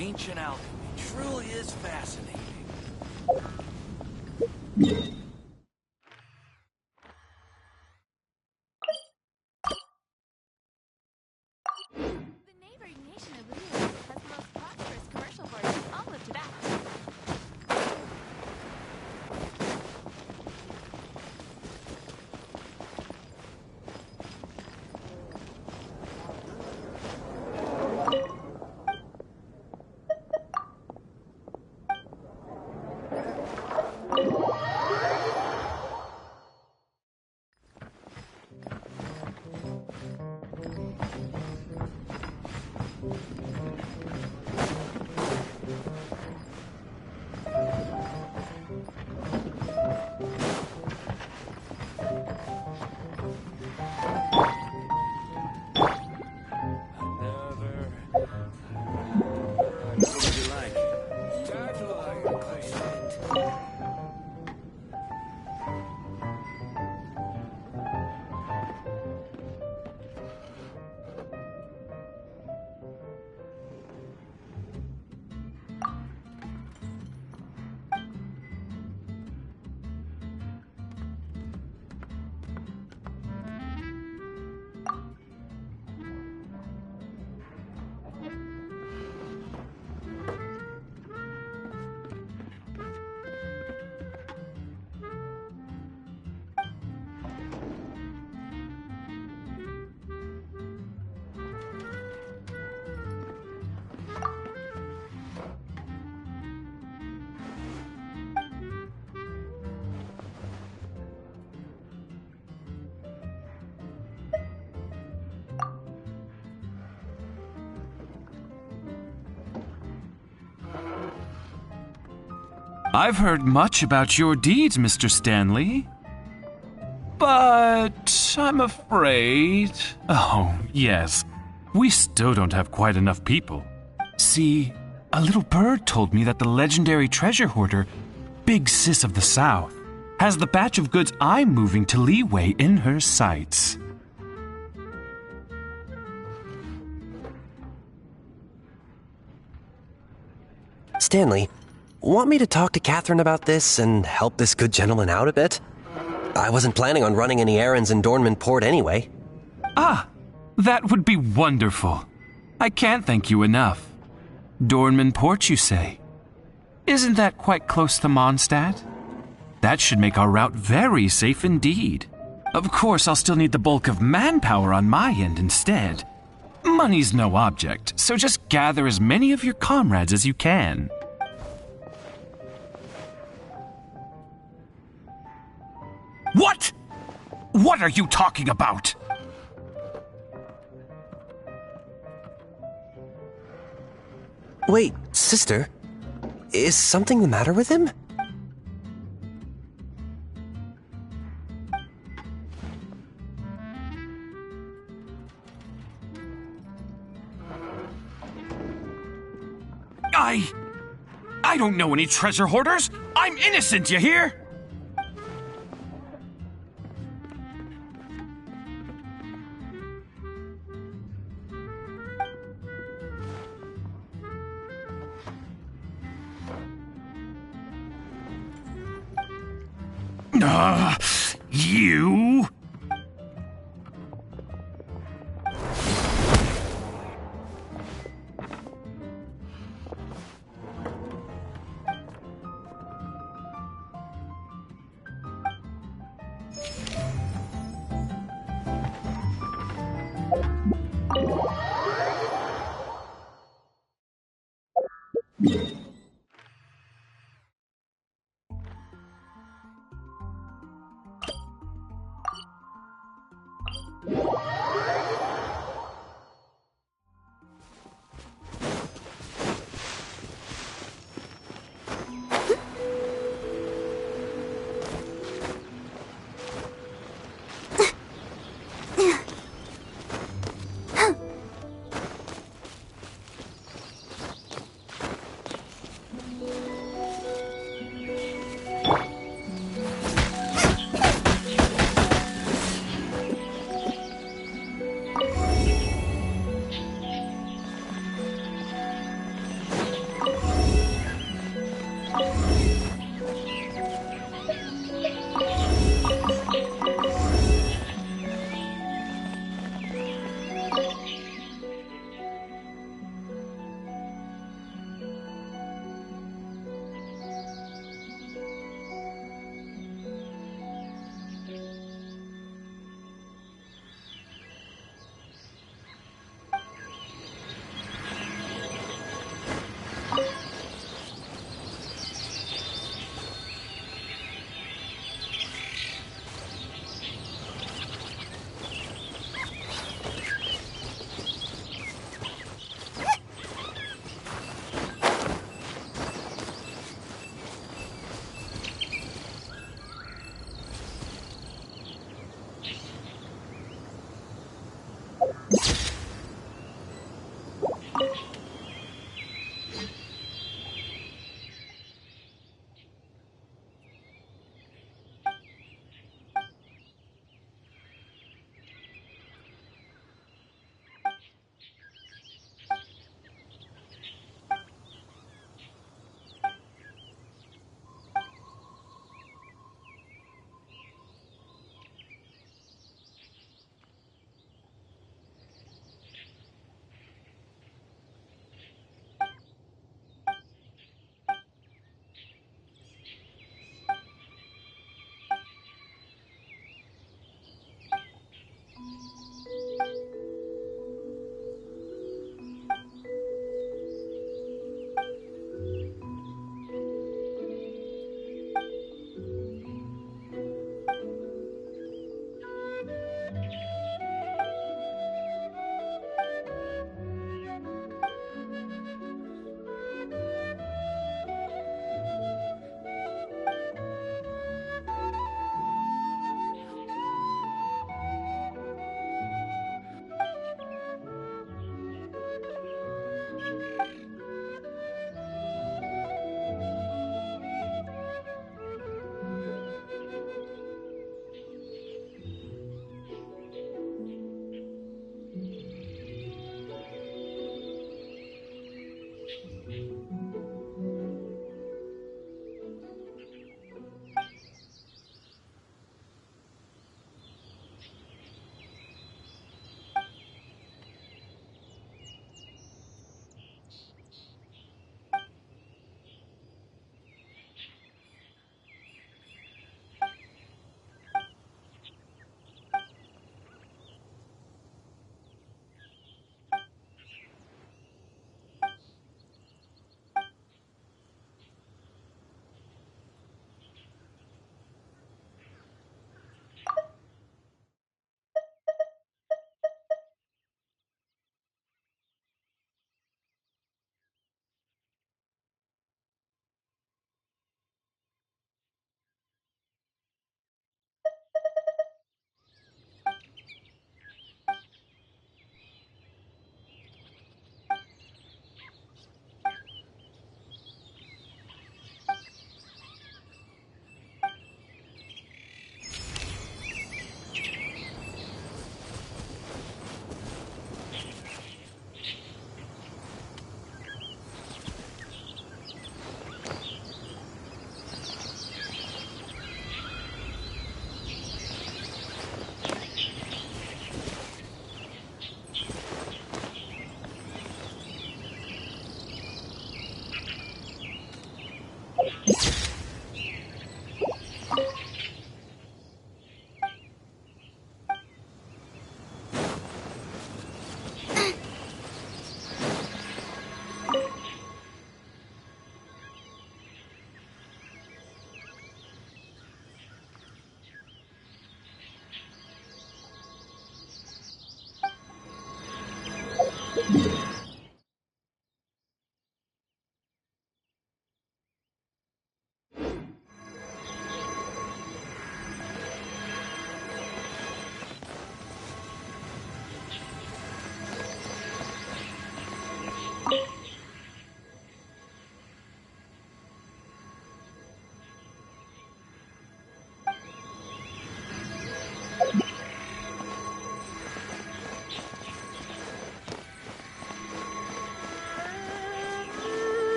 Ancient alchemy truly is fascinating. The neighboring nation of Leo has the most prosperous commercial port in all of Tibet. I've heard much about your deeds, Mr. Stanley. But I'm afraid... Oh, yes. We still don't have quite enough people. See, a little bird told me that the legendary treasure hoarder, Big Sis of the South, has the batch of goods I'm moving to Leeway in her sights. Stanley, want me to talk to Catherine about this and help this good gentleman out a bit? I wasn't planning on running any errands in Dornman Port anyway. Ah, that would be wonderful. I can't thank you enough. Dornman Port, you say? Isn't that quite close to Mondstadt? That should make our route very safe indeed. Of course, I'll still need the bulk of manpower on my end instead. Money's no object, so just gather as many of your comrades as you can. What? What are you talking about? Wait, sister, is something the matter with him? I don't know any treasure hoarders. I'm innocent, you hear? You?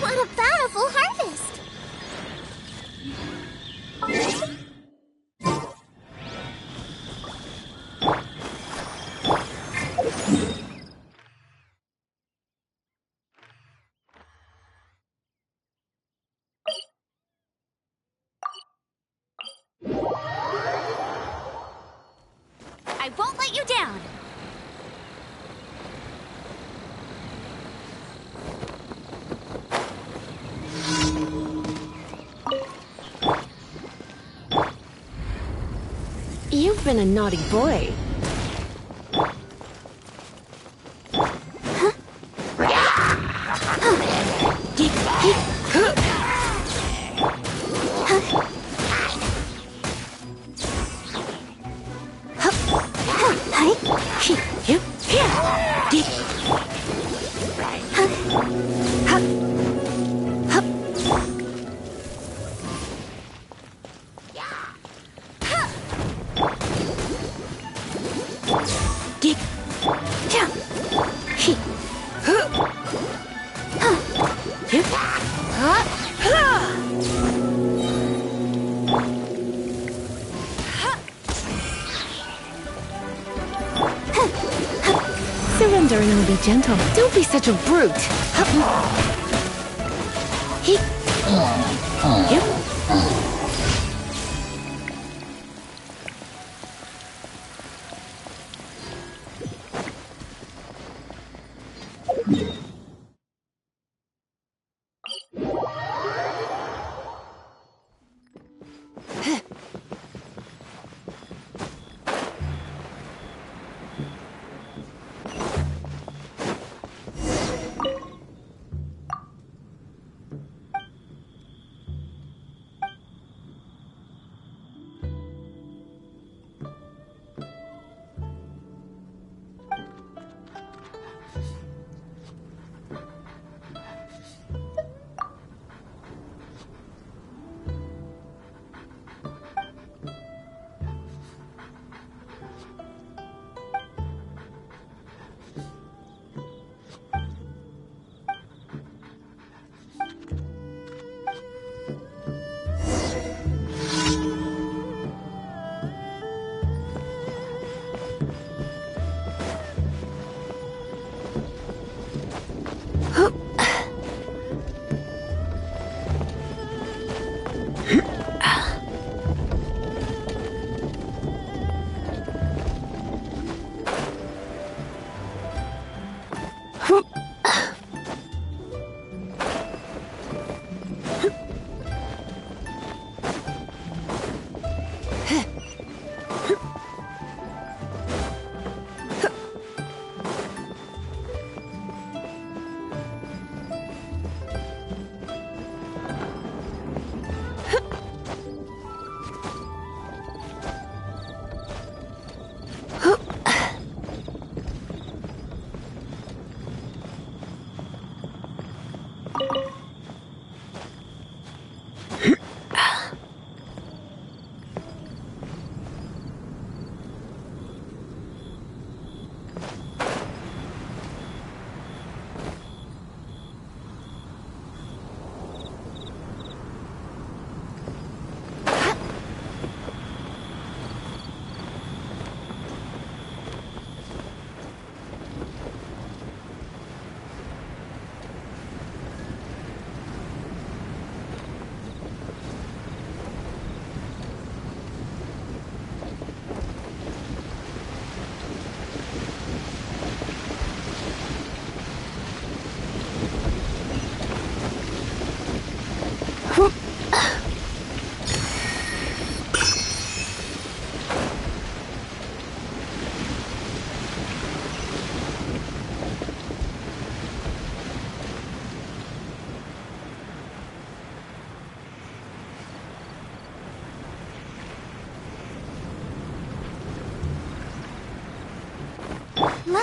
What a bountiful harvest! I won't let you down! You've been a naughty boy. Surrender and I'll be gentle. Don't be such a brute.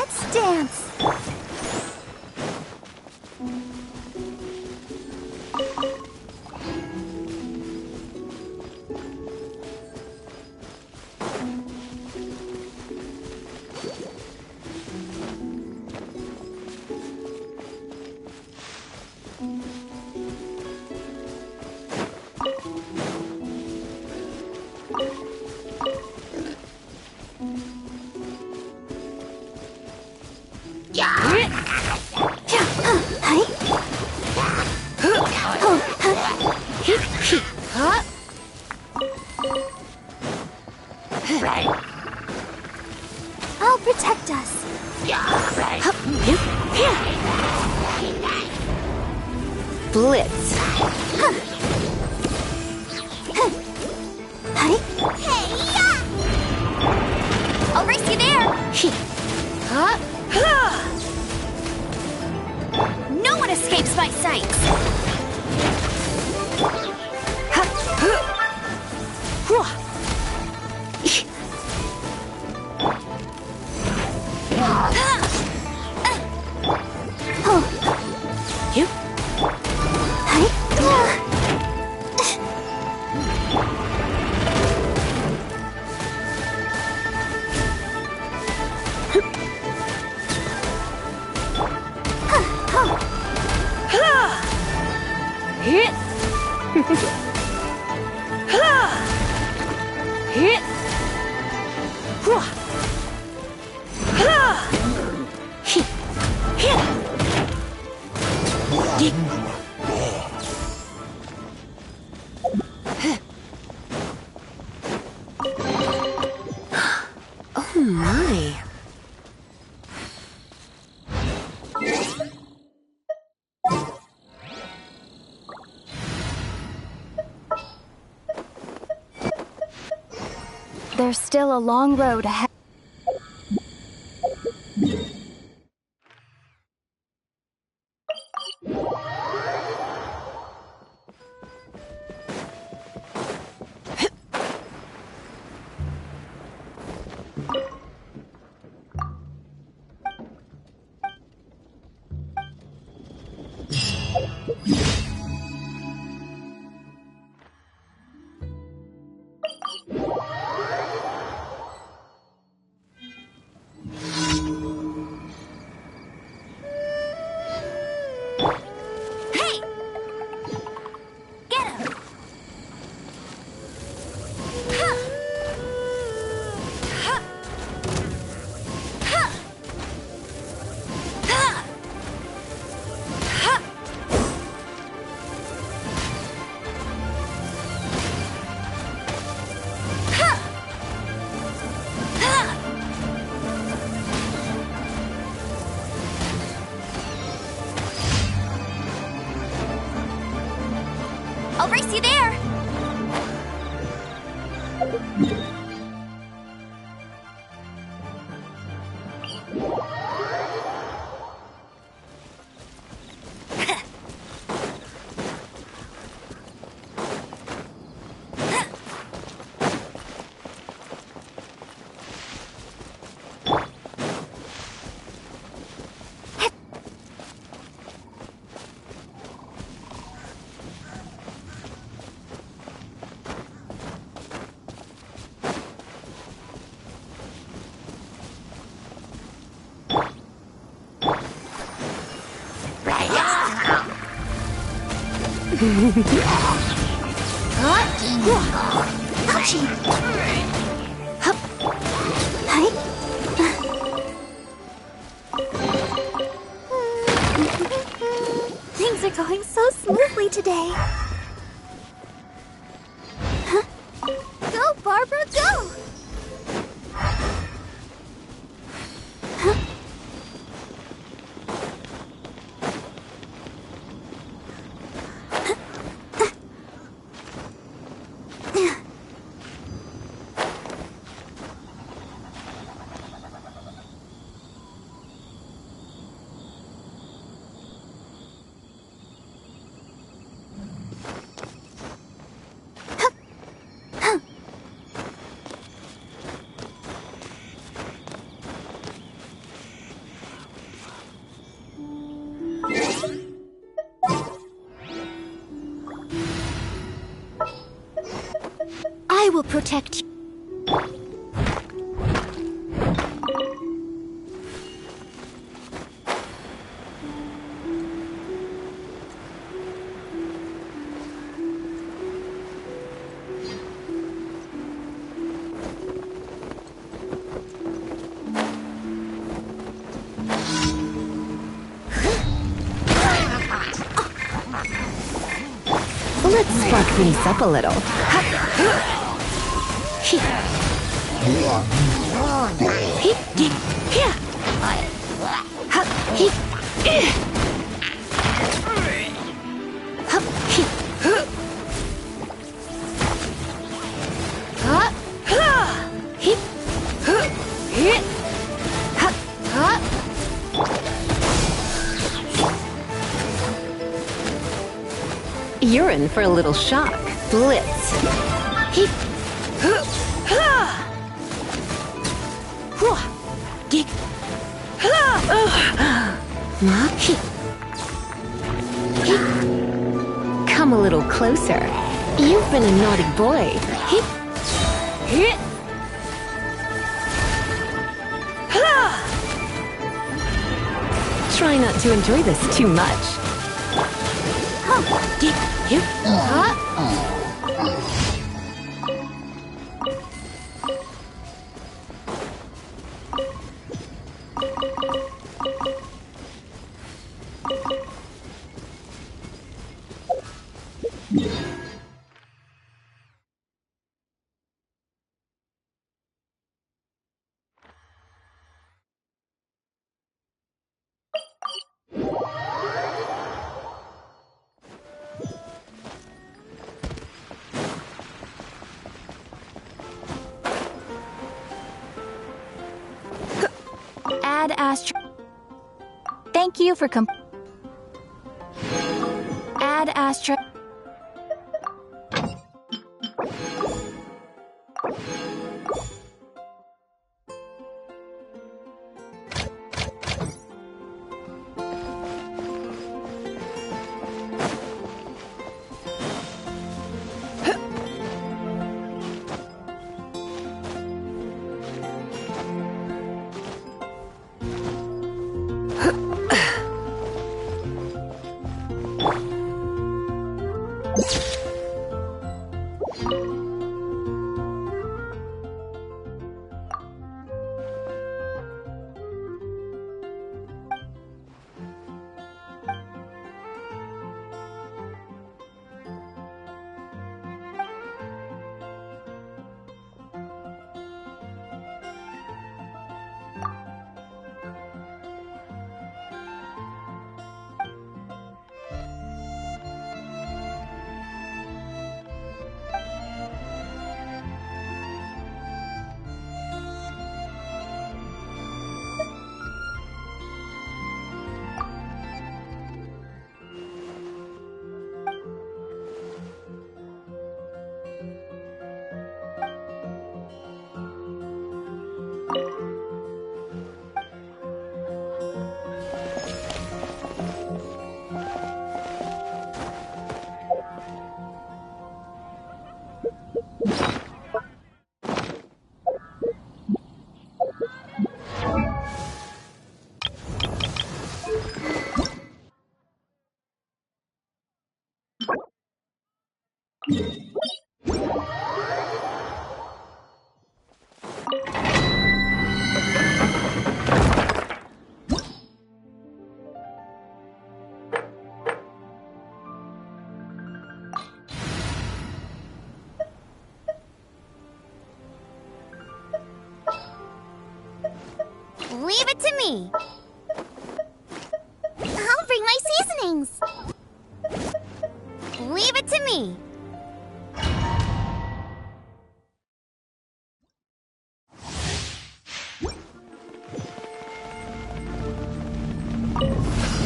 Let's dance. I'll protect us. Blitz. Hey-ya! I'll race you there. No one escapes my sights. Oh my. There's still a long road ahead. I'll race you there! Things are going so smoothly today. Go, Barbara, go! will protect you. Let's spark things up a little. You're in for a little shock. Blitz. Come a little closer. You've been a naughty boy. Try not to enjoy this too much. Add Astro. Thank you for Add Astro. Leave it to me. I'll bring my seasonings. Leave it to me.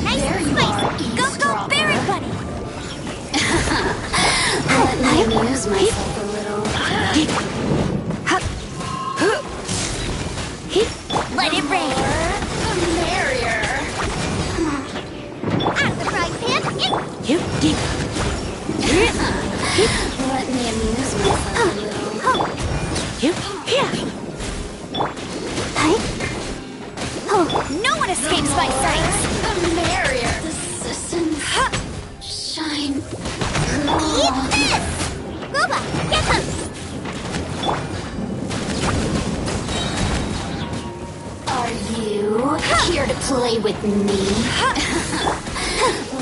Nice and spicy. Go, go, berry bunny. Let me amuse myself a little. Let it rain. The merrier. Out of the frying pan. You play with me?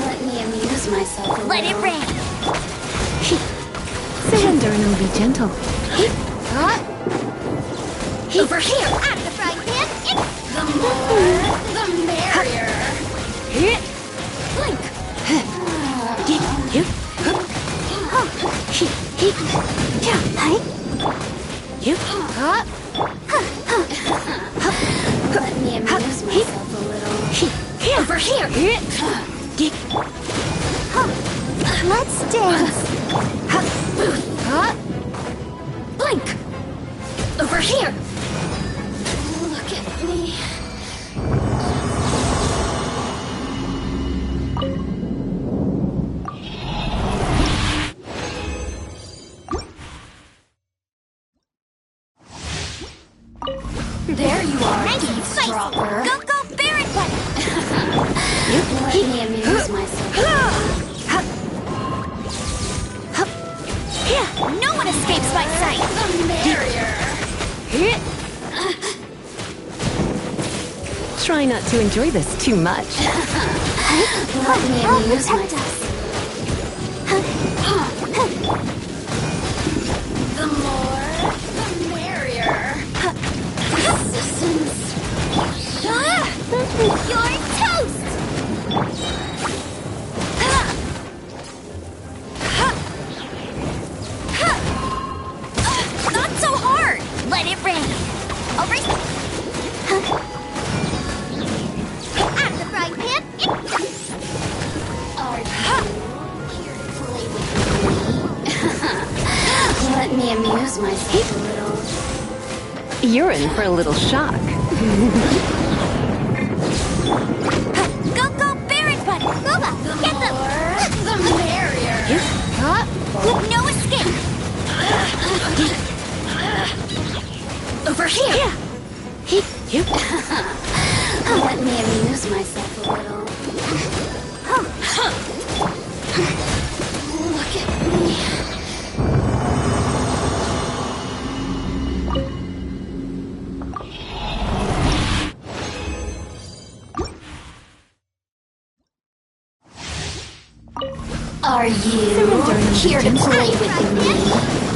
Let me amuse myself a Let it little. rain. Surrender and I'll be gentle. Over here! At the frying pan. The more, the merrier! Blink. Let me amuse myself a little. Over here! Let's dance. Blink! Over here! Look at me. There you are, Nice and spicy. eavesdropper. Go, go, Baron Button. Let me amuse myself. No one escapes my sight. The merrier! Try not to enjoy this too much. Let me amuse myself. The more, the merrier. Resistance. You're toast. Not so hard. Let it rain. Over. At the frying pan. Are you here to play with me? Let me amuse myself a little. You're in for a little shock. Go, go, Baron Button. Boba, get them. The merrier. No escape. Over here. Let me amuse myself a little. Look at me. Are you here to play with me?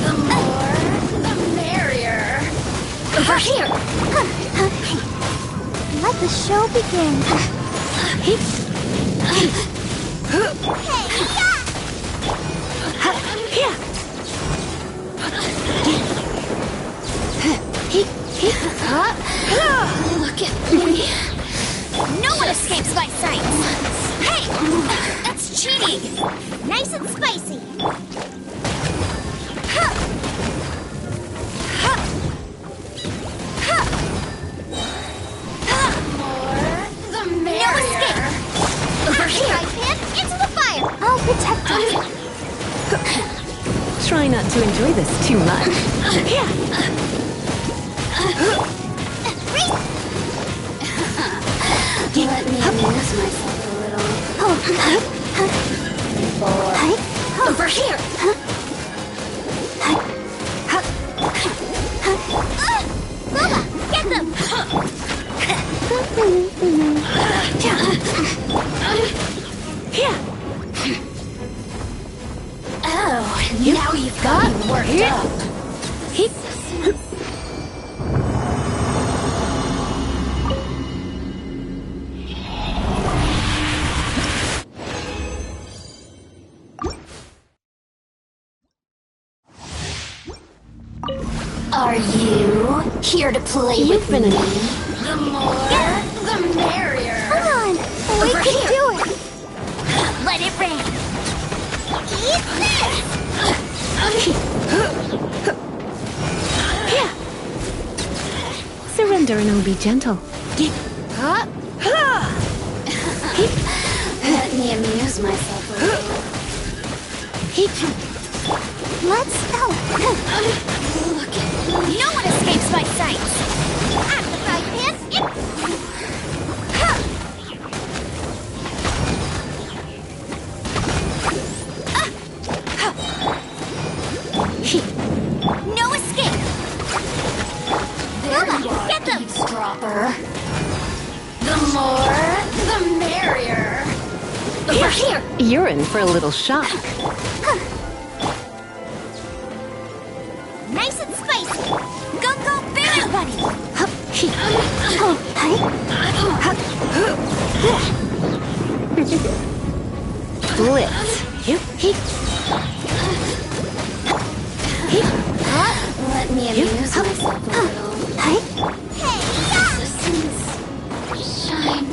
The more, the merrier. Over here. Let the show begin. Look at me. No one escapes my sight. Hey, that's cheating. Nice and spicy. The No merrier. escape. Over Frying here. pan into the fire. I'll protect you. Try not to enjoy this too much. Let me amuse myself a little. Over here. Boba, get them. Oh, now you've got me worked up. Are you here to play with me? The more, the merrier. Come on, we Over can here. do it. Let it rain. Eat this. Surrender and I'll be gentle. Let me amuse myself a little. Let's go. Look at me. No one escapes my sight. At the frying pan. No escape. There Boba, you are, get them. eavesdropper. The more, Over here! You're in for a little shock. Nice and spicy. Go, go, berry buddy. Blitz. Let me amuse myself a little. Hey, Resistance. Shine.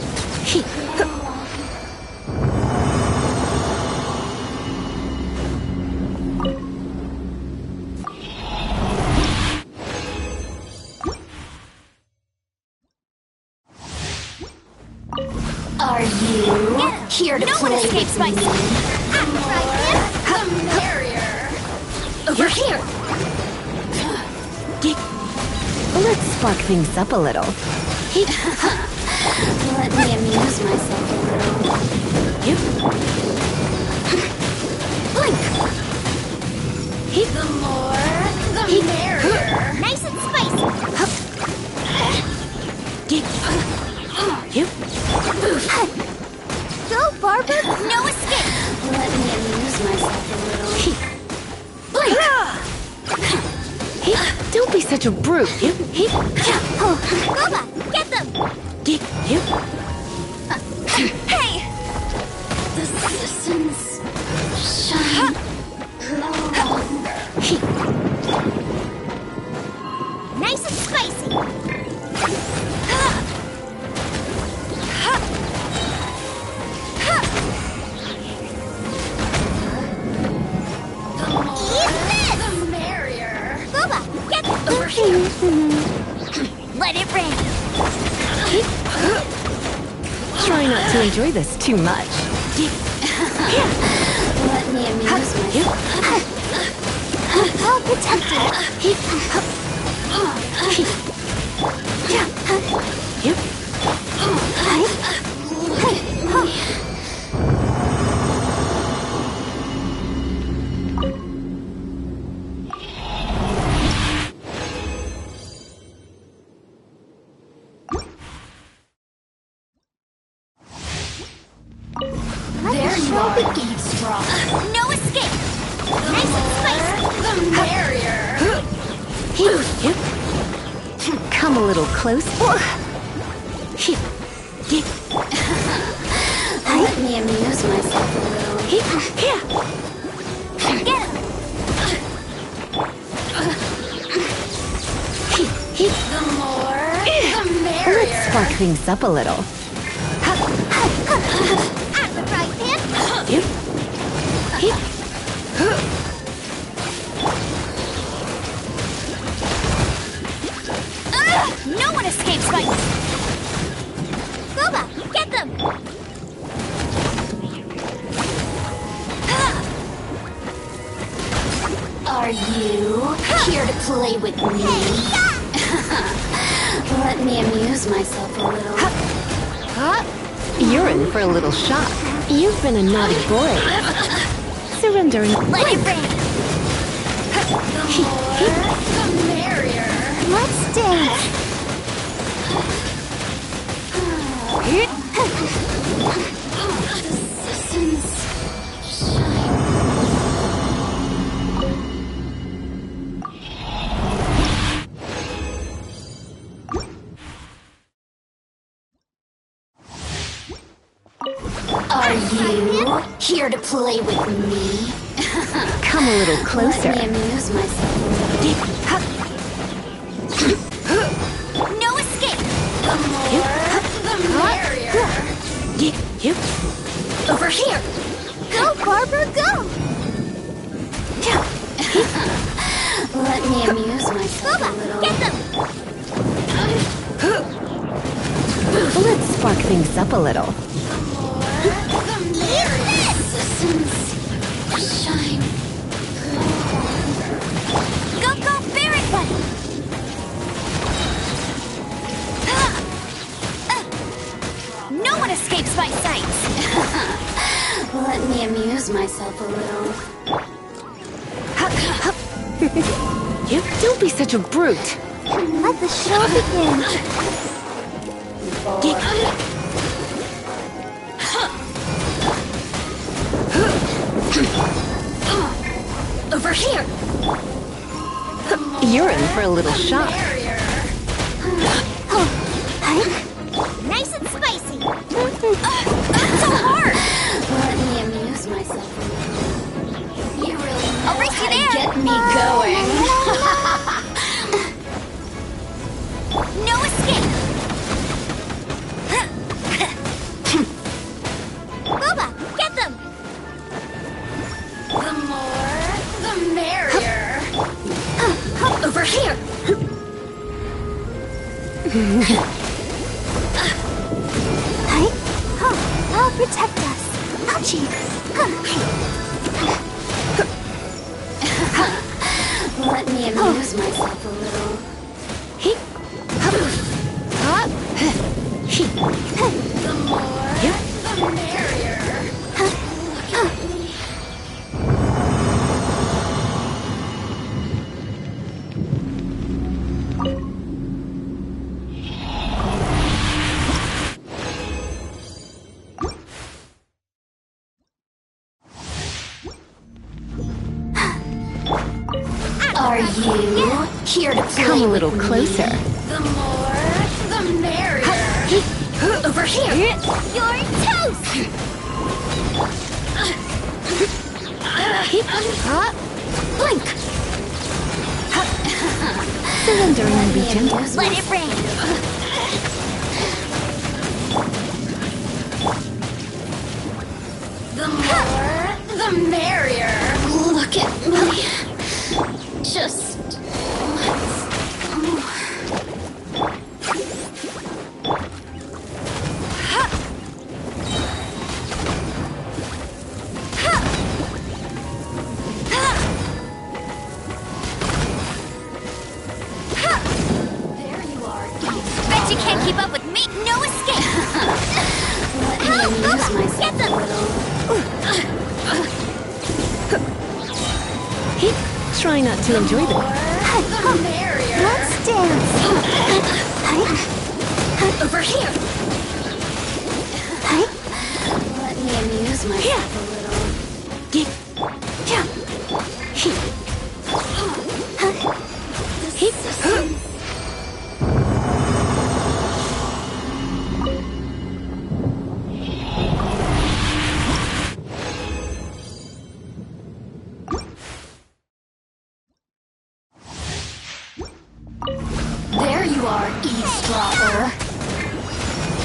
Are you here to no one play escapes with my me? sight. The merrier. Over here. Let's spark things up a little. Let me amuse myself a little. Blink. The more, the merrier. Nice and spicy. Go, Barbara. No escape. Let me amuse myself a little. Don't be such a brute. Boba, get them. Hey, The citizens shine no longer. nice and spicy. The more, the merrier. Boba, get them. Over here. Let it rain. Try not to enjoy this too much. Let me amuse myself. I'll protect There you are. Eavesdrop. No escape. Nice and spicy. The merrier. Come a little closer. Let me amuse myself a little. Get him. The more, the Let's merrier. spark things up a little. At the right hand. No one escapes my... Boba, get them. Are you here to play with me? Let me amuse myself a little. You're in for a little shock. You've been a naughty boy. Surrendering. Let it rain. The more, the merrier. Let's dance. The citizens shine. Are you here to play with me? Come a little closer. Let me amuse myself a little. No escape. The more, the merrier. Over here. Go, Barbara, go. Let me amuse myself a Boba, little. get them. Let's spark things up a little. The merrier. Citizens shine. Go, go, berry buddy. No one escapes my sights. Let me amuse myself a little. Don't be such a brute. Let the show begin. Over here! You're in for a little shock. Nice and spicy. That's so hard. Let me amuse myself a little. You really know I'll race you how to there. get me going. No escape. Boba, get them. The more, the merrier. Over here! I'll protect us. Ouchie. Let me amuse myself a little. The more, the merrier. Look at me. Are you here to play Come a little with me? closer. The more, the merrier. Over here. You're toast. Blink. Surrender and be gentle. Let it rain. The more, the merrier. Look at me. Just there you are. Bet you can't keep up with me. No escape. Let me amuse Get myself a them. little. Try not to enjoy them. The merrier. Let's dance. Over here. Let me amuse myself a little. There you are, eavesdropper.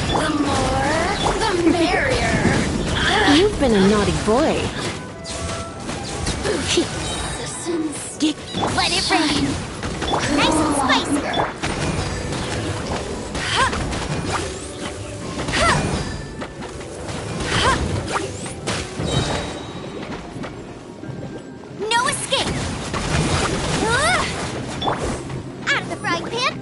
The more, the merrier. You've been a naughty boy. Listens. Let it rain. Nice and spicy. No escape. Out of the frying pan.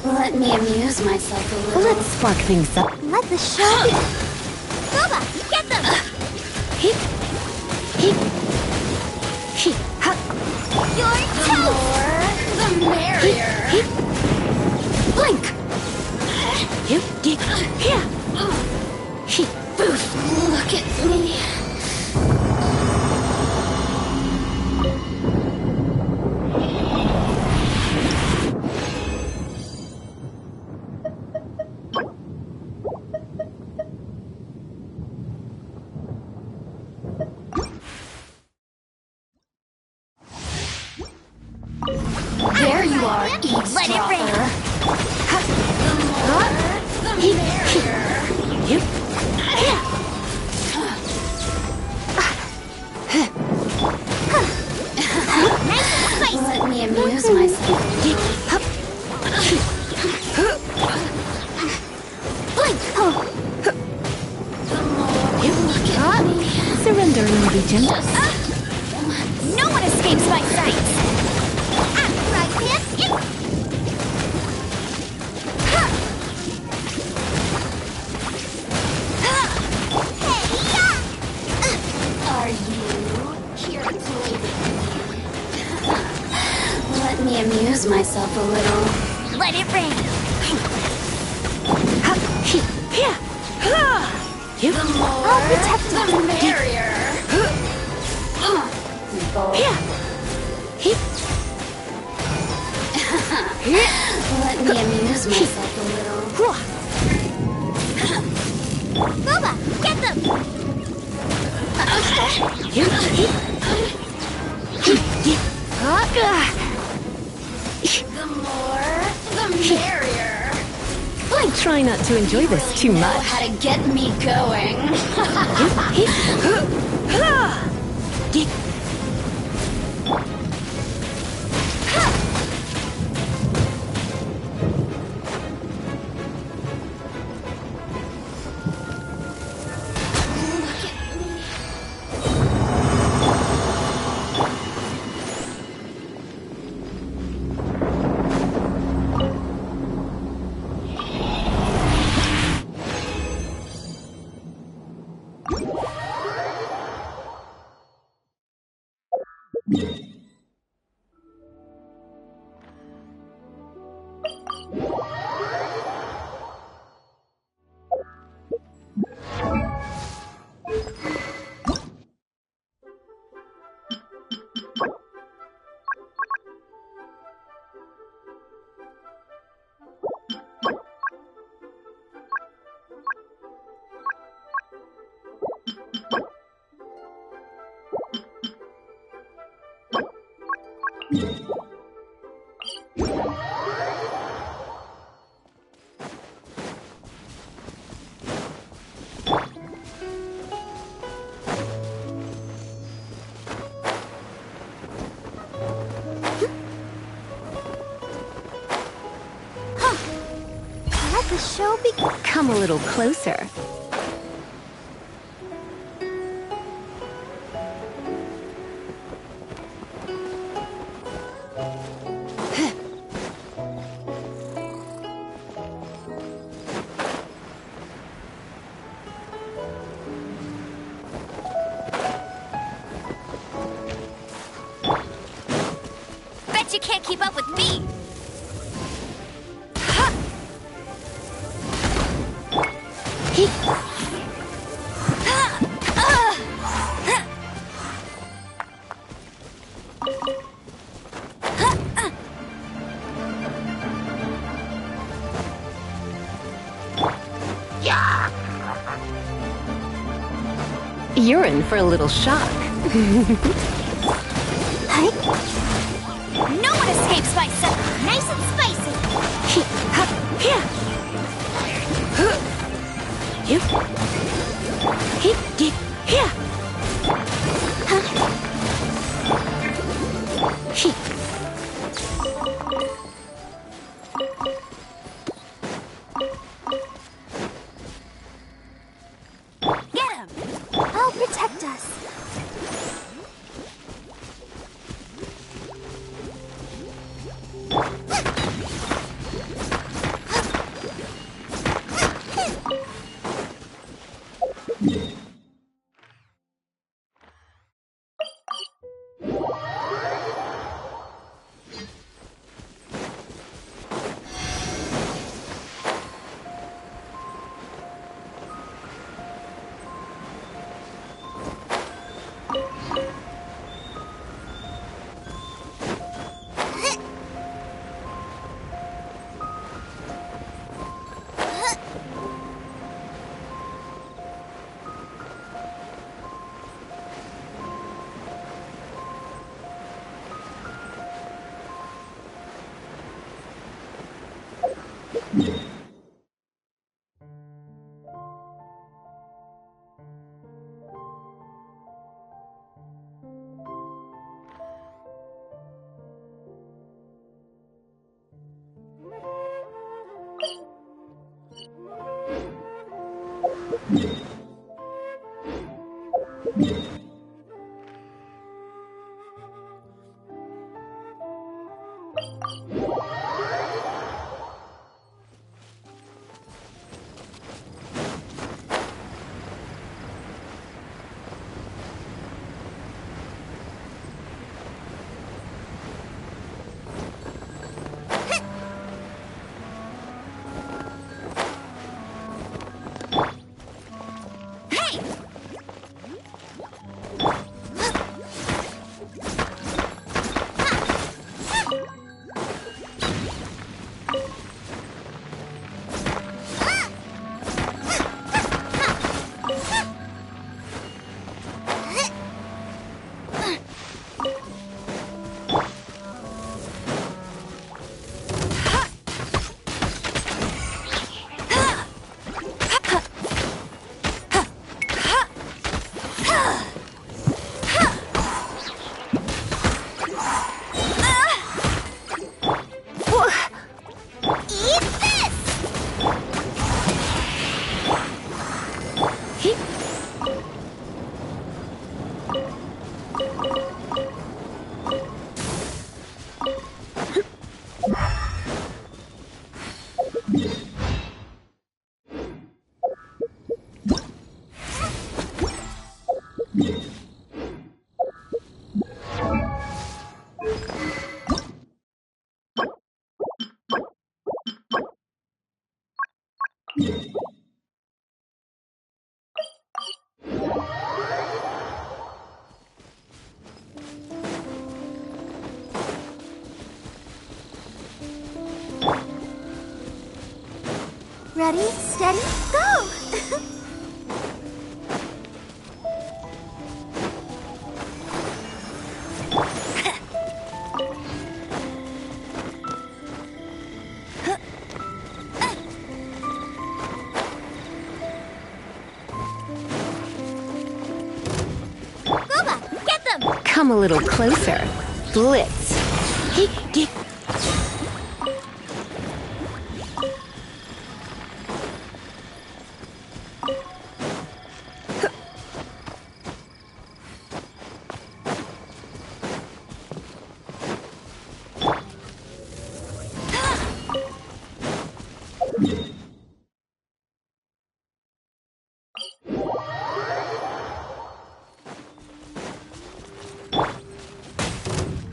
Let me amuse myself a little. Let's spark things up. Let the show begin. Boba, get them. You're The toast. more, the merrier. Blink. Look at me. There you are, eavesdropper. Let it rain. The merrier. Nice and spicy. Let me amuse myself. Blink. Look at me. Surrender and be gentle. No one escapes my sight. Out of the frying pan. Are you here to play with me? Let me amuse myself a little. Let it rain. You. The more, I'll protect the merrier. Let me amuse myself a little. Boba, get them! The more, the merrier. I try not to enjoy this too Know much. how to get me going. Let the show begin. Come a little closer. Bet you can't keep up with me! You're in for a little shock. No one escapes my sight! Nice and spicy! Get him! I'll protect us. Ready, steady, go! Gooba, get them! Come a little closer. Blitz. Hick, dick.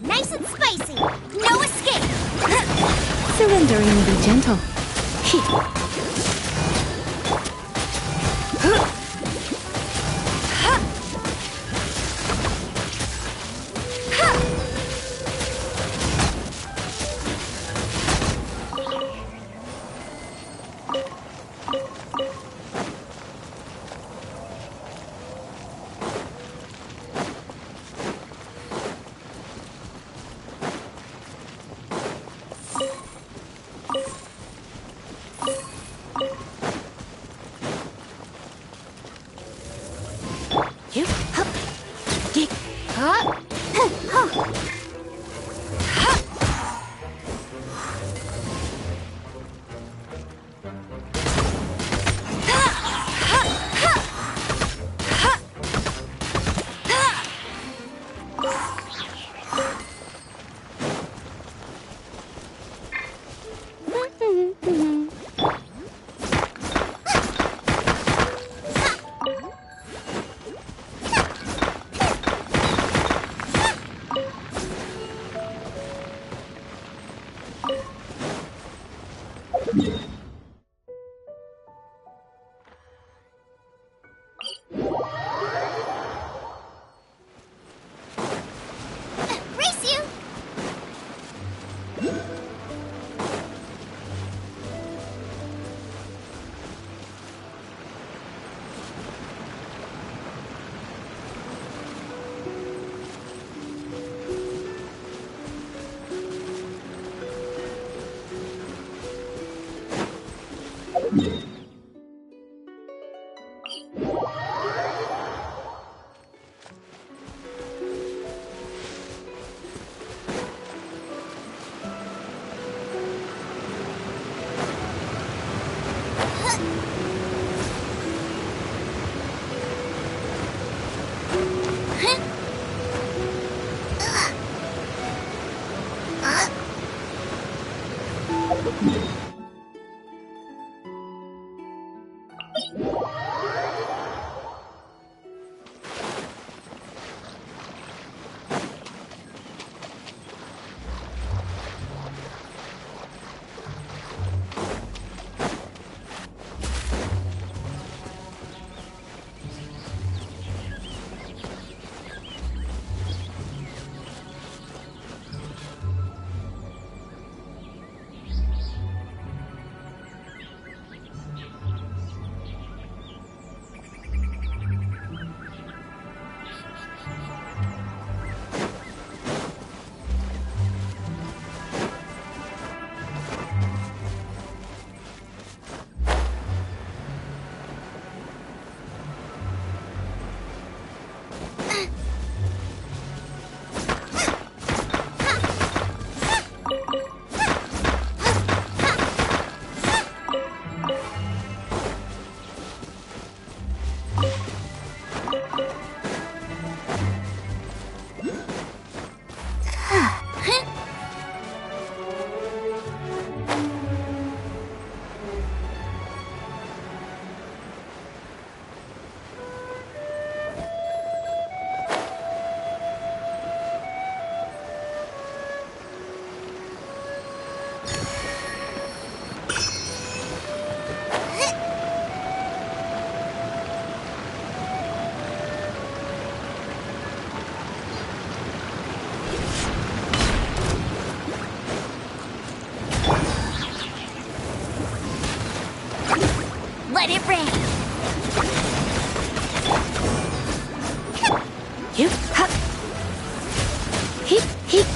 Nice and spicy! No escape! Surrendering will be gentle. Hick. You up, dig up. Race you! Let it rain. You hop. Heat, heat.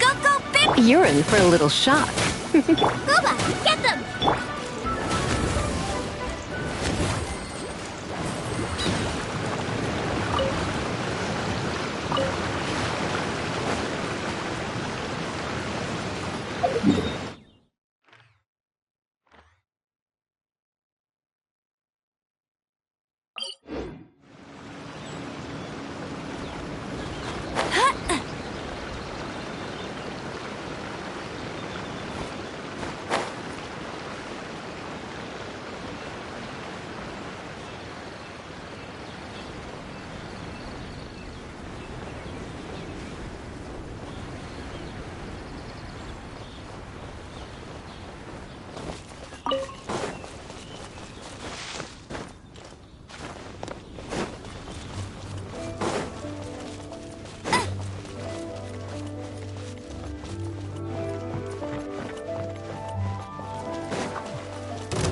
Go, go, big You're in for a little shock. Booba! Get them!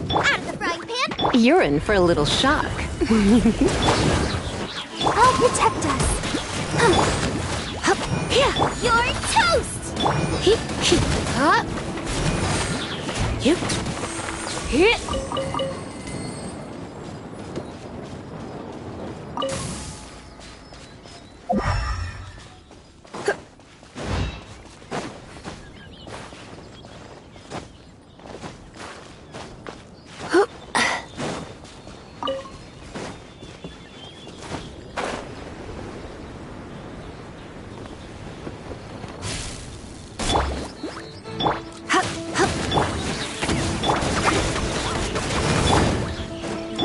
Out of the frying pan! You're in for a little shock. I'll protect us! Hup, here. You're toast! Heat, heat. Up. You. Hit.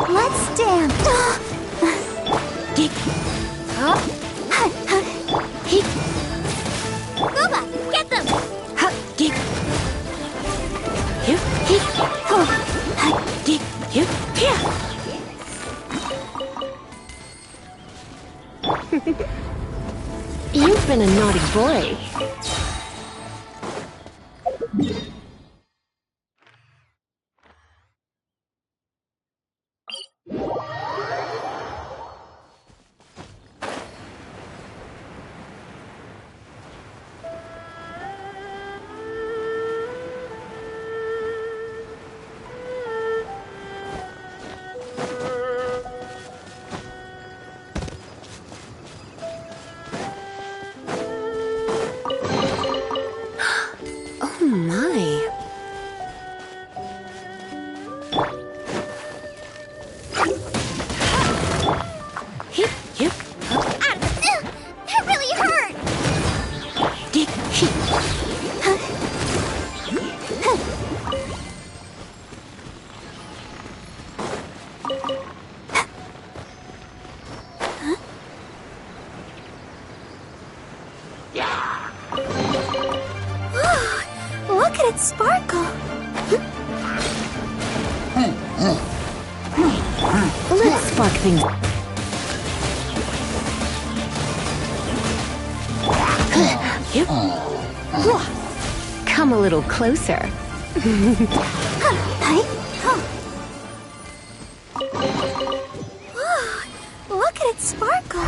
Let's dance! Geek. Up. Heat. Booba! Get them! Hop, geek. You. Heat. Hop, geek. You. Here. You've been a naughty boy. Oh my. Hit you. That really hurt! Dig hit. Look at it sparkle! Let's spark things. You. Come a little closer. Look at it sparkle!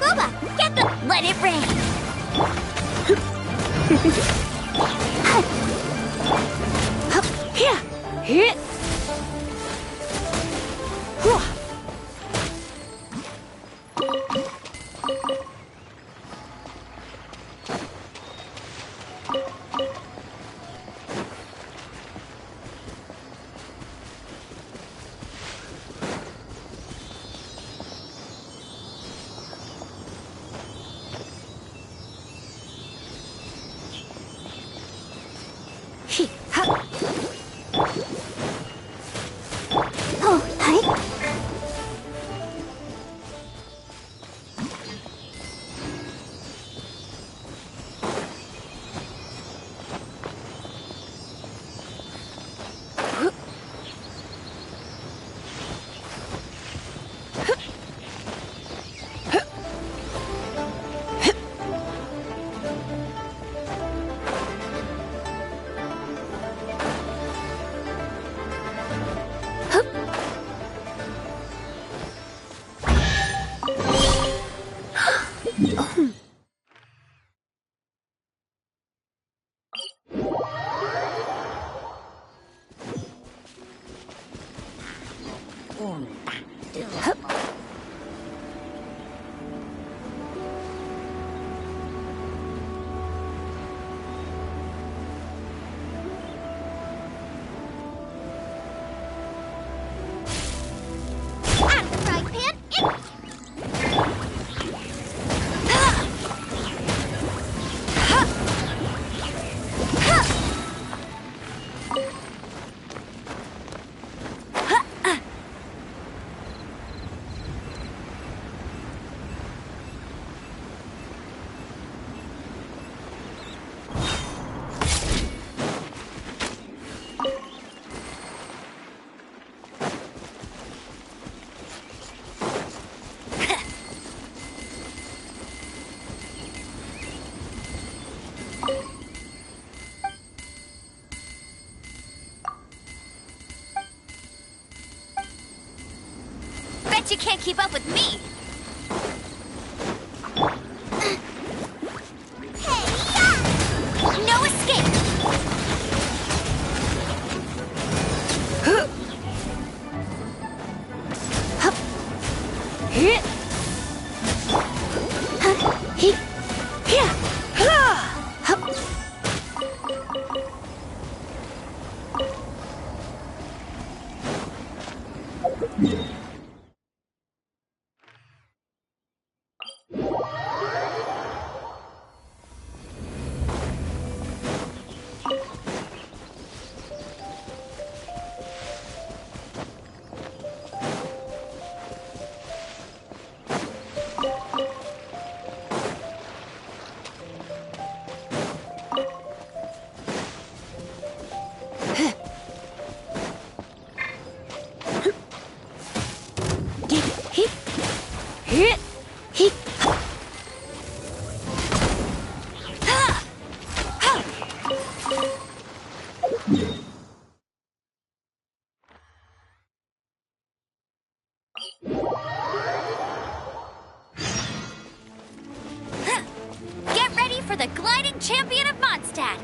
Booba! Get them! Let it rain! Hup, here. Hit. Out of the frying pan, Bet you can't keep up with me. Hey, no escape. Get ready for the gliding champion of Mondstadt.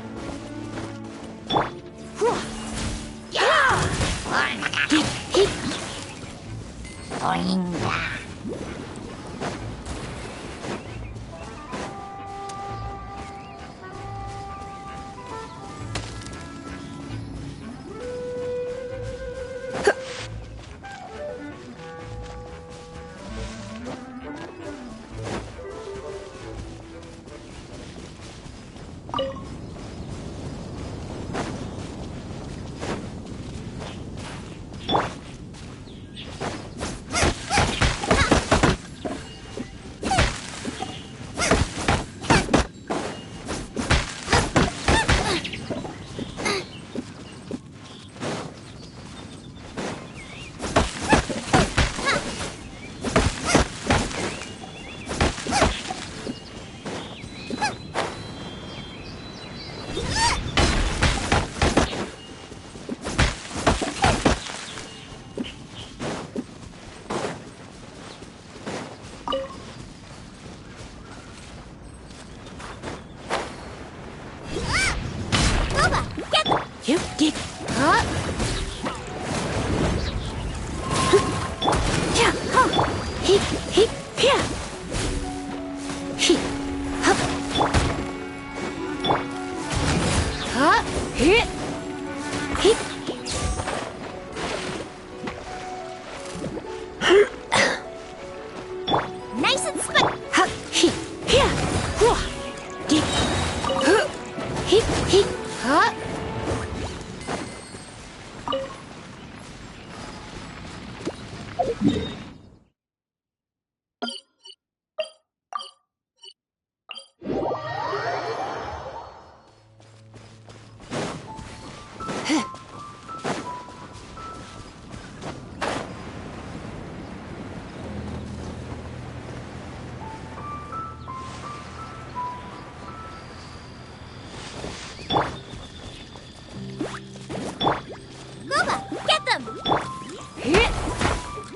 Nice and swift.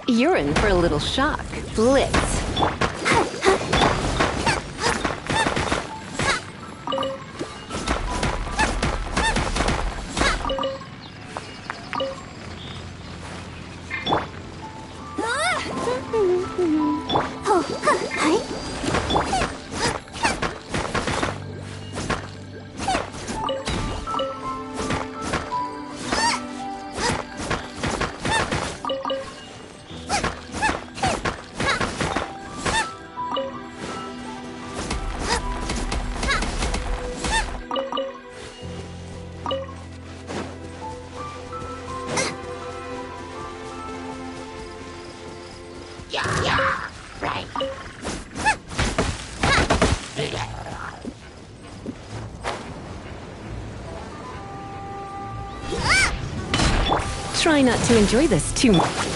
You're in for a little shock. Blitz. Try not to enjoy this too much.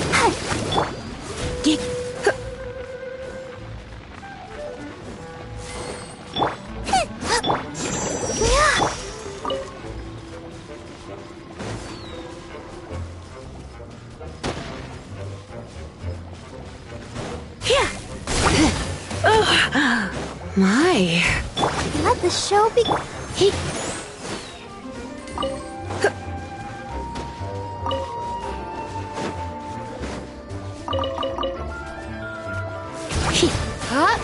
My. Let the show be. Huh?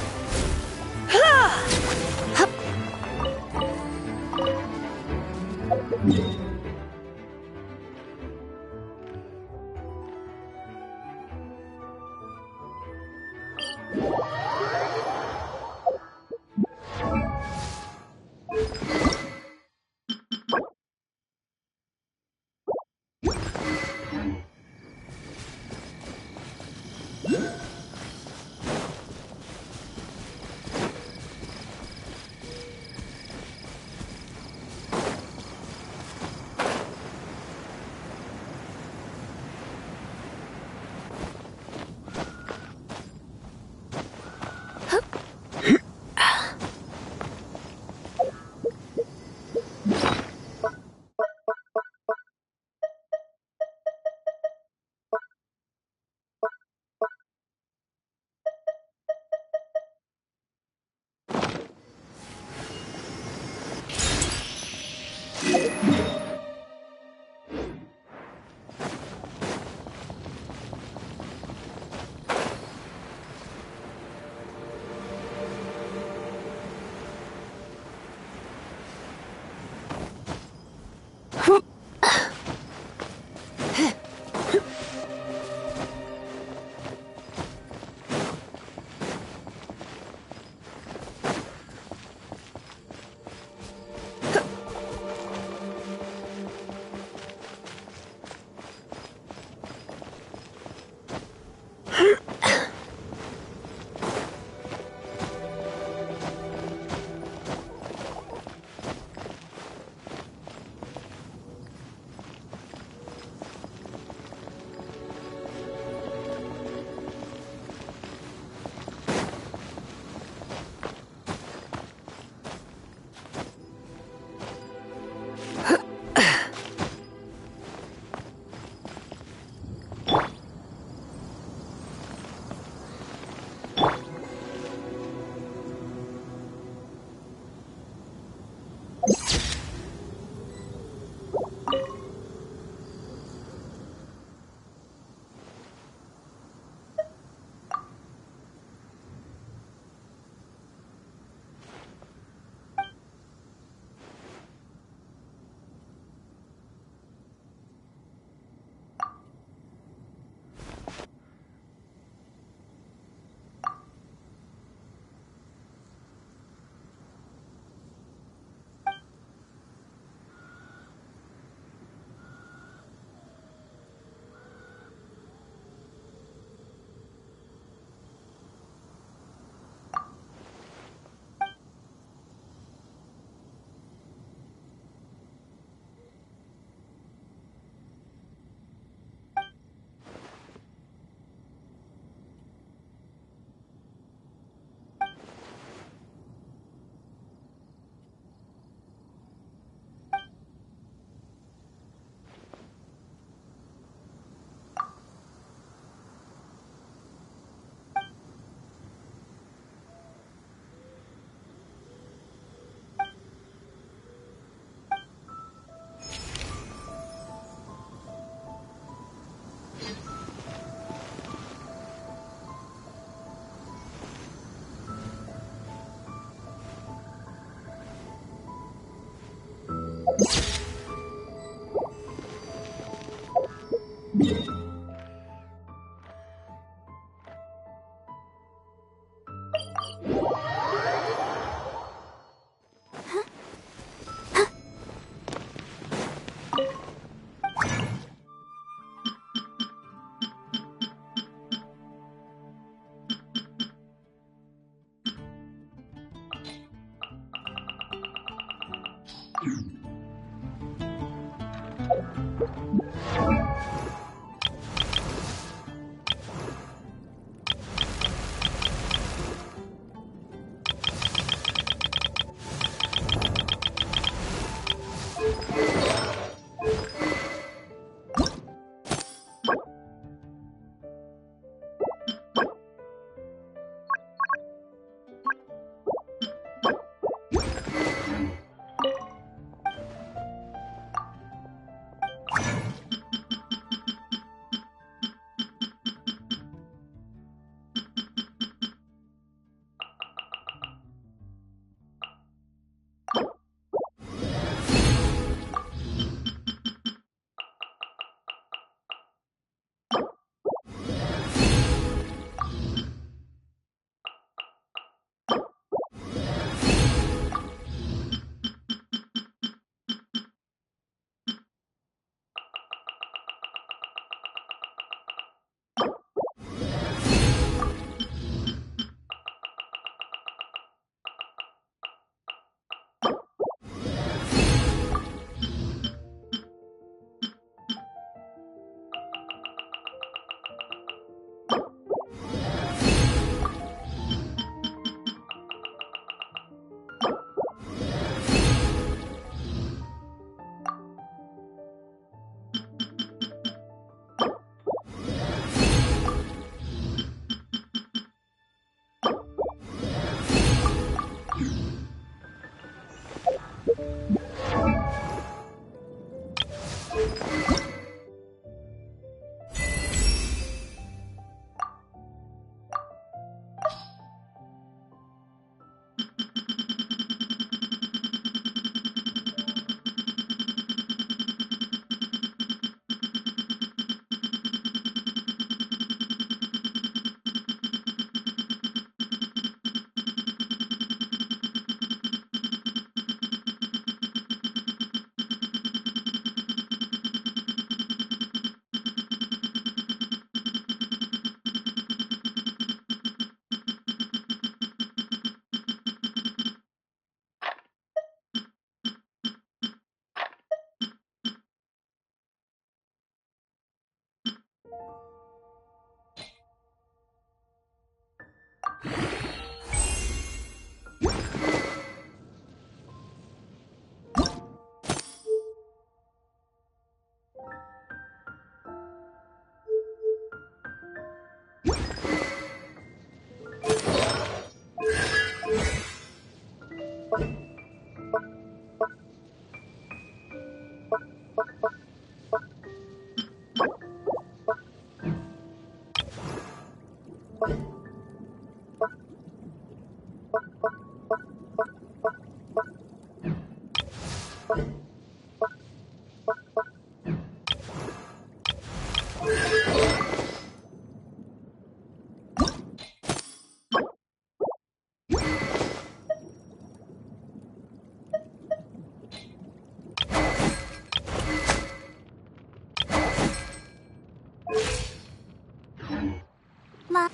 Ma.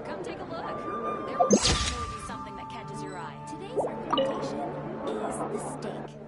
Come take a look. There will definitely be something that catches your eye. Today's recommendation is the steak.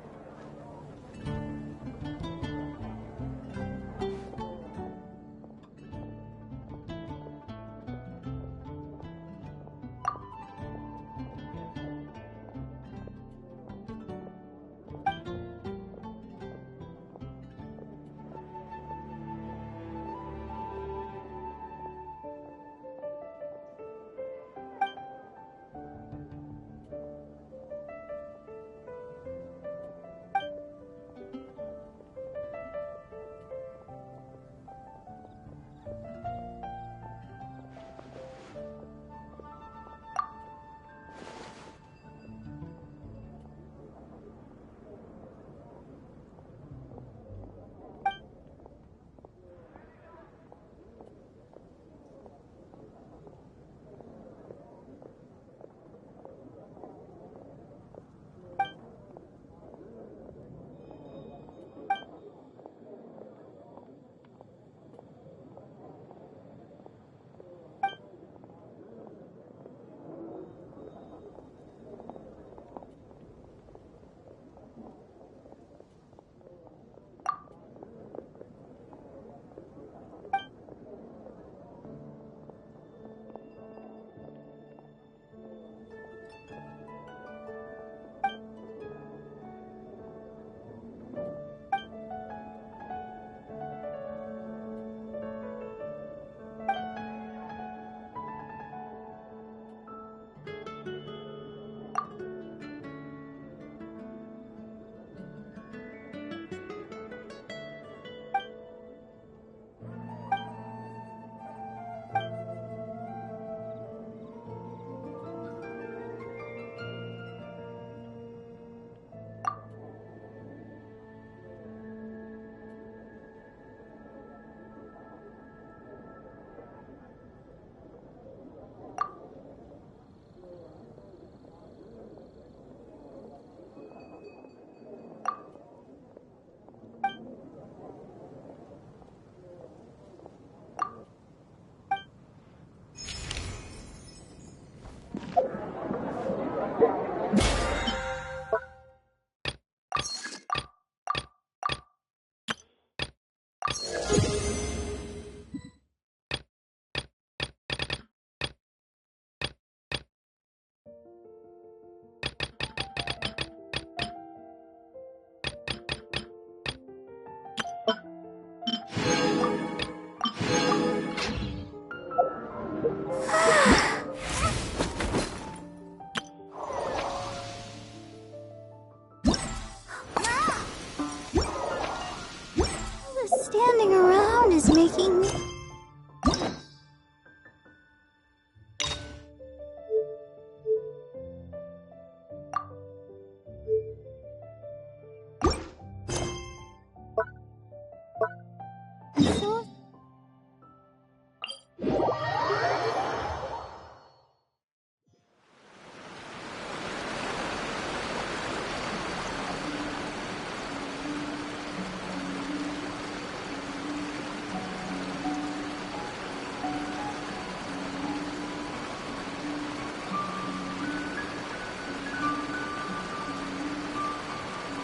Standing around is making...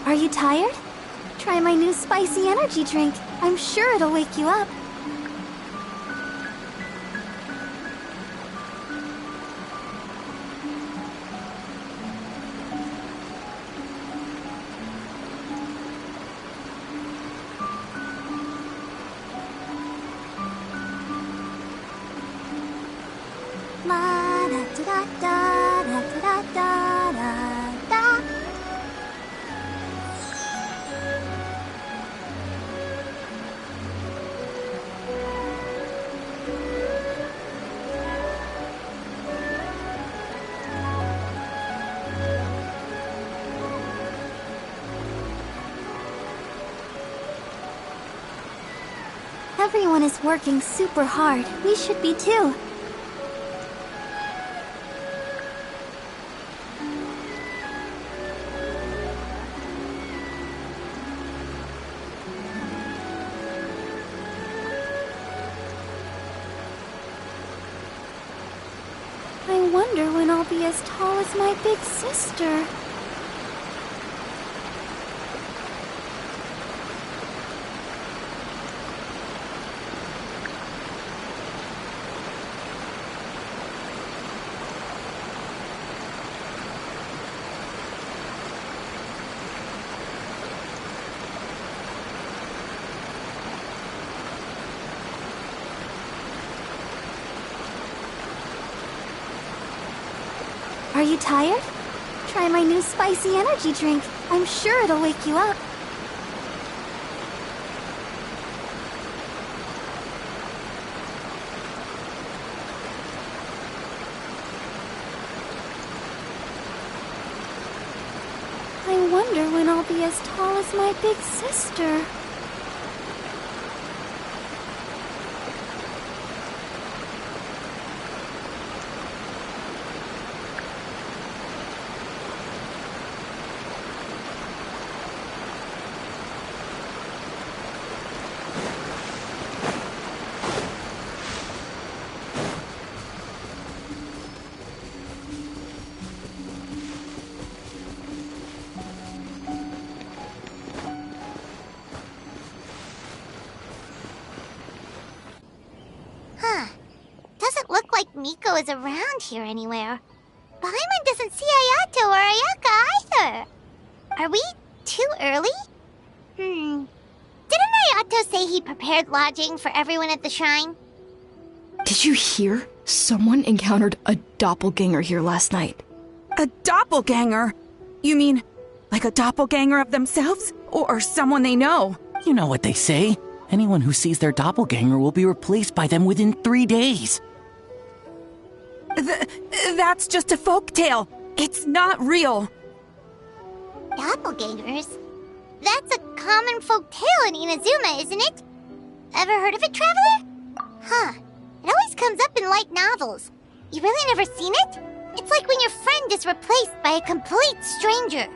Are you tired? Try my new spicy energy drink. I'm sure it'll wake you up. La da da da da da da da da. Everyone is working super hard. We should be too. I wonder when I'll be as tall as my big sister. Are you tired? Try my new spicy energy drink. I'm sure it'll wake you up. I wonder when I'll be as tall as my big sister. Miko is around here anywhere. Paimon doesn't see Ayato or Ayaka either. Are we too early? Didn't Ayato say he prepared lodging for everyone at the shrine? Did you hear? Someone encountered a doppelganger here last night. A doppelganger? You mean, like a doppelganger of themselves? Or someone they know? You know what they say. Anyone who sees their doppelganger will be replaced by them within 3 days. That's just a folktale. It's not real. Doppelgangers? That's a common folk tale in Inazuma, isn't it? Ever heard of it, Traveler? Huh. It always comes up in light novels. You really never seen it? It's like when your friend is replaced by a complete stranger.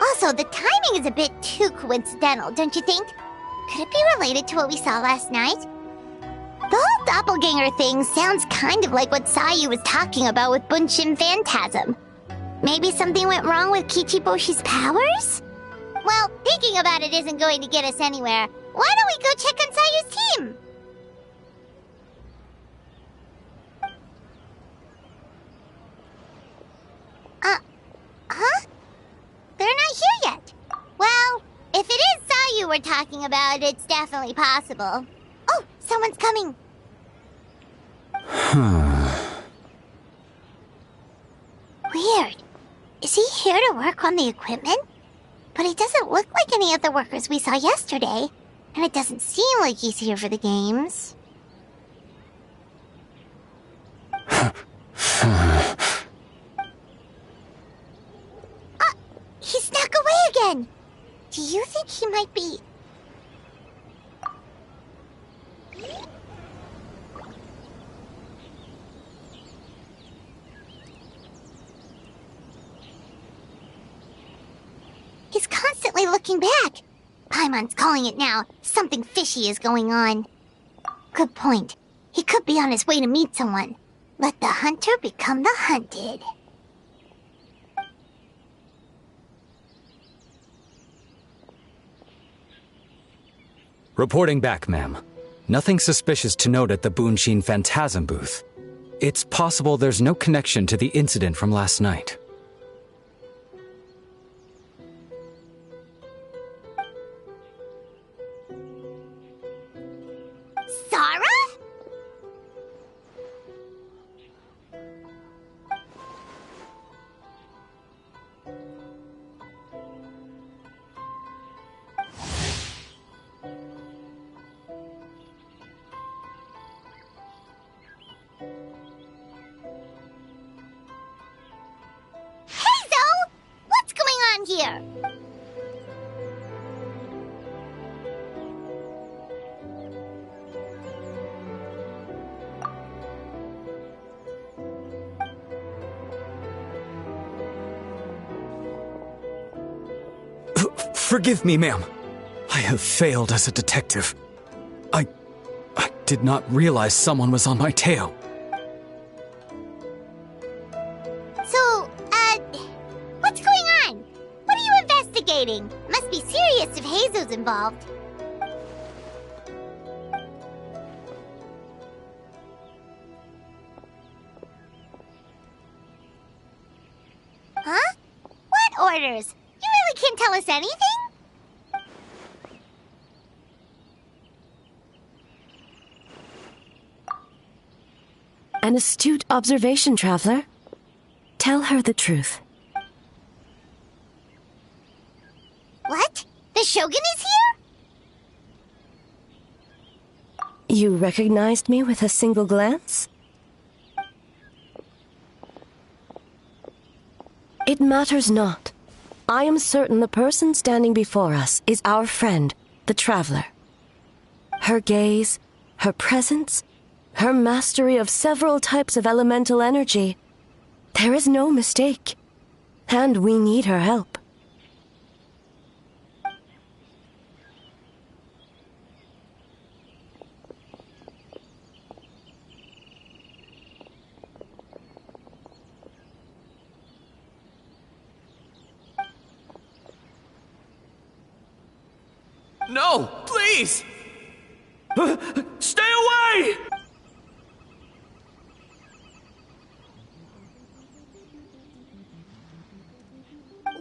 Also, the timing is a bit too coincidental, don't you think? Could it be related to what we saw last night? The whole doppelganger thing sounds kind of like what Sayu was talking about with Bunshin Phantasm. Maybe something went wrong with Kichiboshi's powers? Well, thinking about it isn't going to get us anywhere. Why don't we go check on Sayu's team? Huh? They're not here yet. Well, if it is Sayu we're talking about, it's definitely possible. Oh, someone's coming. Weird. Is he here to work on the equipment? But he doesn't look like any of the workers we saw yesterday. And it doesn't seem like he's here for the games. He snuck away again. Do you think he might be... He's constantly looking back. Paimon's calling it now. Something fishy is going on. Good point. He could be on his way to meet someone. Let the hunter become the hunted. Reporting back, ma'am. Nothing suspicious to note at the Bunshin Phantasm booth. It's possible there's no connection to the incident from last night. Zara? Here. Forgive me, ma'am. I have failed as a detective. I did not realize someone was on my tail. So, what's going on? What are you investigating? Must be serious if Hazo's involved. Huh? What orders? You really can't tell us anything? An astute observation, traveler. Tell her the truth. What? The Shogun is here? You recognized me with a single glance? It matters not. I am certain the person standing before us is our friend, the traveler. Her gaze, her presence, her mastery of several types of elemental energy. There is no mistake. And we need her help. No, please! Stay away!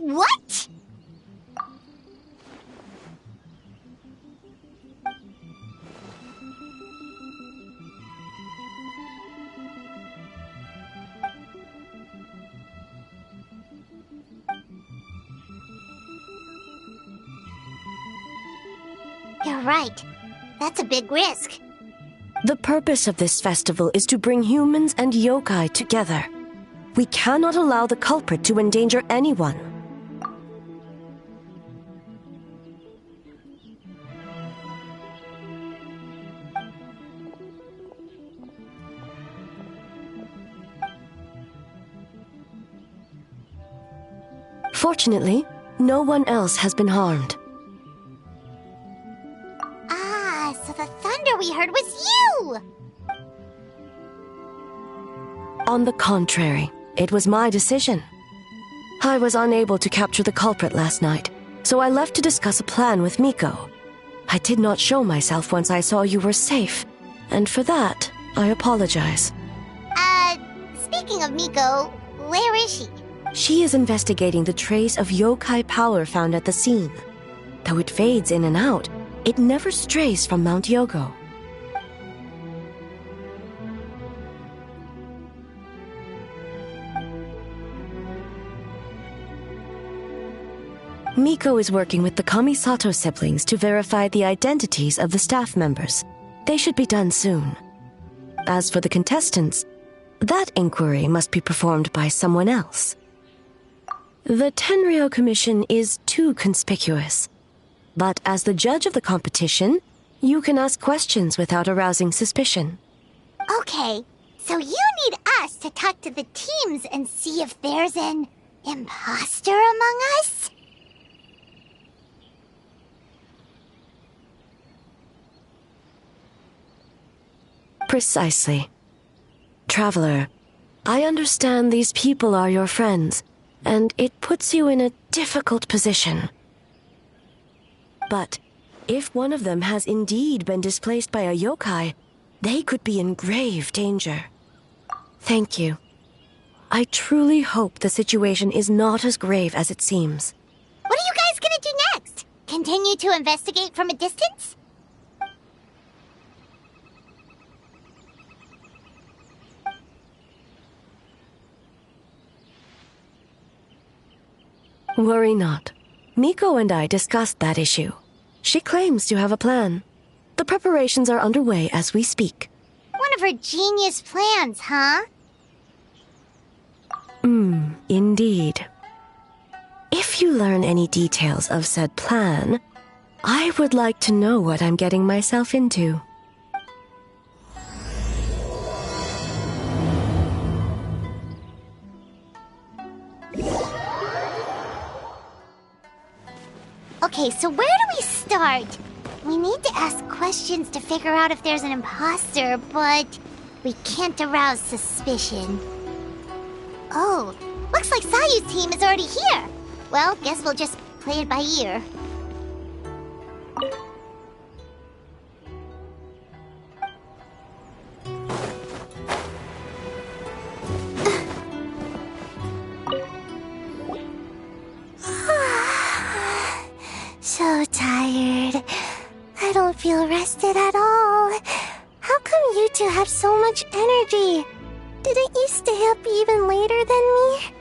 What? You're right. That's a big risk. The purpose of this festival is to bring humans and yokai together. We cannot allow the culprit to endanger anyone. Fortunately, no one else has been harmed. Ah, so the thunder we heard was you! On the contrary, it was my decision. I was unable to capture the culprit last night, so I left to discuss a plan with Miko. I did not show myself once I saw you were safe, and for that, I apologize. Speaking of Miko, where is she? She is investigating the trace of yokai power found at the scene. Though it fades in and out, it never strays from Mount Yogo. Miko is working with the Kamisato siblings to verify the identities of the staff members. They should be done soon. As for the contestants, that inquiry must be performed by someone else. The Tenryo Commission is too conspicuous. But as the judge of the competition, you can ask questions without arousing suspicion. Okay, so you need us to talk to the teams and see if there's an imposter among us? Precisely. Traveler, I understand these people are your friends, and it puts you in a difficult position. But if one of them has indeed been displaced by a yokai, they could be in grave danger. Thank you. I truly hope the situation is not as grave as it seems. What are you guys gonna do next? Continue to investigate from a distance? Worry not. Miko and I discussed that issue. She claims to have a plan. The preparations are underway as we speak. One of her genius plans, huh? Indeed. If you learn any details of said plan, I would like to know what I'm getting myself into. Okay, so where do we start? We need to ask questions to figure out if there's an imposter, but we can't arouse suspicion. Oh, looks like Sayu's team is already here. Well, guess we'll just play it by ear. So tired. I don't feel rested at all. How come you two have so much energy? Didn't you stay up even later than me?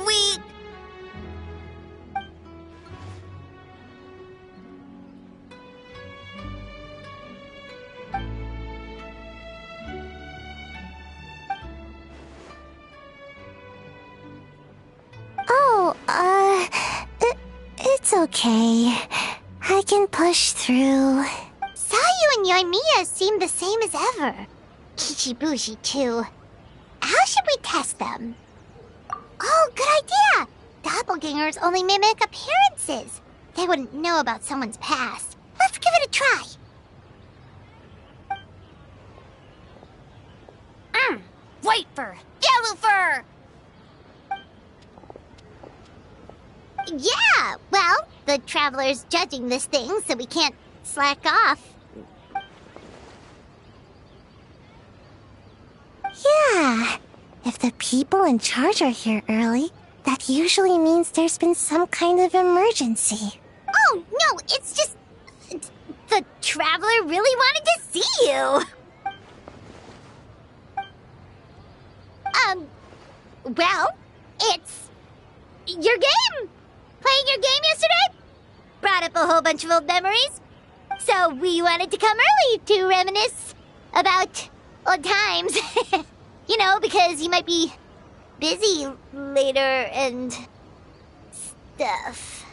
Weak. Oh, it's okay. I can push through. Sayu and Yoimiya seem the same as ever. Kichibushi, too. How should we test them? Oh, good idea! Doppelgangers only mimic appearances. They wouldn't know about someone's past. Let's give it a try. White fur, yellow fur. Yeah, well, the Traveler's judging this thing, so we can't slack off. Yeah, if the people in charge are here early, that usually means there's been some kind of emergency. Oh, no, it's just... the Traveler really wanted to see you. Well, it's... your game! Playing your game yesterday? Brought up a whole bunch of old memories. So we wanted to come early to reminisce about old times. You know, because you might be busy later and stuff.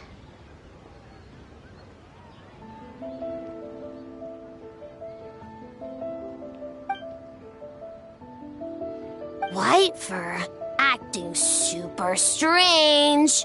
White fur, acting super strange.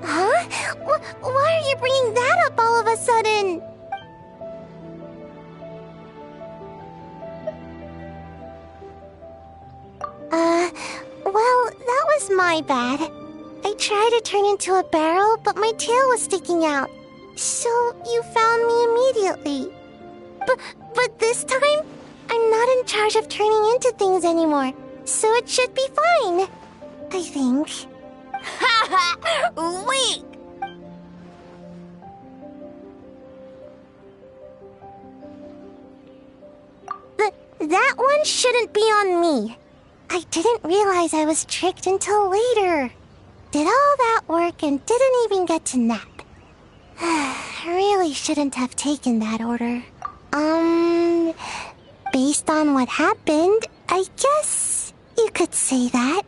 Huh? Why are you bringing that up all of a sudden? Well, that was my bad. I tried to turn into a barrel, but my tail was sticking out. So you found me immediately. But this time, I'm not in charge of turning into things anymore, so it should be fine. I think. Weak. That one shouldn't be on me. I didn't realize I was tricked until later. Did all that work and didn't even get to nap. Really shouldn't have taken that order. Based on what happened, I guess you could say that.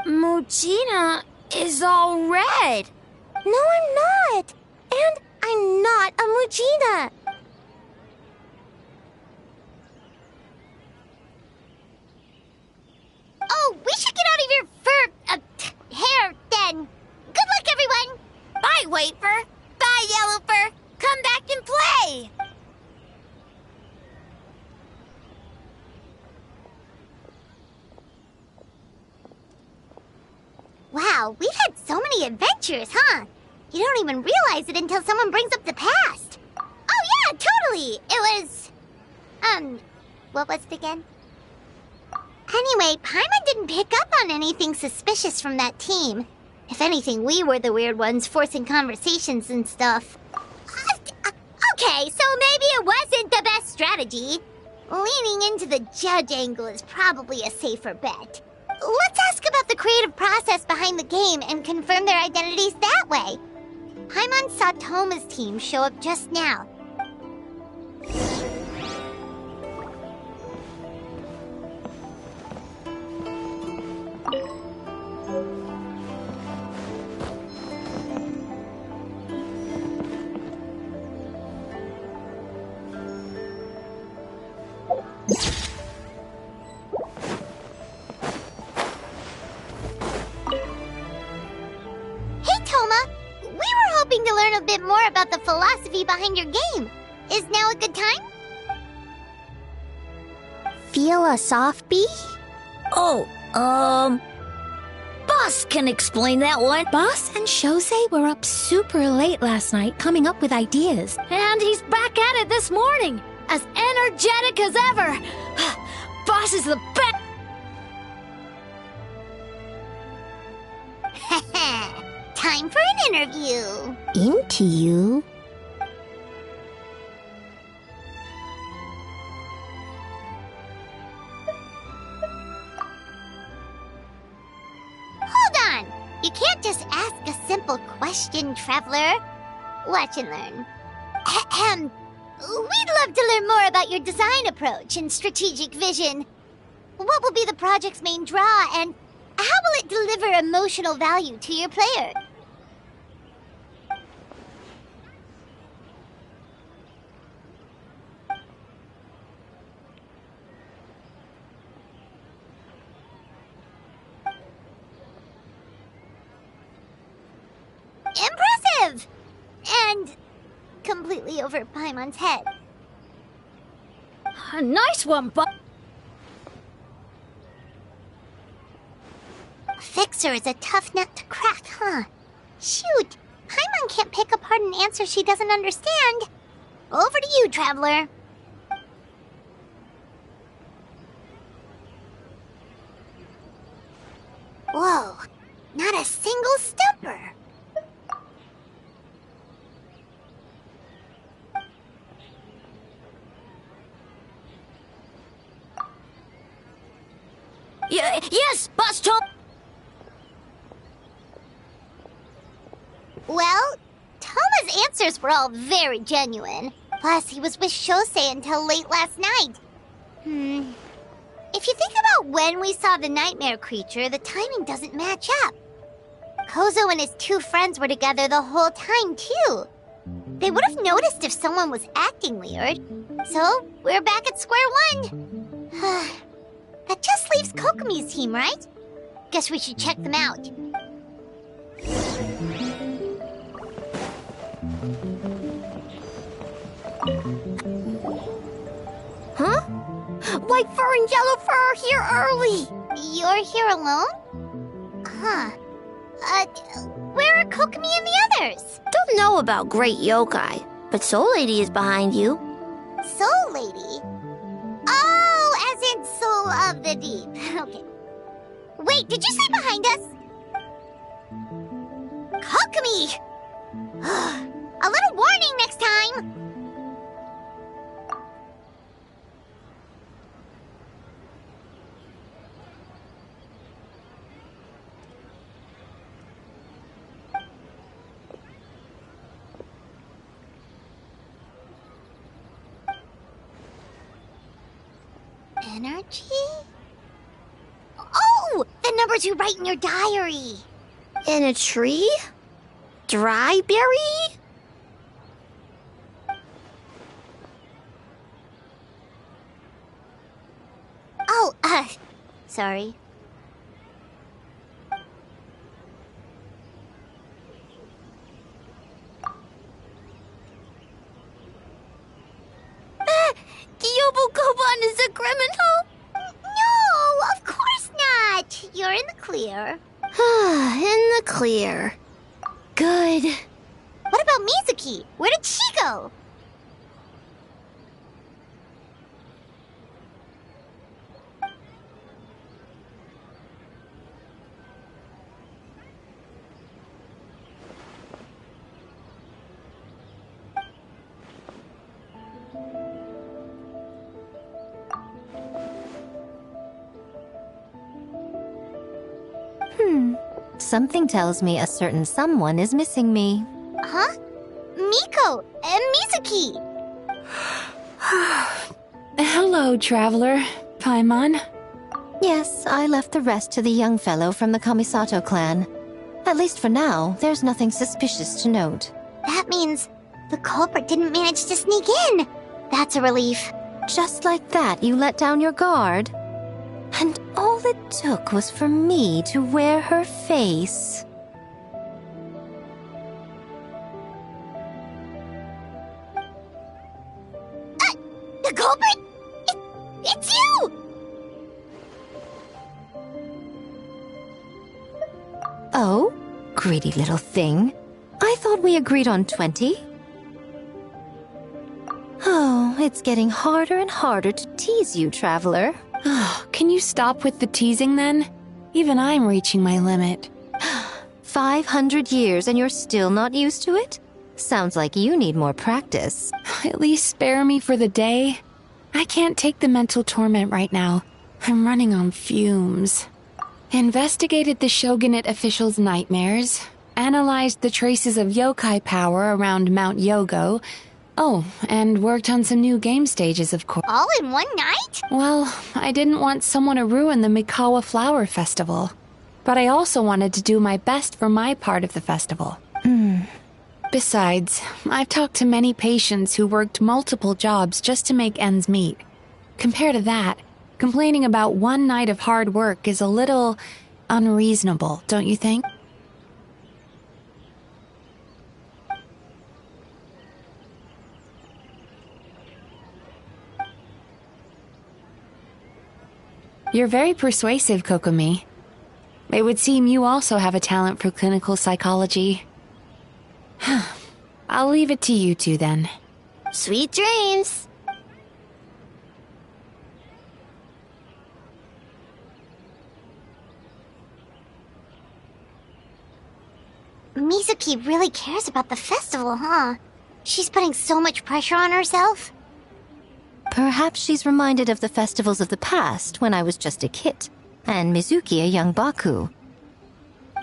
Mujina is all red. No, I'm not. And I'm not a Mujina. Oh, we should get out of your fur, hair, then. Good luck, everyone. Bye, White fur. Bye, yellow fur. Come back and play. Wow, we've had so many adventures, huh? You don't even realize it until someone brings up the past. Oh, yeah, totally. It was... what was it again? Anyway, Paimon didn't pick up on anything suspicious from that team. If anything, we were the weird ones forcing conversations and stuff. Okay, so maybe it wasn't the best strategy. Leaning into the judge angle is probably a safer bet. Let's ask about the creative process behind the game and confirm their identities that way. Paimon saw Toma's team show up just now. To learn a bit more about the philosophy behind your game. Is now a good time? Philosophy? Oh, Boss can explain that one. Boss and Shosei were up super late last night coming up with ideas. And he's back at it this morning, as energetic as ever. Boss is the best. Time for an interview. Into you? Hold on! You can't just ask a simple question, Traveler. Watch and learn. Ahem. We'd love to learn more about your design approach and strategic vision. What will be the project's main draw, and how will it deliver emotional value to your player? Impressive! And completely over Paimon's head. A nice one, Boss. Fixer is a tough nut to crack, huh? Shoot! Paimon can't pick apart an answer she doesn't understand. Over to you, Traveler. Whoa, not a single stumper. Yes, Boss Tom. Well, Toma's answers were all very genuine. Plus, he was with Shosei until late last night. If you think about when we saw the nightmare creature, the timing doesn't match up. Kozo and his two friends were together the whole time, too. They would have noticed if someone was acting weird. So, we're back at square one. That just leaves Kokomi's team, right? Guess we should check them out. Huh? White fur and yellow fur are here early. You're here alone? Huh. Where are Kokomi and the others? Don't know about Great Yokai, but Soul Lady is behind you. Soul Lady? Oh, as in Soul of the Deep. Okay. Wait, did you say behind us? Kokomi! A little warning next time! Energy? Oh! The numbers you write in your diary! In a tree? Dry berry? Oh, sorry. Yobukoban is a criminal? No, of course not. You're in the clear. In the clear. Good. What about Mizuki? Where did she go? Something tells me a certain someone is missing me. Huh? Miko and Mizuki. Hello, traveler. Paimon? Yes, I left the rest to the young fellow from the Kamisato clan. At least for now, there's nothing suspicious to note. That means the culprit didn't manage to sneak in. That's a relief. Just like that, you let down your guard? And all it took was for me to wear her face. The culprit? It's you! Oh? Greedy little thing. I thought we agreed on 20. Oh, it's getting harder and harder to tease you, traveler. Can you stop with the teasing then? Even I'm reaching my limit. 500 years and you're still not used to it? Sounds like you need more practice. At least spare me for the day. I can't take the mental torment right now. I'm running on fumes. Investigated the shogunate officials' nightmares, analyzed the traces of yokai power around Mount Yogo. Oh, and worked on some new game stages, of course. All in one night? Well, I didn't want someone to ruin the Mikawa Flower Festival. But I also wanted to do my best for my part of the festival. Besides, I've talked to many patients who worked multiple jobs just to make ends meet. Compared to that, complaining about one night of hard work is a little unreasonable, don't you think? You're very persuasive, Kokomi. It would seem you also have a talent for clinical psychology. I'll leave it to you two then. Sweet dreams! Mizuki really cares about the festival, huh? She's putting so much pressure on herself. Perhaps she's reminded of the festivals of the past when I was just a kid, and Mizuki a young Baku.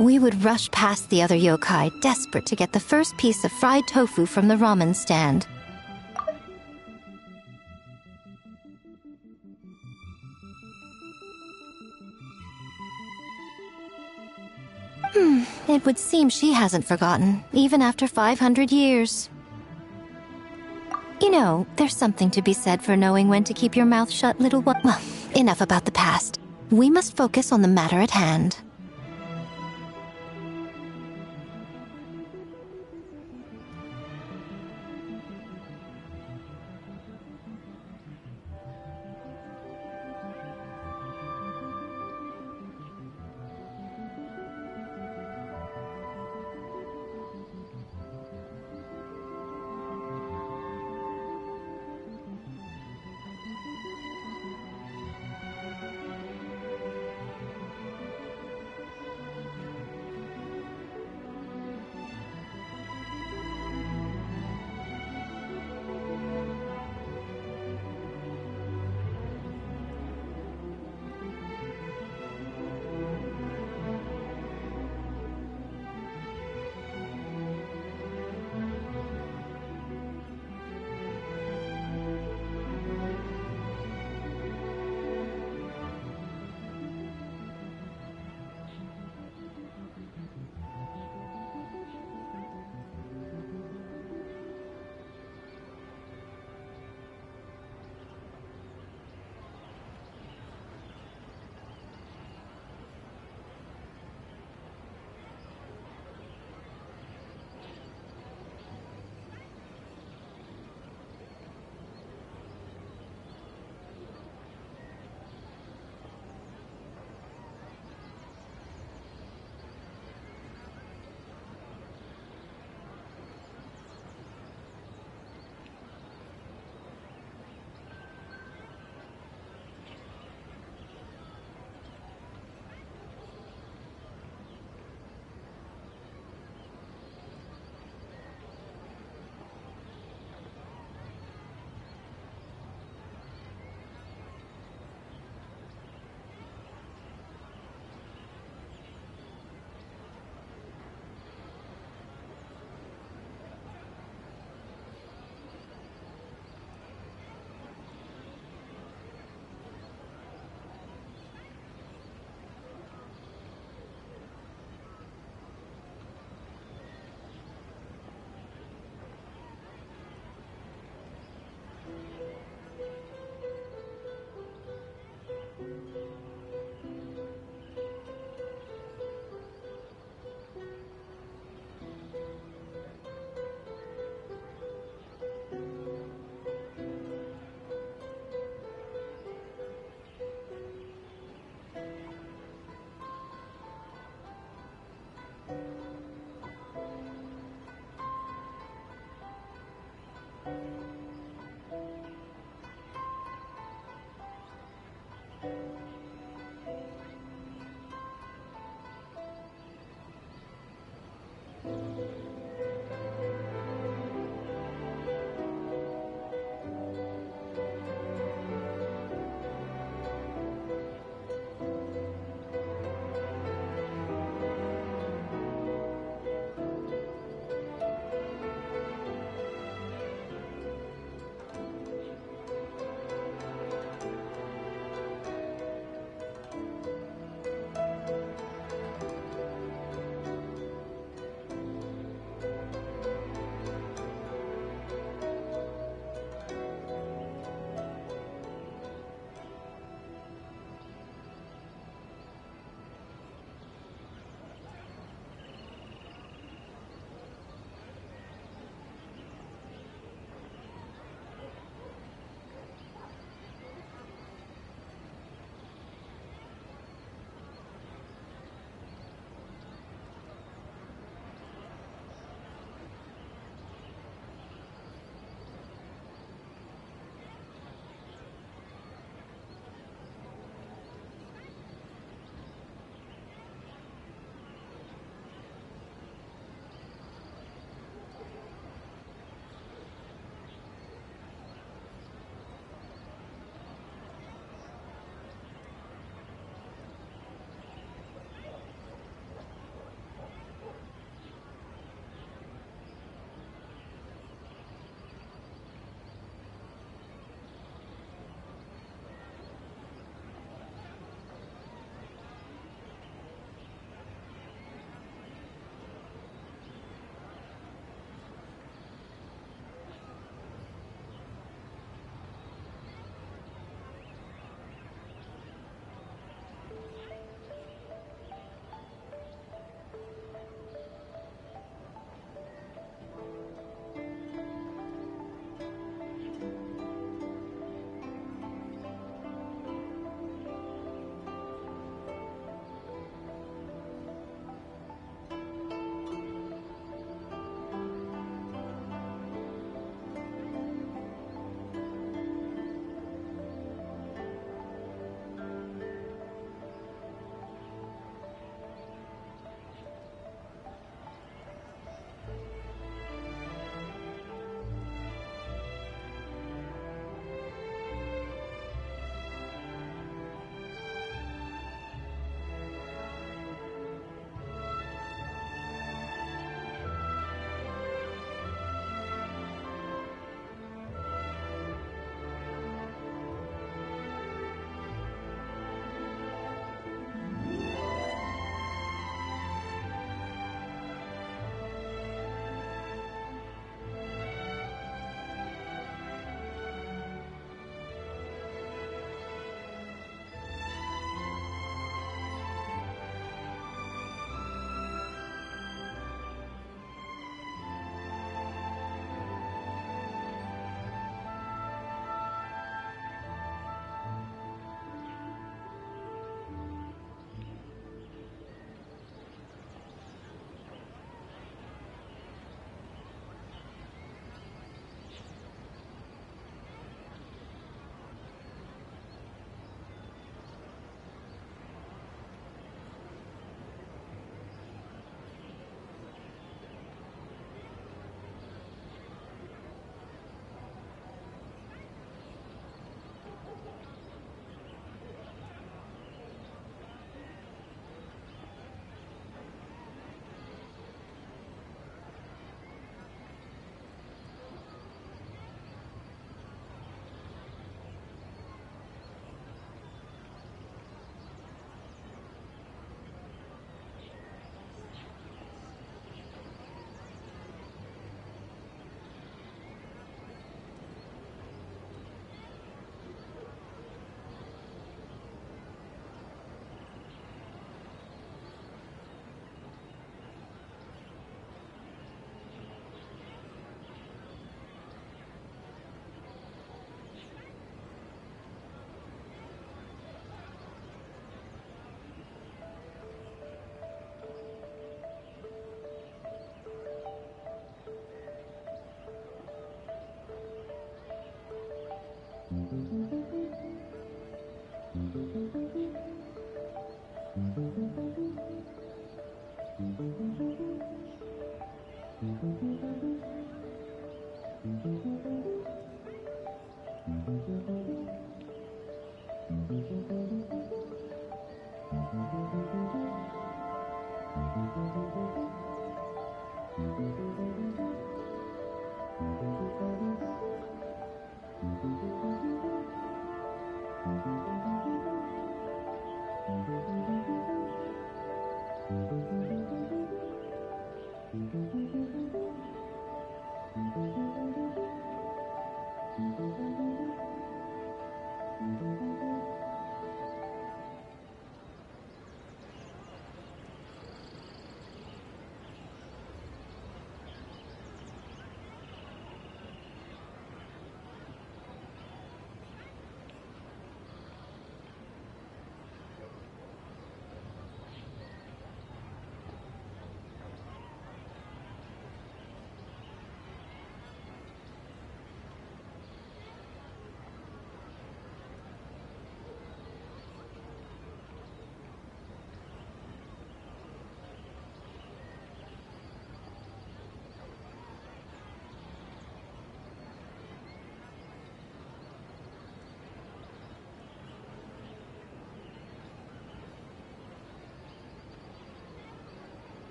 We would rush past the other yokai, desperate to get the first piece of fried tofu from the ramen stand. It would seem she hasn't forgotten, even after 500 years. You know, there's something to be said for knowing when to keep your mouth shut, little one. Well, enough about the past. We must focus on the matter at hand.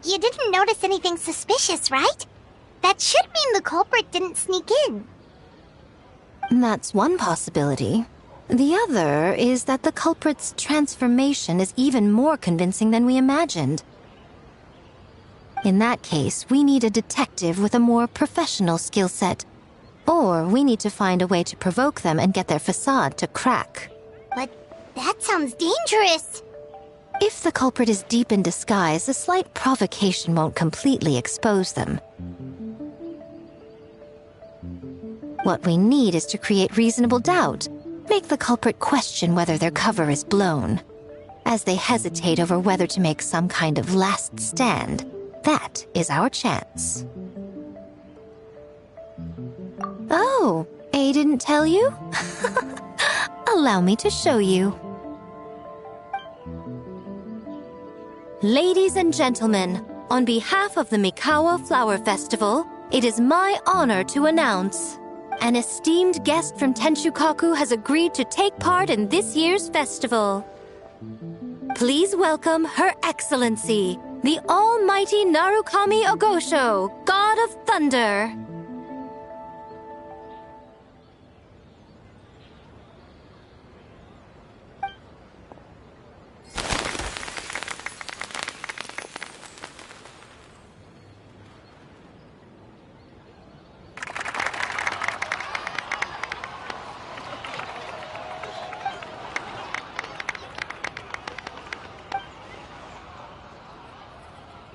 you didn't notice anything suspicious, right? That should mean the culprit didn't sneak in. That's one possibility. The other is that the culprit's transformation is even more convincing than we imagined. In that case, we need a detective with a more professional skill set. Or we need to find a way to provoke them and get their facade to crack. But that sounds dangerous. If the culprit is deep in disguise, a slight provocation won't completely expose them. What we need is to create reasonable doubt. Make the culprit question whether their cover is blown. As they hesitate over whether to make some kind of last stand, that is our chance. Oh, A didn't tell you? Allow me to show you. Ladies and gentlemen, on behalf of the Mikawa Flower Festival, it is my honor to announce an esteemed guest from Tenshukaku has agreed to take part in this year's festival. Please welcome Her Excellency, the Almighty Narukami Ogosho, God of Thunder.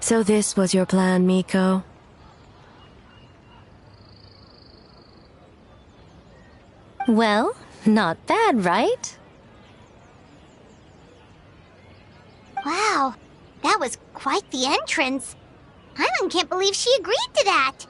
So this was your plan, Miko? Well, not bad, right? Wow, that was quite the entrance. Paimon can't believe she agreed to that.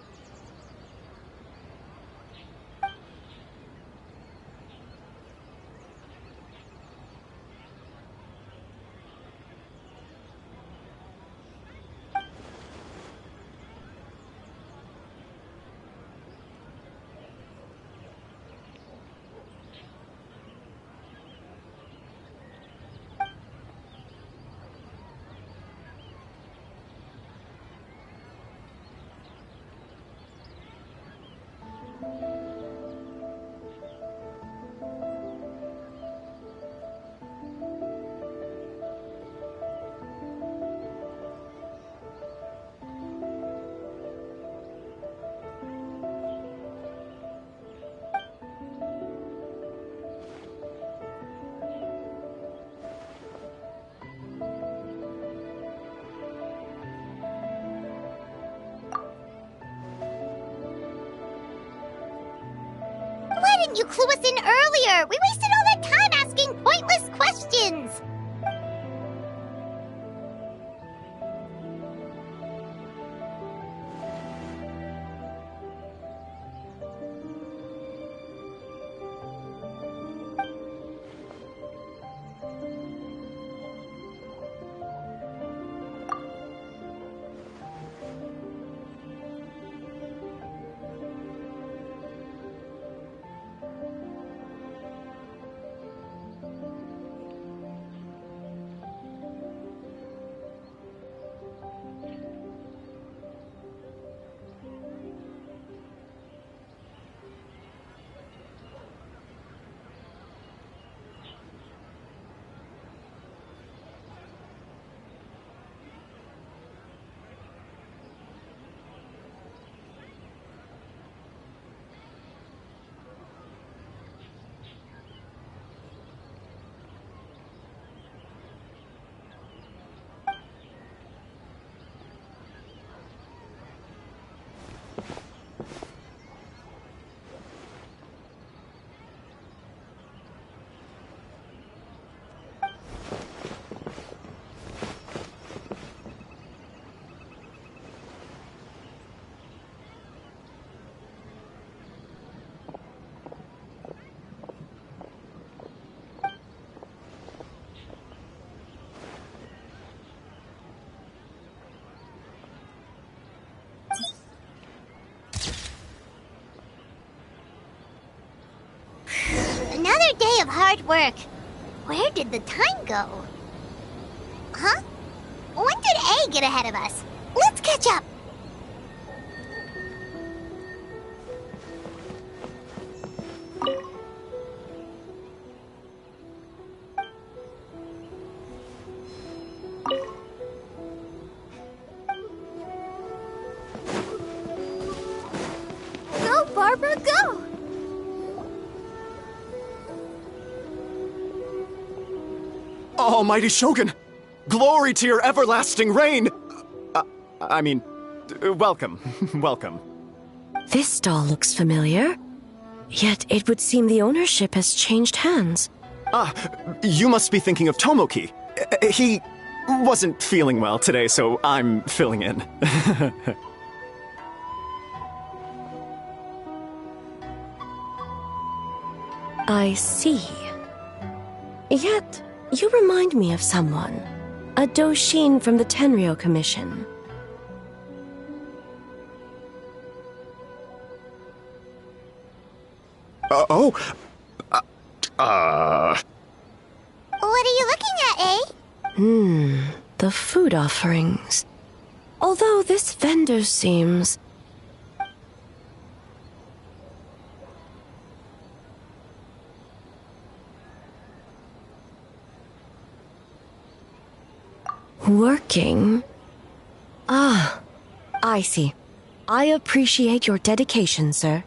Why didn't you clue us in earlier? We wasted all that time asking pointless questions. Another day of hard work. Where did the time go? Huh? When did A get ahead of us? Let's catch up. Go, Barbara, go! Almighty Shogun! Glory to your everlasting reign! Welcome. Welcome. This stall looks familiar. Yet it would seem the ownership has changed hands. You must be thinking of Tomoki. He wasn't feeling well today, so I'm filling in. I see. Yet, you remind me of someone. A Doshin from the Tenryo Commission. What are you looking at, eh? The food offerings. Although this vendor seems... working? Ah, I see. I appreciate your dedication, sir.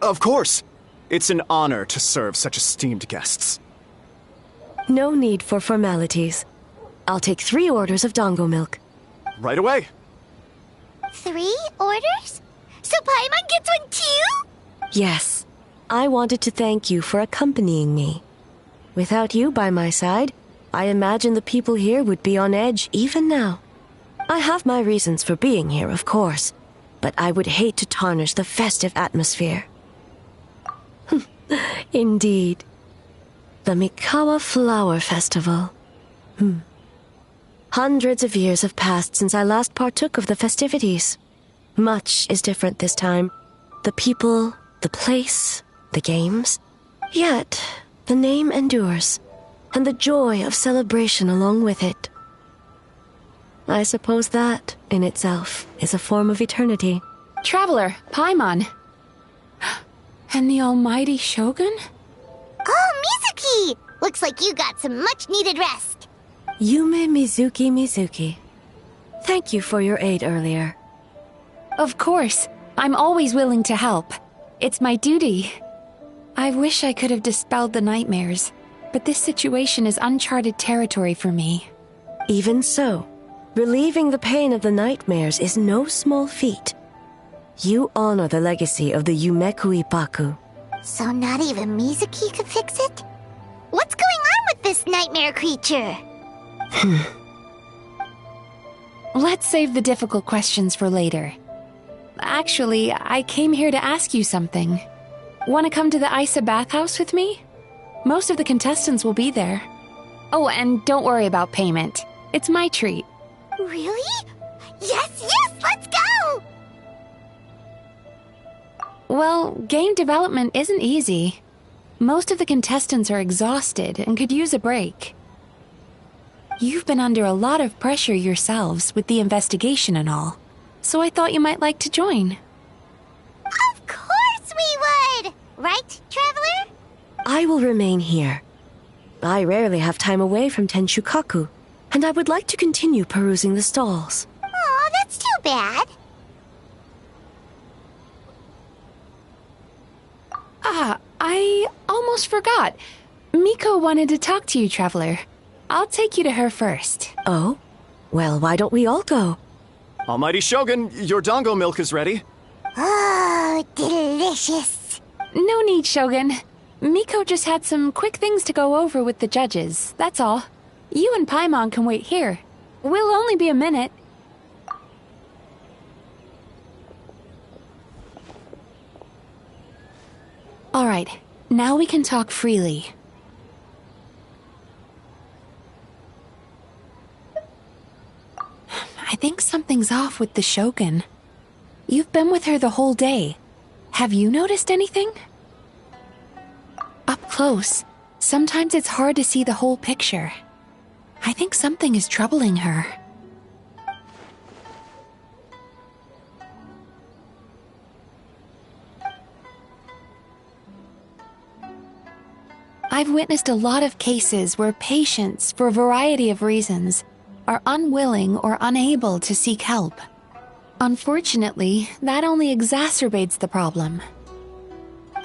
Of course. It's an honor to serve such esteemed guests. No need for formalities. I'll take 3 orders of dongo milk. Right away. 3 orders? So Paimon gets one too? Yes. I wanted to thank you for accompanying me. Without you by my side, I imagine the people here would be on edge even now. I have my reasons for being here, of course, but I would hate to tarnish the festive atmosphere. Indeed. The Mikawa Flower Festival. Hundreds of years have passed since I last partook of the festivities. Much is different this time. The people, the place, the games. Yet, the name endures, and the joy of celebration along with it. I suppose that, in itself, is a form of eternity. Traveler, Paimon. And the almighty Shogun? Oh, Mizuki! Looks like you got some much-needed rest. Yume Mizuki. Thank you for your aid earlier. Of course. I'm always willing to help. It's my duty. I wish I could have dispelled the nightmares, but this situation is uncharted territory for me. Even so, relieving the pain of the nightmares is no small feat. You honor the legacy of the Yumeku Ippaku. So not even Mizuki could fix it? What's going on with this nightmare creature? Let's save the difficult questions for later. Actually, I came here to ask you something. Want to come to the Isa bathhouse with me? Most of the contestants will be there. Oh, and don't worry about payment. It's my treat. Really? Yes, let's go! Well, game development isn't easy. Most of the contestants are exhausted and could use a break. You've been under a lot of pressure yourselves with the investigation and all, so I thought you might like to join. Of course we would! Right, Traveler? I will remain here. I rarely have time away from Tenshukaku, and I would like to continue perusing the stalls. Aw, that's too bad. I almost forgot. Miko wanted to talk to you, Traveler. I'll take you to her first. Oh? Well, why don't we all go? Almighty Shogun, your dongo milk is ready. Oh, delicious. No need, Shogun. Miko just had some quick things to go over with the judges, that's all. You and Paimon can wait here. We'll only be a minute. Alright, now we can talk freely. I think something's off with the Shogun. You've been with her the whole day. Have you noticed anything? Up close, sometimes it's hard to see the whole picture. I think something is troubling her. I've witnessed a lot of cases where patients, for a variety of reasons, are unwilling or unable to seek help. Unfortunately, that only exacerbates the problem.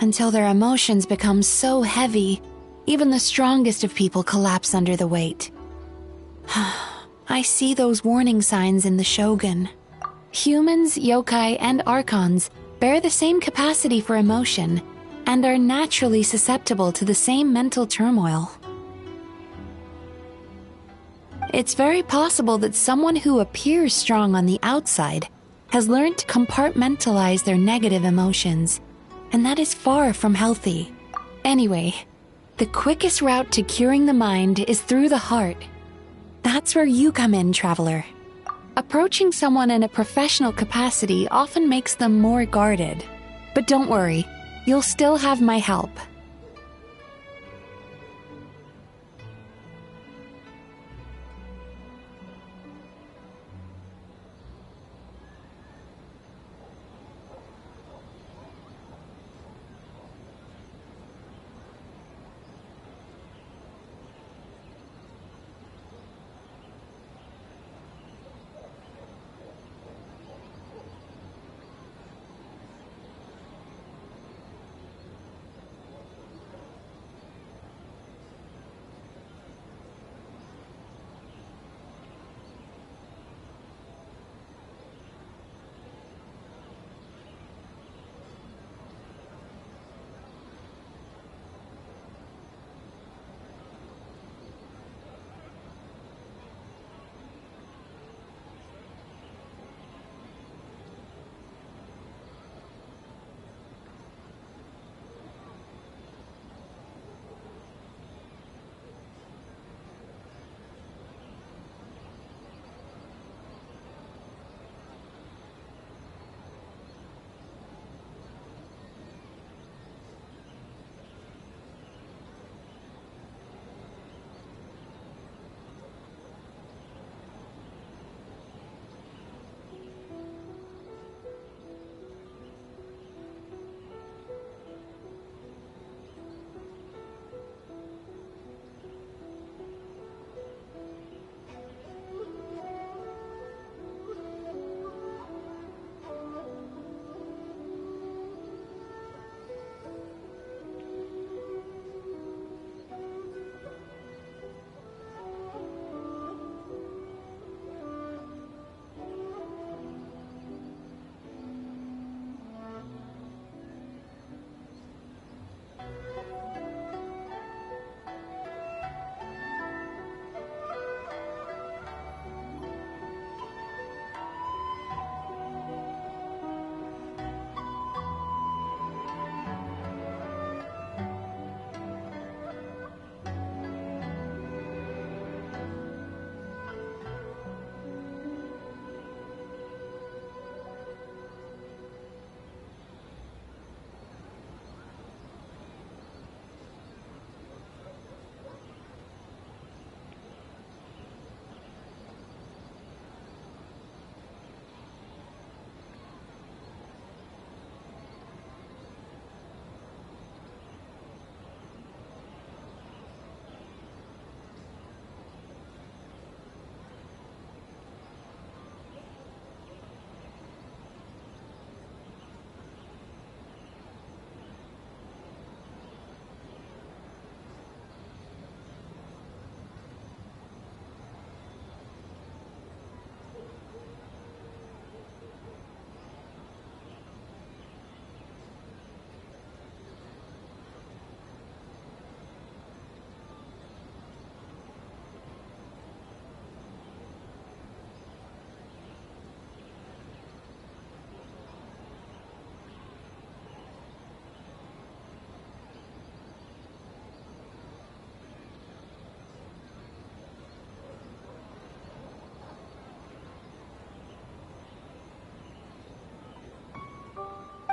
Until their emotions become so heavy, even the strongest of people collapse under the weight. I see those warning signs in the Shogun. Humans, yokai, and archons bear the same capacity for emotion and are naturally susceptible to the same mental turmoil. It's very possible that someone who appears strong on the outside has learned to compartmentalize their negative emotions, and that is far from healthy. Anyway, the quickest route to curing the mind is through the heart. That's where you come in, traveler. Approaching someone in a professional capacity often makes them more guarded. But don't worry, you'll still have my help.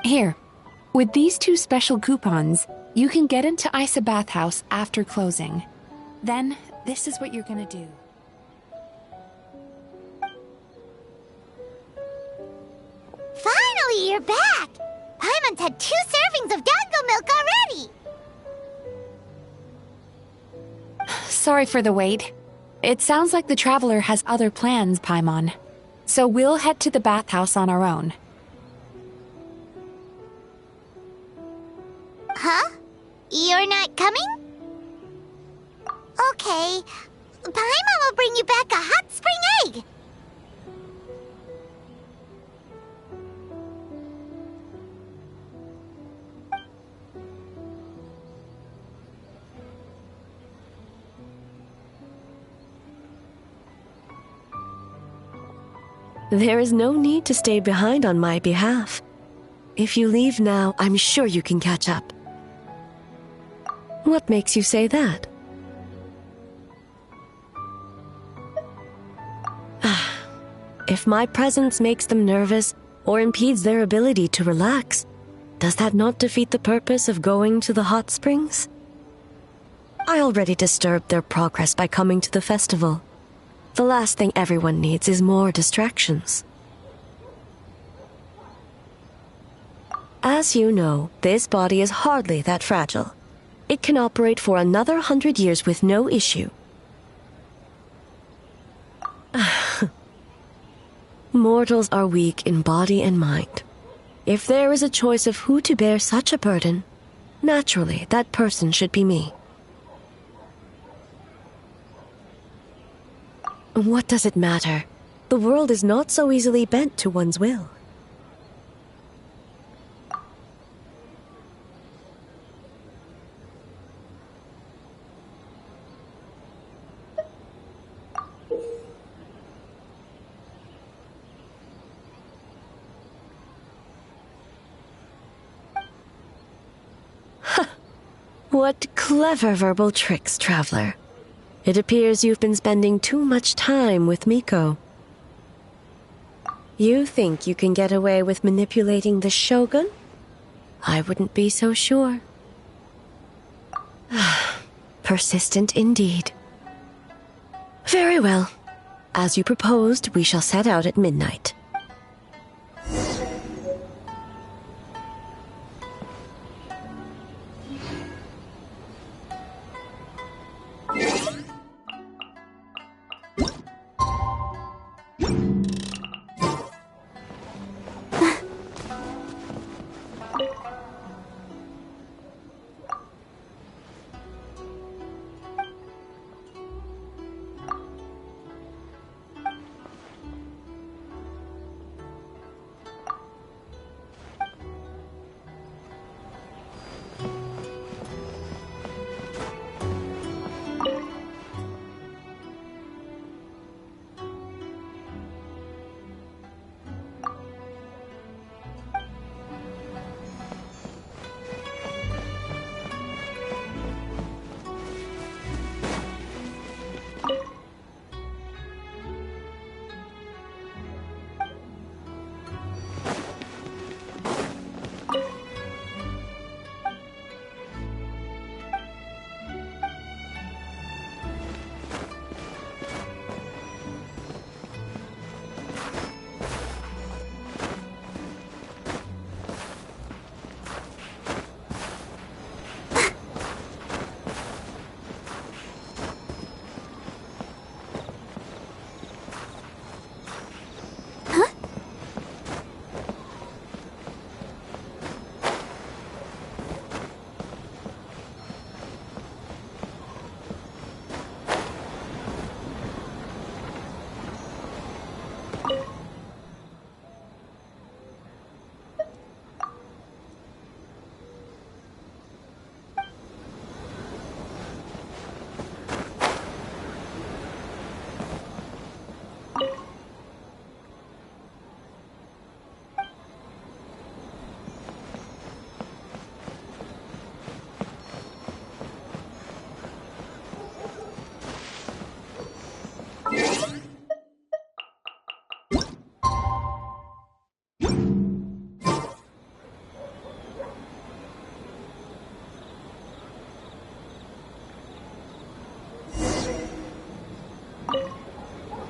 Here, with these 2 special coupons, you can get into Isa Bathhouse after closing. Then, this is what you're gonna do. Finally, you're back! Paimon's had 2 servings of dango milk already! Sorry for the wait. It sounds like the Traveler has other plans, Paimon. So we'll head to the bathhouse on our own. Huh? You're not coming? Okay. Paimon will bring you back a hot spring egg. There is no need to stay behind on my behalf. If you leave now, I'm sure you can catch up. What makes you say that? If my presence makes them nervous or impedes their ability to relax, does that not defeat the purpose of going to the hot springs? I already disturbed their progress by coming to the festival. The last thing everyone needs is more distractions. As you know, this body is hardly that fragile. It can operate for another 100 years with no issue. Mortals are weak in body and mind. If there is a choice of who to bear such a burden, naturally that person should be me. What does it matter? The world is not so easily bent to one's will. What clever verbal tricks, Traveler. It appears you've been spending too much time with Miko. You think you can get away with manipulating the Shogun? I wouldn't be so sure. Persistent indeed. Very well. As you proposed, we shall set out at midnight.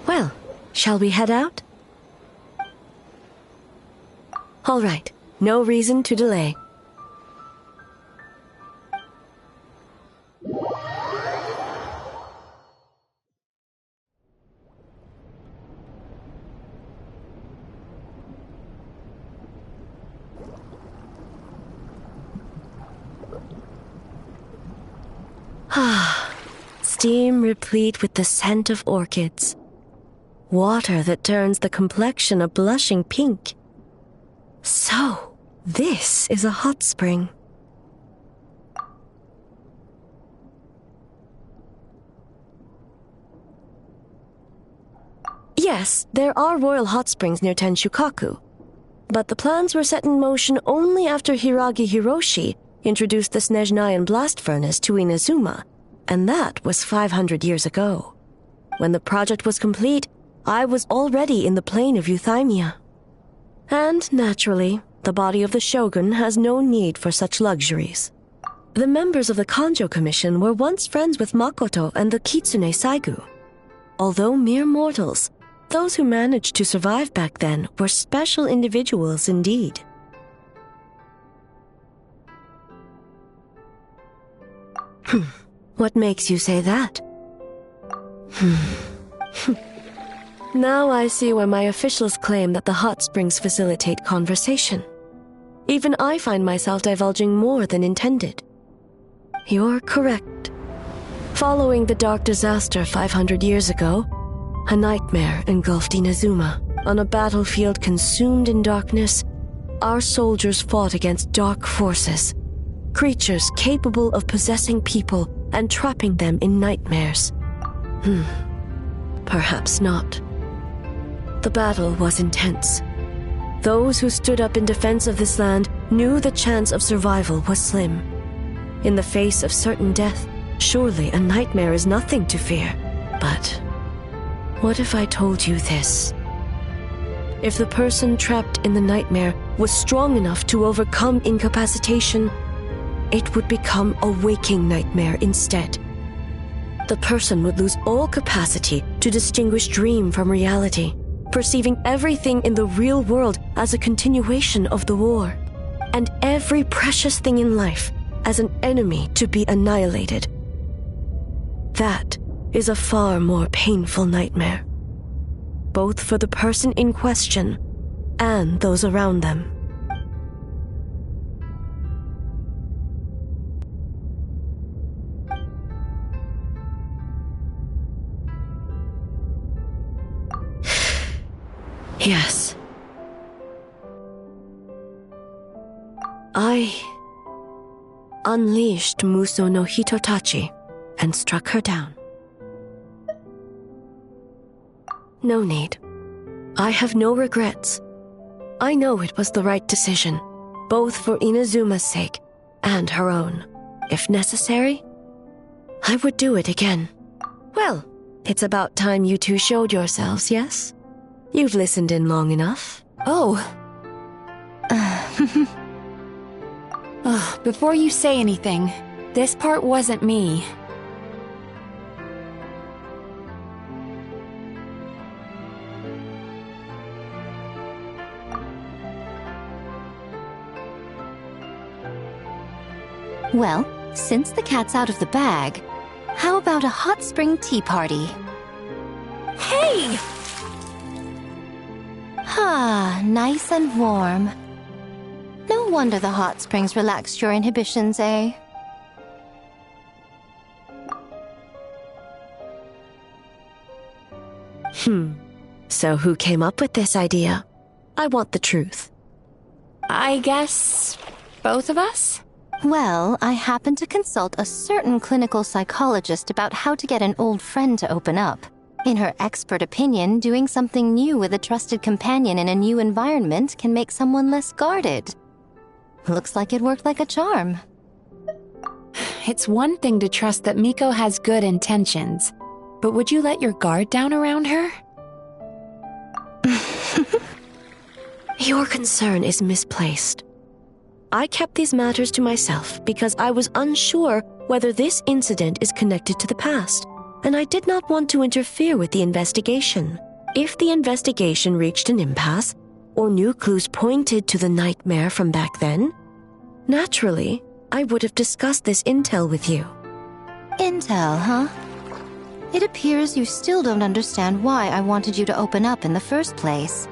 Well, shall we head out? All right, no reason to delay. Steam replete with the scent of orchids. Water that turns the complexion a blushing pink. So, this is a hot spring. Yes, there are royal hot springs near Tenshukaku, but the plans were set in motion only after Hiragi Hiroshi introduced the Snezhnayan blast furnace to Inazuma, and that was 500 years ago. When the project was complete, I was already in the plain of Euthymia. And, naturally, the body of the shogun has no need for such luxuries. The members of the Kanjo Commission were once friends with Makoto and the Kitsune Saigu. Although mere mortals, those who managed to survive back then were special individuals indeed. What makes you say that? Now I see why my officials claim that the hot springs facilitate conversation. Even I find myself divulging more than intended. You're correct. Following the dark disaster 500 years ago, a nightmare engulfed Inazuma. On a battlefield consumed in darkness, our soldiers fought against dark forces, creatures capable of possessing people and trapping them in nightmares. Perhaps not. The battle was intense. Those who stood up in defense of this land knew the chance of survival was slim. In the face of certain death, surely a nightmare is nothing to fear. But what if I told you this? If the person trapped in the nightmare was strong enough to overcome incapacitation, it would become a waking nightmare instead. The person would lose all capacity to distinguish dream from reality, perceiving everything in the real world as a continuation of the war, and every precious thing in life as an enemy to be annihilated. That is a far more painful nightmare, both for the person in question and those around them. Yes. I unleashed Muso no Hitotachi and struck her down. No need. I have no regrets. I know it was the right decision, both for Inazuma's sake and her own. If necessary, I would do it again. Well, it's about time you two showed yourselves, yes? You've listened in long enough. Oh. Before you say anything, this part wasn't me. Well, since the cat's out of the bag, how about a hot spring tea party? Hey! Nice and warm. No wonder the hot springs relaxed your inhibitions, eh? So who came up with this idea? I want the truth. I guess both of us? Well, I happened to consult a certain clinical psychologist about how to get an old friend to open up. In her expert opinion, doing something new with a trusted companion in a new environment can make someone less guarded. Looks like it worked like a charm. It's one thing to trust that Miko has good intentions, but would you let your guard down around her? Your concern is misplaced. I kept these matters to myself because I was unsure whether this incident is connected to the past, and I did not want to interfere with the investigation. If the investigation reached an impasse, or new clues pointed to the nightmare from back then, naturally, I would have discussed this intel with you. Intel, huh? It appears you still don't understand why I wanted you to open up in the first place.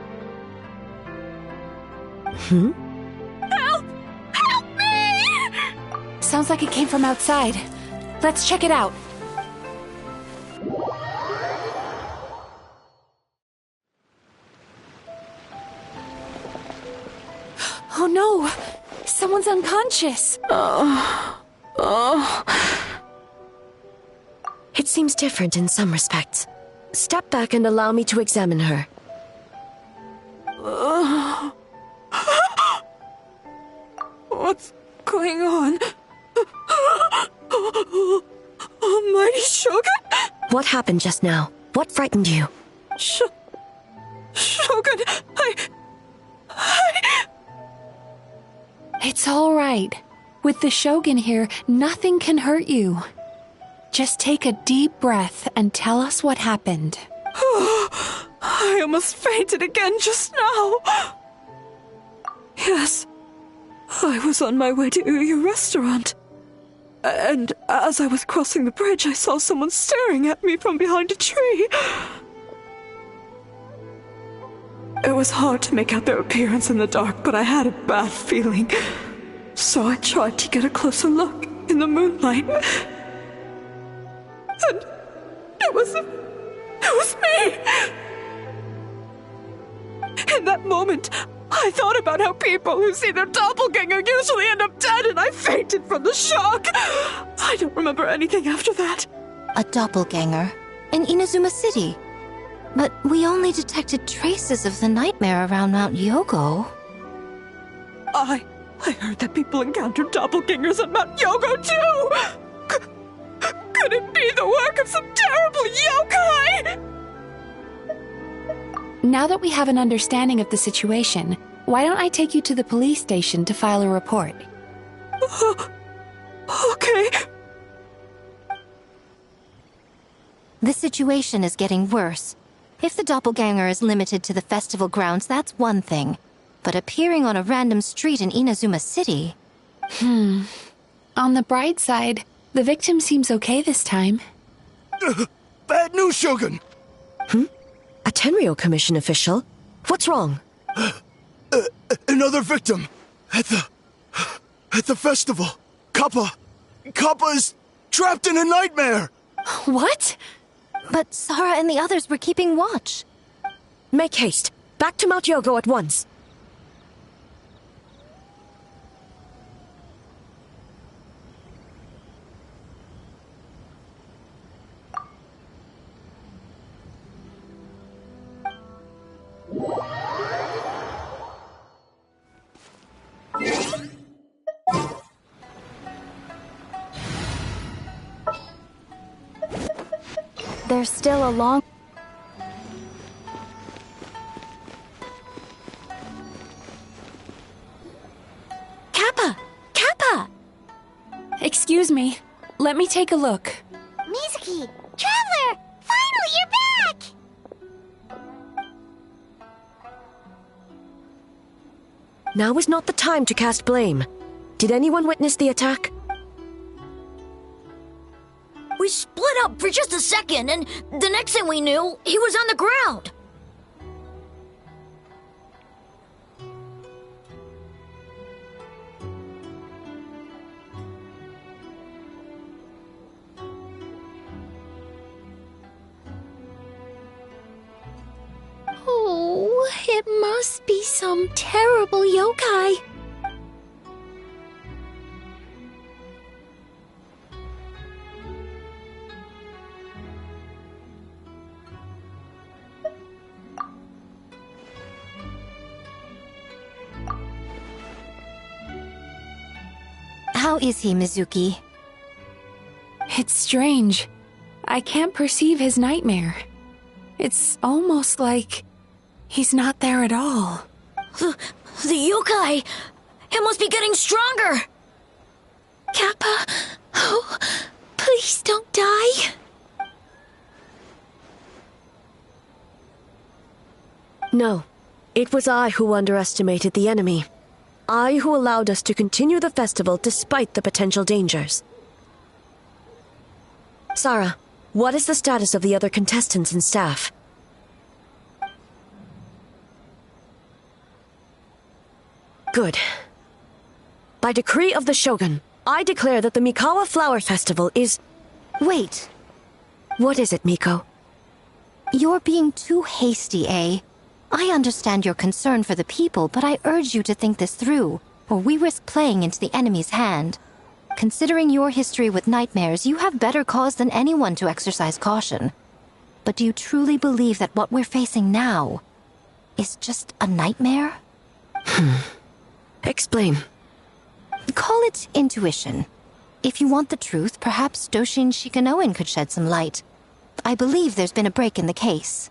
Help! Help me! Sounds like it came from outside. Let's check it out. Oh no! Someone's unconscious! It seems different in some respects. Step back and allow me to examine her. What's going on? Almighty Shogun? What happened just now? What frightened you? Shogun, It's all right. With the Shogun here, nothing can hurt you. Just take a deep breath and tell us what happened. I almost fainted again just now. Yes, I was on my way to Uyu restaurant. And as I was crossing the bridge, I saw someone staring at me from behind a tree. It was hard to make out their appearance in the dark, but I had a bad feeling. So I tried to get a closer look in the moonlight. And it was me! In that moment, I thought about how people who see their doppelganger usually end up dead, and I fainted from the shock. I don't remember anything after that. A doppelganger? In Inazuma City? But we only detected traces of the nightmare around Mount Yogo. I heard that people encountered doppelgangers on Mount Yogo too! Could it be the work of some terrible yokai? Now that we have an understanding of the situation, why don't I take you to the police station to file a report? Okay. The situation is getting worse. If the doppelganger is limited to the festival grounds, that's one thing. But appearing on a random street in Inazuma City... On the bright side, the victim seems okay this time. Bad news, Shogun! A Tenryo Commission official? What's wrong? Another victim! At the festival! Kappa is trapped in a nightmare! What? But Sara and the others were keeping watch. Make haste. Back to Mount Yogo at once. There's still a long... Kappa! Kappa! Excuse me. Let me take a look. Mizuki! Traveler! Finally, you're back! Now is not the time to cast blame. Did anyone witness the attack? We split up for just a second, and the next thing we knew, he was on the ground. Oh, it must be some terrible yokai. How is he, Mizuki? It's strange. I can't perceive his nightmare. It's almost like he's not there at all. The yokai! It must be getting stronger! Kappa, oh, please don't die. No. It was I who underestimated the enemy. I who allowed us to continue the festival despite the potential dangers. Sara, what is the status of the other contestants and staff? Good. By decree of the Shogun, I declare that the Mikawa Flower Festival is... Wait. What is it, Miko? You're being too hasty, eh? I understand your concern for the people, but I urge you to think this through, or we risk playing into the enemy's hand. Considering your history with nightmares, you have better cause than anyone to exercise caution. But do you truly believe that what we're facing now is just a nightmare? Explain. Call it intuition. If you want the truth, perhaps Doshin Shikanoin could shed some light. I believe there's been a break in the case.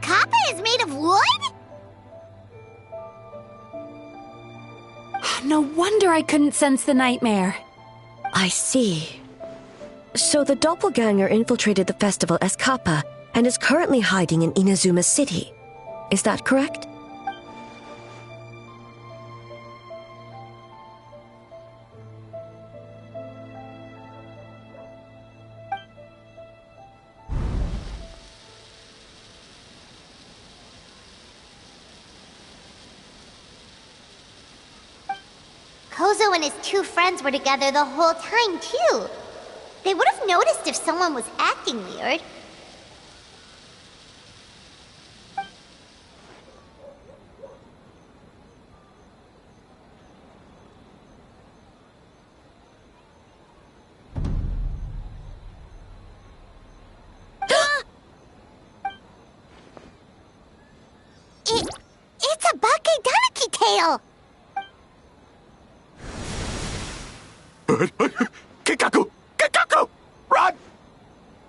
Kappa is made of wood? No wonder I couldn't sense the nightmare. I see. So the doppelganger infiltrated the festival as Kappa and is currently hiding in Inazuma City. Is that correct? Kozo and his two friends were together the whole time, too. They would have noticed if someone was acting weird. It's a Bakedaniki tail! Kikaku! Kikaku! Run!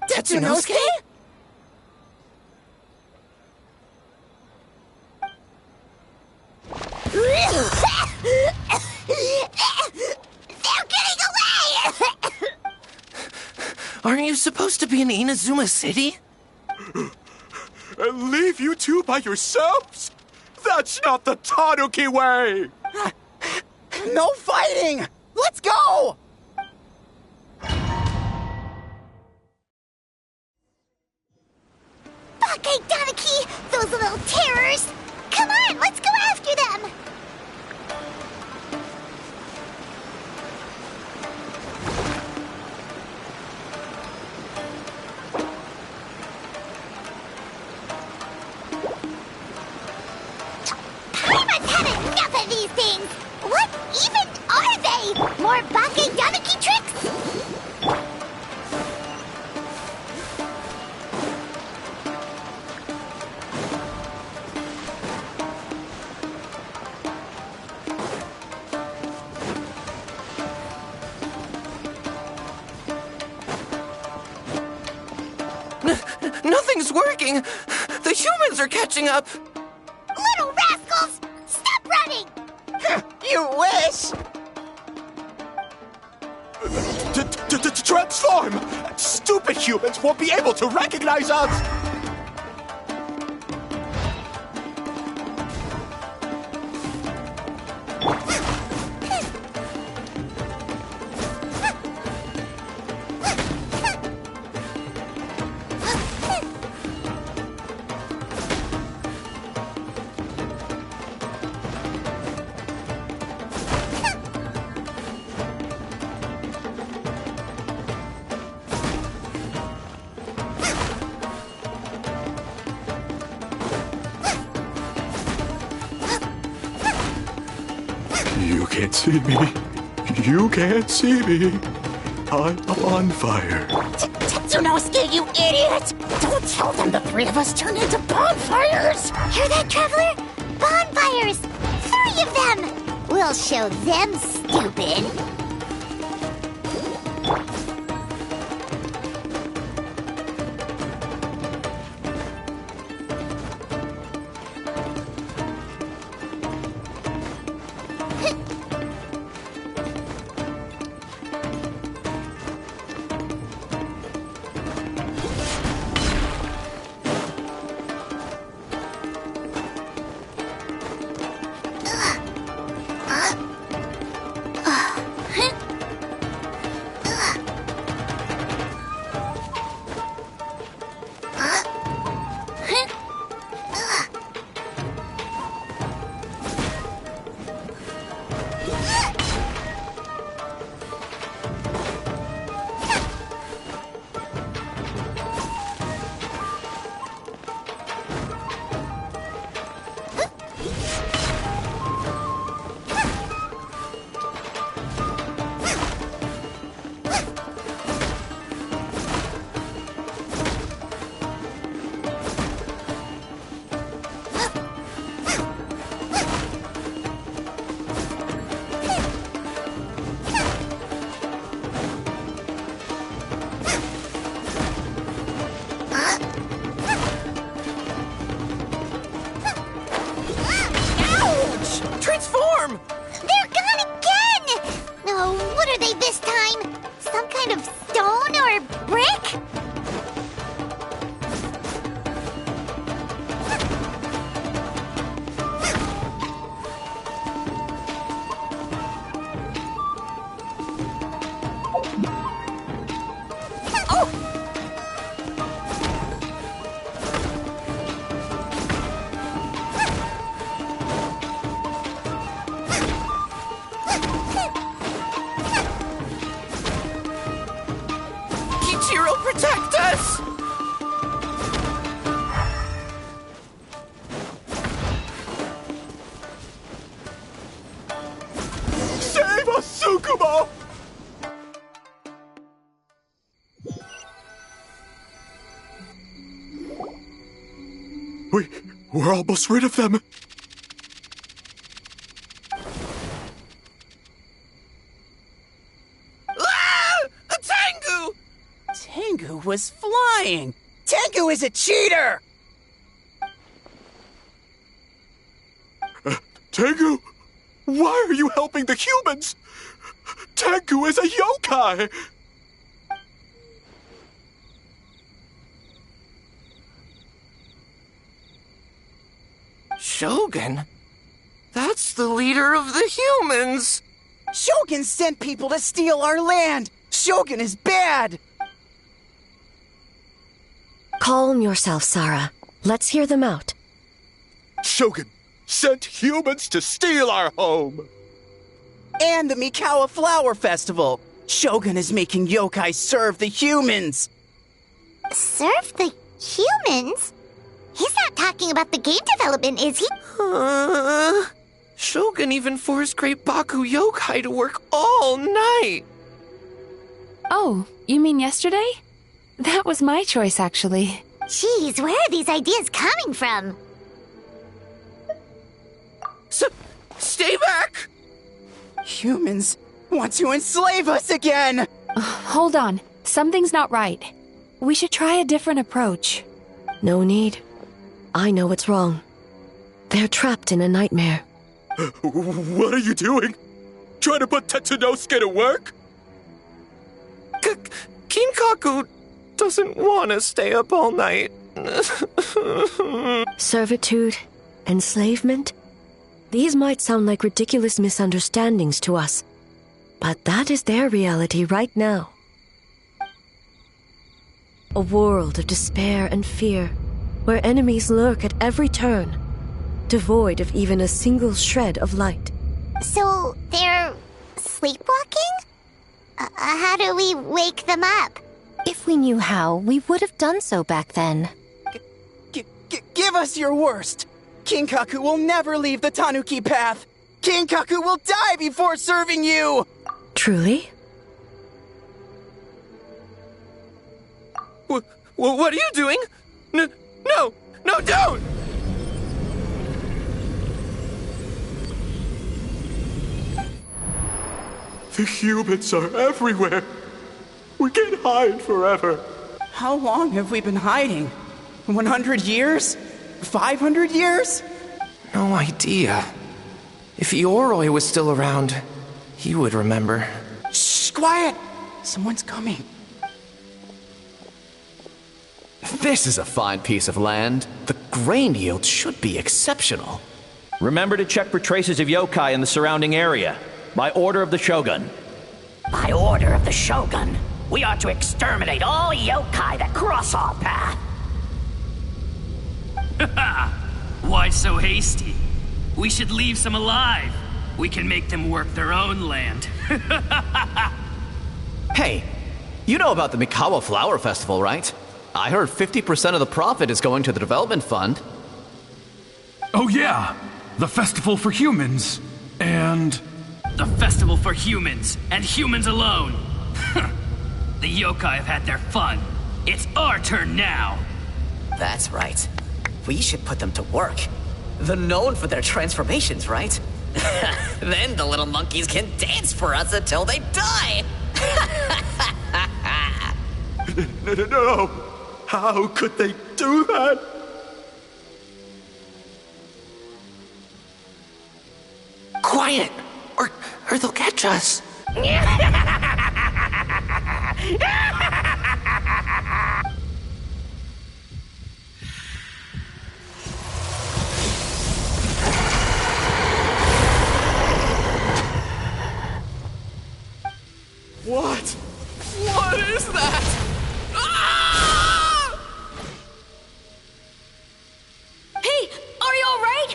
Tetsunosuke? supposed to be in Inazuma City? And leave you two by yourselves? That's not the Tanuki way! No fighting! Let's go! Okay, Tanuki! Those little terrors! Come on, let's go after them! Paimon's had enough of these things! What even are they? More Bake Tanuki tricks? Nothing's working! The humans are catching up! Little rascals! Stop running! You wish! Transform! Stupid humans won't be able to recognize us! You can't see me. You can't see me. I'm on fire. Tetsunosuke, you idiot! Don't tell them the three of us turned into bonfires! Hear that, Traveler? Bonfires! 3 of them! We'll show them, stupid! Transform! They're gone again! Oh, what are they this time? Some kind of stone or brick? Kichiro, protect us! Save us, Tsukumo! We're almost rid of them. Tengu was flying! Tengu is a cheater! Tengu, why are you helping the humans? Tengu is a yokai! Shogun? That's the leader of the humans! Shogun sent people to steal our land! Shogun is bad! Calm yourself, Sarah. Let's hear them out. Shogun sent humans to steal our home! And the Mikawa Flower Festival! Shogun is making yokai serve the humans! Serve the humans? He's not talking about the game development, is he? Shogun even forced Great Baku Yokai to work all night! Oh, you mean yesterday? That was my choice, actually. Jeez, where are these ideas coming from? Stay back! Humans want to enslave us again! Hold on. Something's not right. We should try a different approach. No need. I know what's wrong. They're trapped in a nightmare. What are you doing? Trying to put Tetsunosuke to work? Kinkaku doesn't want to stay up all night. Servitude, enslavement? These might sound like ridiculous misunderstandings to us, but that is their reality right now. A world of despair and fear, where enemies lurk at every turn, devoid of even a single shred of light. So, they're sleepwalking? How do we wake them up? If we knew how, we would have done so back then. Give us your worst! Kinkaku will never leave the Tanuki path! Kinkaku will die before serving you! Truly? What are you doing? No, don't! The humans are everywhere. We can't hide forever. How long have we been hiding? 100 years? 500 years? No idea. If Yoroi was still around, he would remember. Shh, quiet! Someone's coming. This is a fine piece of land. The grain yield should be exceptional. Remember to check for traces of yokai in the surrounding area. By order of the Shogun. By order of the Shogun, we are to exterminate all yokai that cross our path. Why so hasty? We should leave some alive. We can make them work their own land. Hey, you know about the Mikawa Flower Festival, right? I heard 50% of the profit is going to the development fund. Oh yeah, the festival for humans. And... The festival for humans, and humans alone. The yokai have had their fun. It's our turn now. That's right. We should put them to work. They're known for their transformations, right? Then the little monkeys can dance for us until they die. No. How could they do that? Quiet, or they'll catch us. What? What is that? Ah! Hey, are you alright?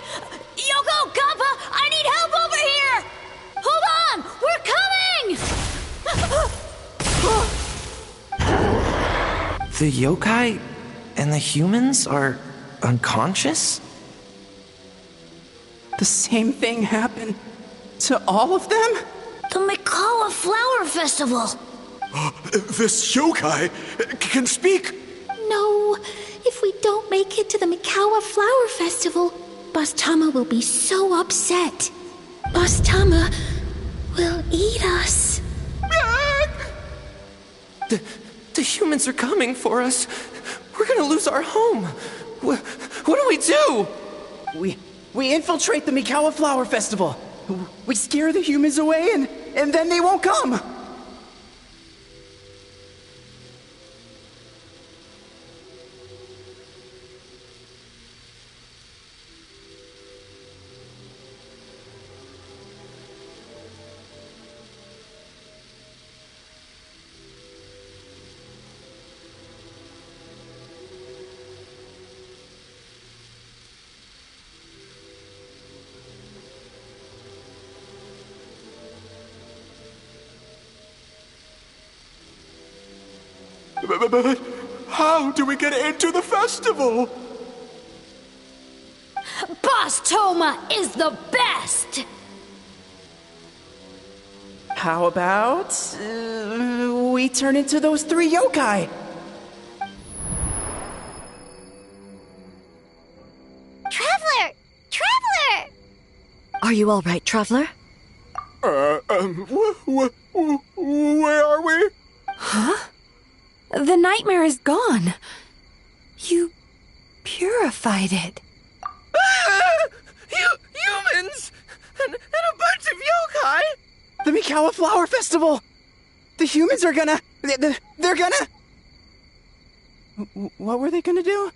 Yoko, Kappa, I need help over here! Hold on! We're coming! The yokai and the humans are unconscious? The same thing happened to all of them? The Mikawa Flower Festival! This yokai can speak! No, if we don't make it to the Mikawa Flower Festival, Boss Tama will be so upset. Boss Tama will eat us. The humans are coming for us. We're gonna lose our home. What do we do? We infiltrate the Mikawa Flower Festival. We scare the humans away and then they won't come. But how do we get into the festival? Boss Toma is the best! How about we turn into those 3 yokai? Traveler! Traveler! Are you all right, Traveler? Where are we? Huh? The nightmare is gone. You purified it. Humans! And a bunch of yokai! The Mikawa Flower Festival! The humans are gonna... They're gonna... What were they gonna do?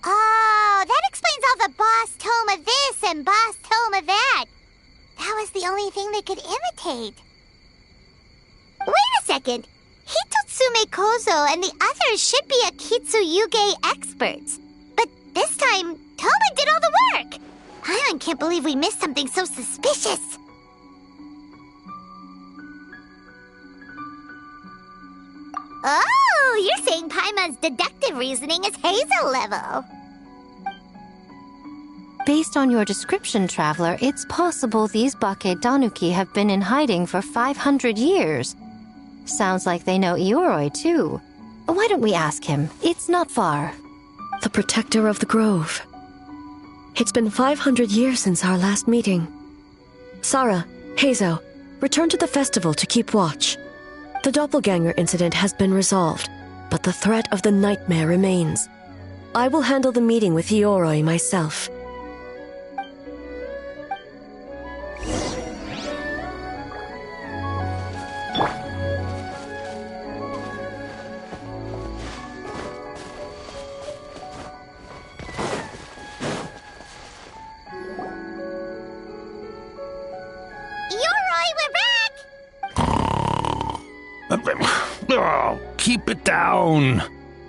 Oh, that explains all the Boss Toma this and Boss Toma that. That was the only thing they could imitate. Wait a second. Hitotsume Kozo and the others should be Akitsu-yuge experts. But this time, Toma did all the work. I can't believe we missed something so suspicious. Oh, you're saying Paimon's deductive reasoning is Hazel level. Based on your description, Traveler, it's possible these Bake Danuki have been in hiding for 500 years. Sounds like they know Ioroi, too. Why don't we ask him? It's not far. The protector of the grove. It's been 500 years since our last meeting. Sarah, Hazel, return to the festival to keep watch. The doppelganger incident has been resolved, but the threat of the nightmare remains. I will handle the meeting with Ioroi myself. Oh, keep it down.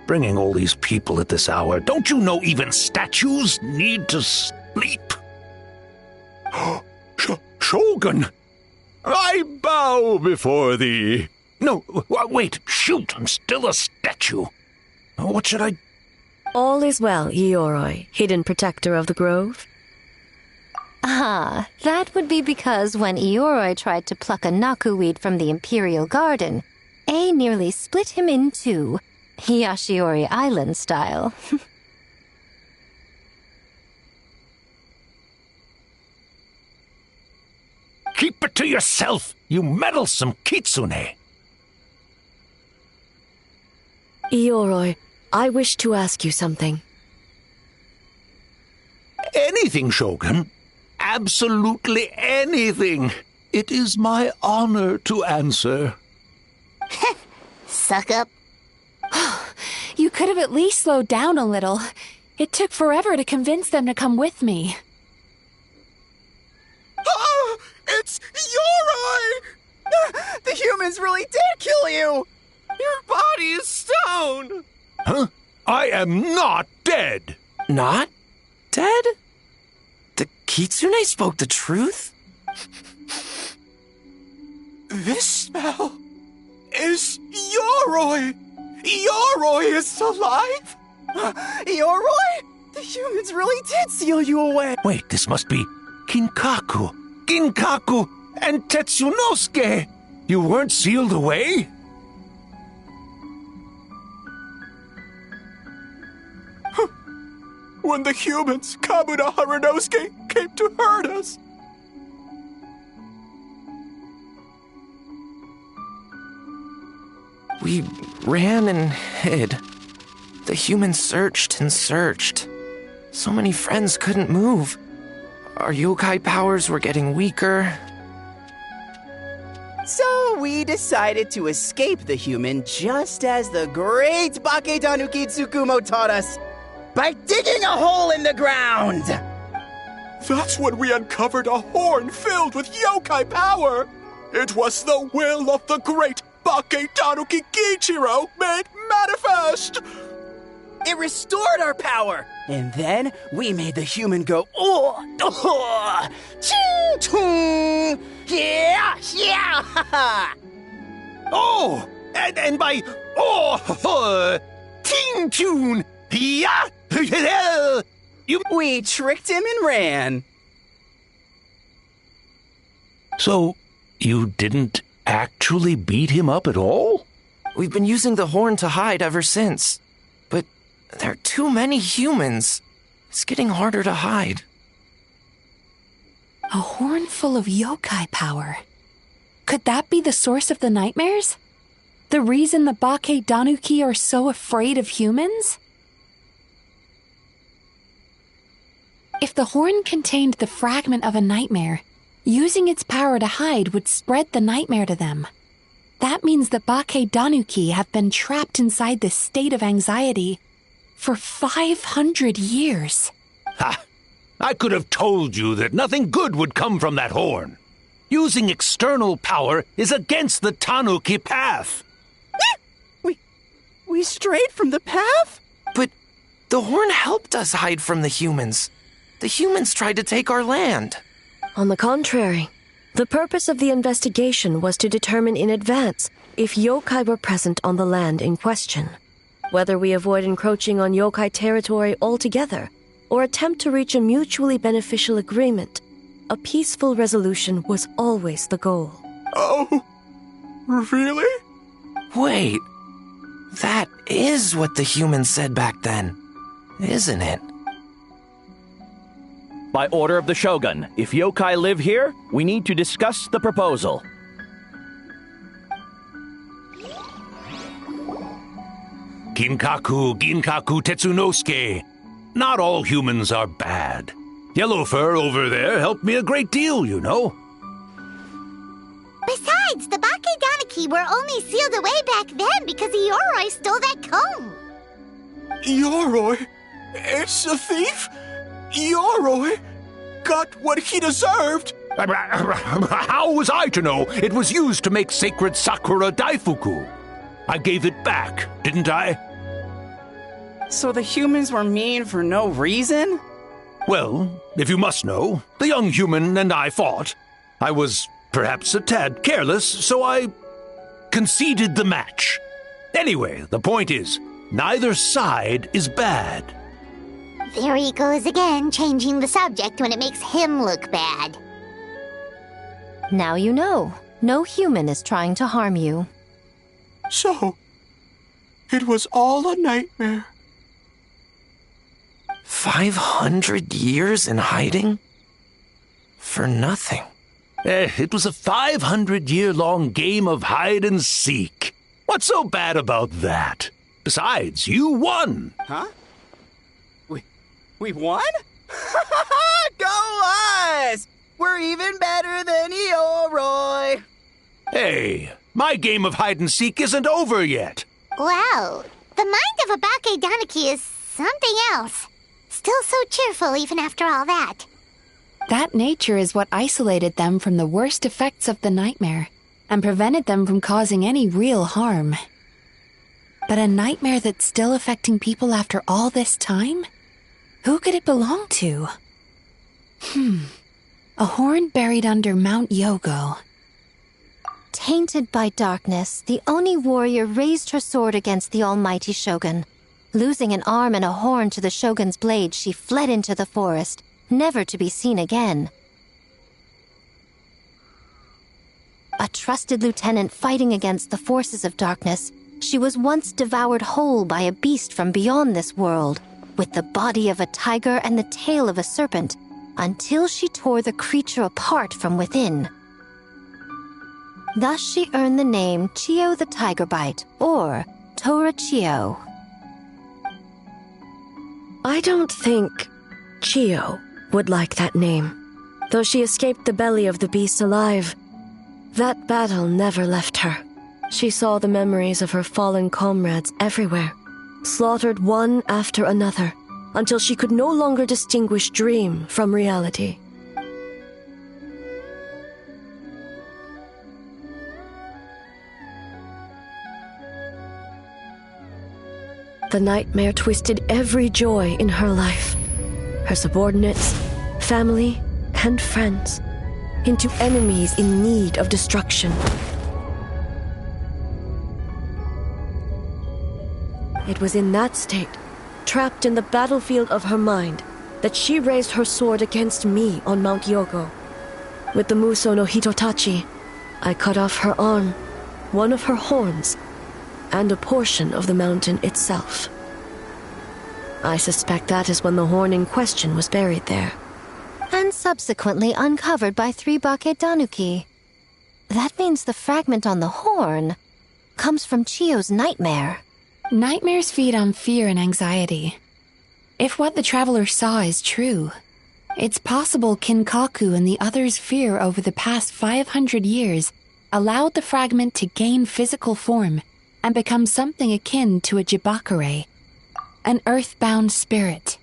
Bringing all these people at this hour. Don't you know even statues need to sleep? Shogun! I bow before thee. No, wait, shoot, I'm still a statue. What should I... All is well, Ioroi, hidden protector of the grove. Ah, that would be because when Ioroi tried to pluck a nakuweed from the Imperial Garden, A nearly split him in two, Yashiori Island style. Keep it to yourself, you meddlesome kitsune. Ioroi, I wish to ask you something. Anything, Shogun. Absolutely anything. It is my honor to answer. Suck up. You could have at least slowed down a little. It took forever to convince them to come with me. Oh, it's Ioroi! The humans really did kill you! Your body is stone! Huh? I am not dead! Not dead? The Kitsune spoke the truth? This smell is Ioroi! Ioroi is alive? Ioroi? The humans really did seal you away! Wait, this must be Kinkaku. Ginkaku and Tetsunosuke! You weren't sealed away? When the humans, Kamuna Harunosuke, came to hurt us. We ran and hid. The humans searched and searched. So many friends couldn't move. Our yokai powers were getting weaker. So we decided to escape the human just as the great Bakedanuki Tsukumo taught us, by digging a hole in the ground! That's when we uncovered a horn filled with yokai power! It was the will of the great Bakedanuki Gichiro made manifest! It restored our power! And then we made the human go, ching, chung, yeah, yeah, ha, ha. Oh! And by, ting, tune, yeah, We tricked him and ran. So, you didn't actually beat him up at all? We've been using the horn to hide ever since. But there are too many humans. It's getting harder to hide. A horn full of yokai power. Could that be the source of the nightmares? The reason the Bake Danuki are so afraid of humans? If the horn contained the fragment of a nightmare, using its power to hide would spread the nightmare to them. That means the Bake Danuki have been trapped inside this state of anxiety for 500 years. Ha! I could have told you that nothing good would come from that horn. Using external power is against the Tanuki path. We strayed from the path? But the horn helped us hide from the humans. The humans tried to take our land. On the contrary, the purpose of the investigation was to determine in advance if yokai were present on the land in question. Whether we avoid encroaching on yokai territory altogether or attempt to reach a mutually beneficial agreement, a peaceful resolution was always the goal. Oh, really? Wait, that is what the humans said back then, isn't it? By order of the Shogun, if yokai live here, we need to discuss the proposal. Ginkaku Tetsunosuke. Not all humans are bad. Yellowfur over there helped me a great deal, you know. Besides, the Bake Danuki were only sealed away back then because Yoroi stole that comb. Yoroi? It's a thief? Yoroi got what he deserved. How was I to know it was used to make sacred Sakura Daifuku? I gave it back, didn't I? So the humans were mean for no reason? Well, if you must know, the young human and I fought. I was perhaps a tad careless, so I conceded the match. Anyway, the point is, neither side is bad. There he goes again, changing the subject when it makes him look bad. Now you know. No human is trying to harm you. So, it was all a nightmare. 500 years in hiding? For nothing. It was a 500-year-long game of hide and seek. What's so bad about that? Besides, you won. Huh? We won? Go us! We're even better than Yoroi! Hey, my game of hide and seek isn't over yet. Wow, the mind of a Bake Danuki is something else. Still so cheerful even after all that. That nature is what isolated them from the worst effects of the nightmare and prevented them from causing any real harm. But a nightmare that's still affecting people after all this time? Who could it belong to? A horn buried under Mount Yogo. Tainted by darkness, the Oni warrior raised her sword against the almighty Shogun. Losing an arm and a horn to the Shogun's blade, she fled into the forest, never to be seen again. A trusted lieutenant fighting against the forces of darkness, she was once devoured whole by a beast from beyond this world, with the body of a tiger and the tail of a serpent, until she tore the creature apart from within. Thus she earned the name Chio the Tigerbite, or Tora Chio. I don't think Chio would like that name. Though she escaped the belly of the beast alive, that battle never left her. She saw the memories of her fallen comrades everywhere, slaughtered one after another, until she could no longer distinguish dream from reality. The nightmare twisted every joy in her life, her subordinates, family, and friends, into enemies in need of destruction. It was in that state, trapped in the battlefield of her mind, that she raised her sword against me on Mount Yogo. With the Muso no Hitotachi, I cut off her arm, one of her horns, and a portion of the mountain itself. I suspect that is when the horn in question was buried there. And subsequently uncovered by 3 Bake Danuki. That means the fragment on the horn comes from Chiyo's nightmare. Nightmares feed on fear and anxiety. If what the traveler saw is true, it's possible Kinkaku and the others' fear over the past 500 years allowed the fragment to gain physical form and become something akin to a Jibakure, an earthbound spirit.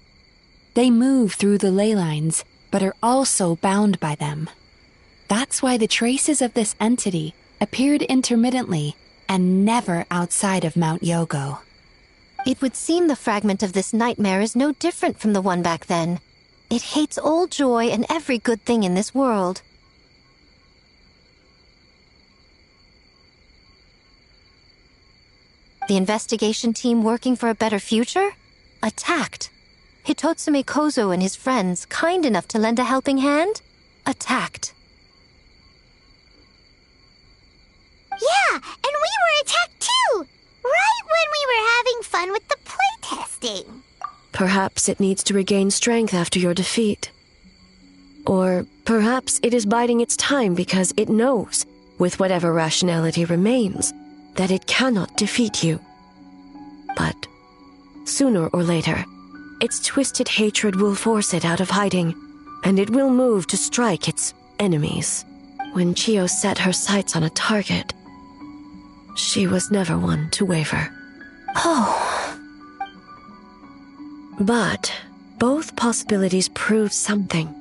They move through the ley lines, but are also bound by them. That's why the traces of this entity appeared intermittently and never outside of Mount Yogo. It would seem the fragment of this nightmare is no different from the one back then. It hates all joy and every good thing in this world. The investigation team working for a better future? Attacked. Hitotsume Kozo and his friends, kind enough to lend a helping hand? Attacked. Yeah, and we were attacked too! Right when we were having fun with the playtesting. Perhaps it needs to regain strength after your defeat. Or perhaps it is biding its time because it knows, with whatever rationality remains, that it cannot defeat you. But sooner or later, its twisted hatred will force it out of hiding, and it will move to strike its enemies. When Chiyo set her sights on a target, she was never one to waver. Oh. But both possibilities prove something.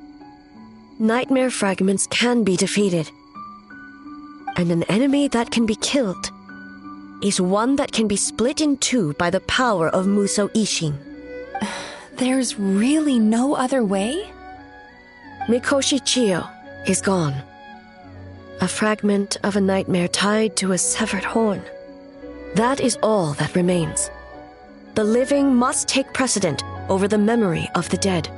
Nightmare fragments can be defeated, and an enemy that can be killed is one that can be split in two by the power of Muso Ishin. There's really no other way? Mikoshi Chiyo is gone. A fragment of a nightmare tied to a severed horn. That is all that remains. The living must take precedent over the memory of the dead.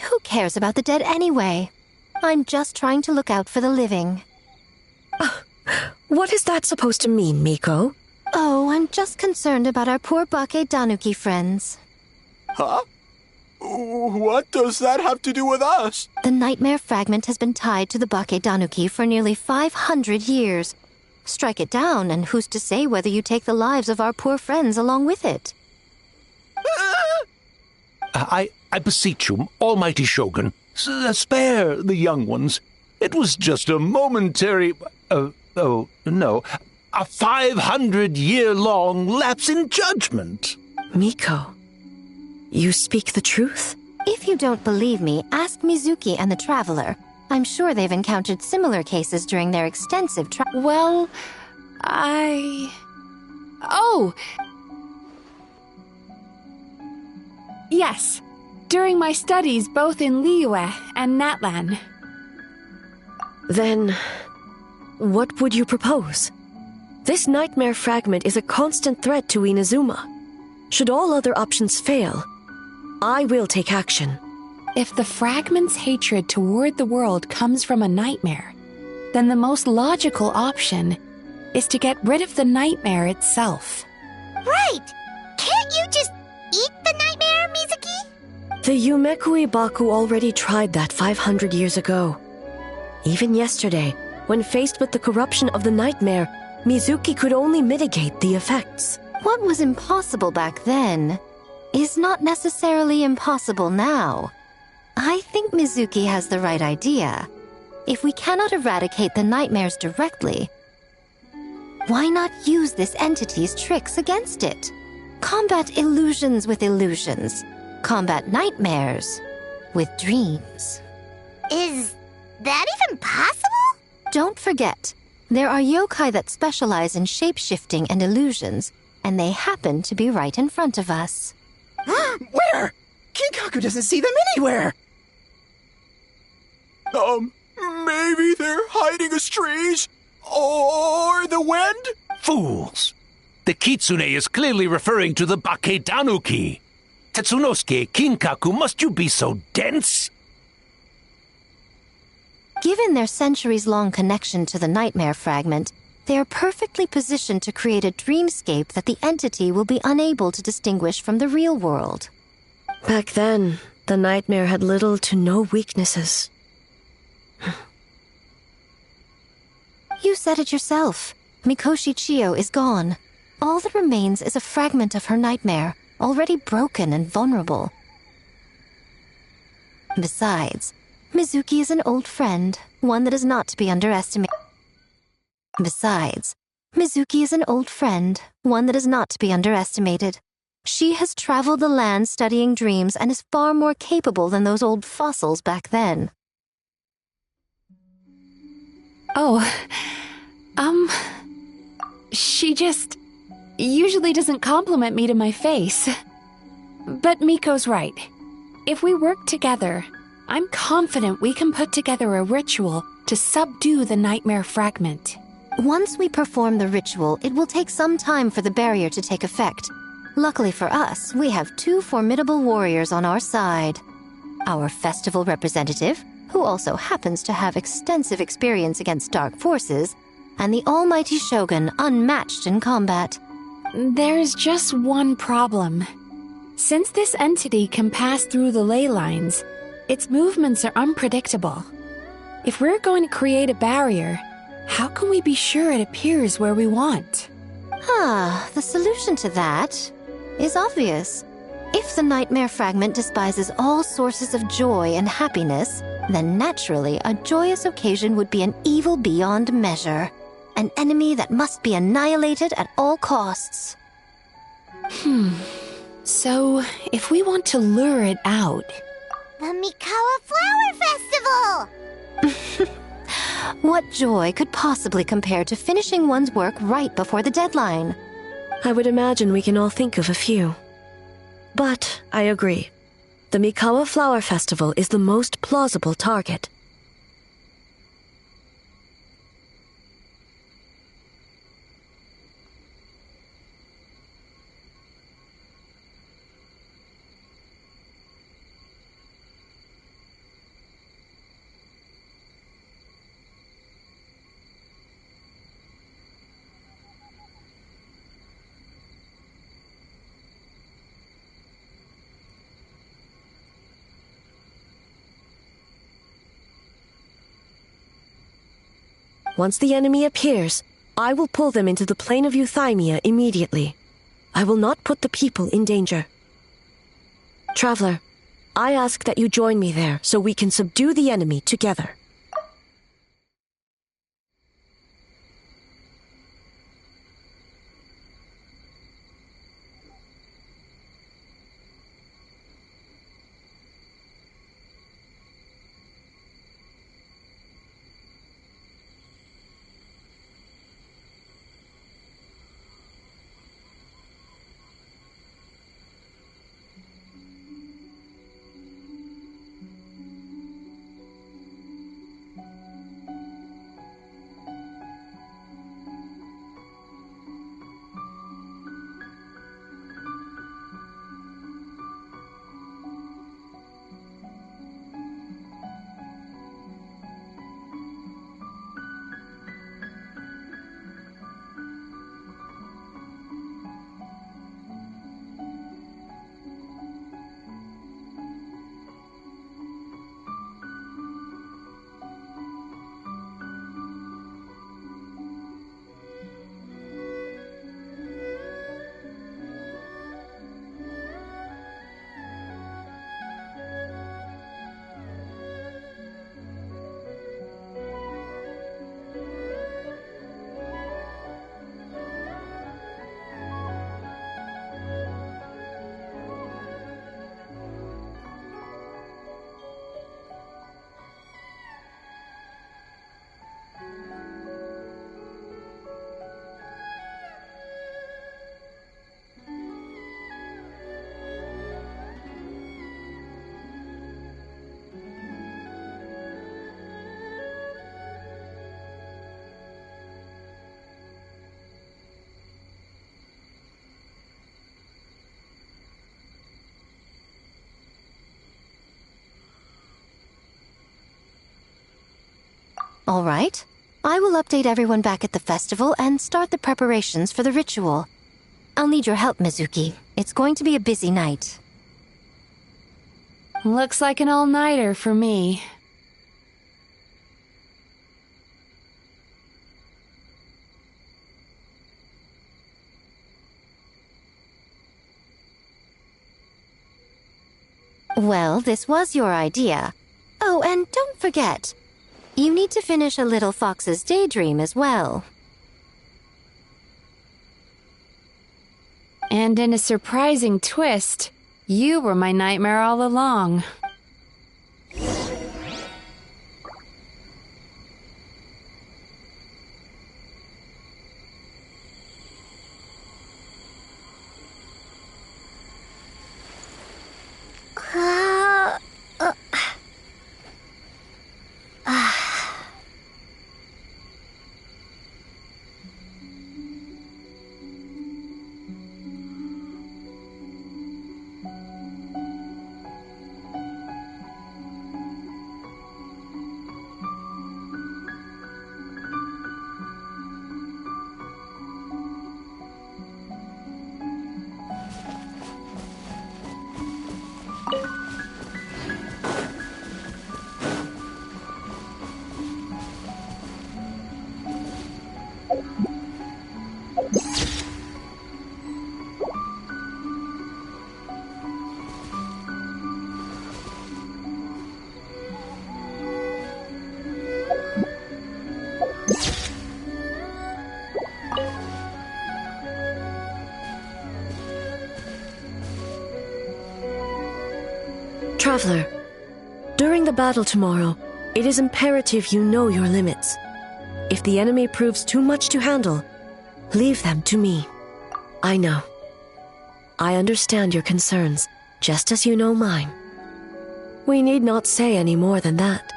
Who cares about the dead anyway? I'm just trying to look out for the living. What is that supposed to mean, Miko? Oh, I'm just concerned about our poor Bake Danuki friends. Huh? What does that have to do with us? The nightmare fragment has been tied to the Bake Danuki for nearly 500 years. Strike it down, and who's to say whether you take the lives of our poor friends along with it? I beseech you, almighty Shogun, spare the young ones. It was just a momentary... a 500-year-long lapse in judgment. Miko, you speak the truth? If you don't believe me, ask Mizuki and the Traveler. I'm sure they've encountered similar cases during their extensive Oh! Yes. During my studies both in Liyue and Natlan. Then, what would you propose? This nightmare fragment is a constant threat to Inazuma. Should all other options fail, I will take action. If the fragment's hatred toward the world comes from a nightmare, then the most logical option is to get rid of the nightmare itself. Right! Can't you just eat the nightmare, Mizuki? The Yumekui Baku already tried that 500 years ago. Even yesterday, when faced with the corruption of the nightmare, Mizuki could only mitigate the effects. What was impossible back then is not necessarily impossible now. I think Mizuki has the right idea. If we cannot eradicate the nightmares directly, why not use this entity's tricks against it? Combat illusions with illusions. Combat nightmares with dreams. Is that even possible? Don't forget, there are yokai that specialize in shape-shifting and illusions, and they happen to be right in front of us. Where? Kinkaku doesn't see them anywhere! Maybe they're hiding us trees? Or the wind? Fools! The kitsune is clearly referring to the Bakedanuki. Tetsunosuke, Kinkaku, must you be so dense? Given their centuries-long connection to the nightmare fragment, they are perfectly positioned to create a dreamscape that the entity will be unable to distinguish from the real world. Back then, the nightmare had little to no weaknesses. You said it yourself. Mikoshi Chiyo is gone. All that remains is a fragment of her nightmare, already broken and vulnerable. Besides, Mizuki is an old friend, one that is not to be underestimated. She has traveled the land studying dreams and is far more capable than those old fossils back then. She just usually doesn't compliment me to my face. But Miko's right. If we work together, I'm confident we can put together a ritual to subdue the nightmare fragment. Once we perform the ritual, it will take some time for the barrier to take effect. Luckily for us, we have two formidable warriors on our side. Our festival representative, who also happens to have extensive experience against dark forces, and the almighty Shogun, unmatched in combat. There's just one problem. Since this entity can pass through the ley lines, its movements are unpredictable. If we're going to create a barrier, how can we be sure it appears where we want? The solution to that is obvious. If the nightmare fragment despises all sources of joy and happiness, then naturally a joyous occasion would be an evil beyond measure. An enemy that must be annihilated at all costs. So, if we want to lure it out... The Mikawa Flower Festival! What joy could possibly compare to finishing one's work right before the deadline? I would imagine we can all think of a few. But I agree. The Mikawa Flower Festival is the most plausible target. Once the enemy appears, I will pull them into the plain of Euthymia immediately. I will not put the people in danger. Traveler, I ask that you join me there so we can subdue the enemy together. All right. I will update everyone back at the festival and start the preparations for the ritual. I'll need your help, Mizuki. It's going to be a busy night. Looks like an all-nighter for me. Well, this was your idea. Oh, and don't forget, you need to finish a little fox's daydream as well. And in a surprising twist, you were my nightmare all along. Traveler, during the battle tomorrow, it is imperative you know your limits. If the enemy proves too much to handle, leave them to me. I know. I understand your concerns, just as you know mine. We need not say any more than that.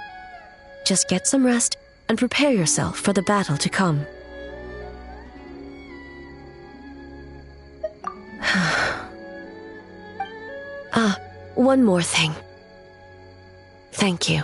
Just get some rest and prepare yourself for the battle to come. One more thing. Thank you.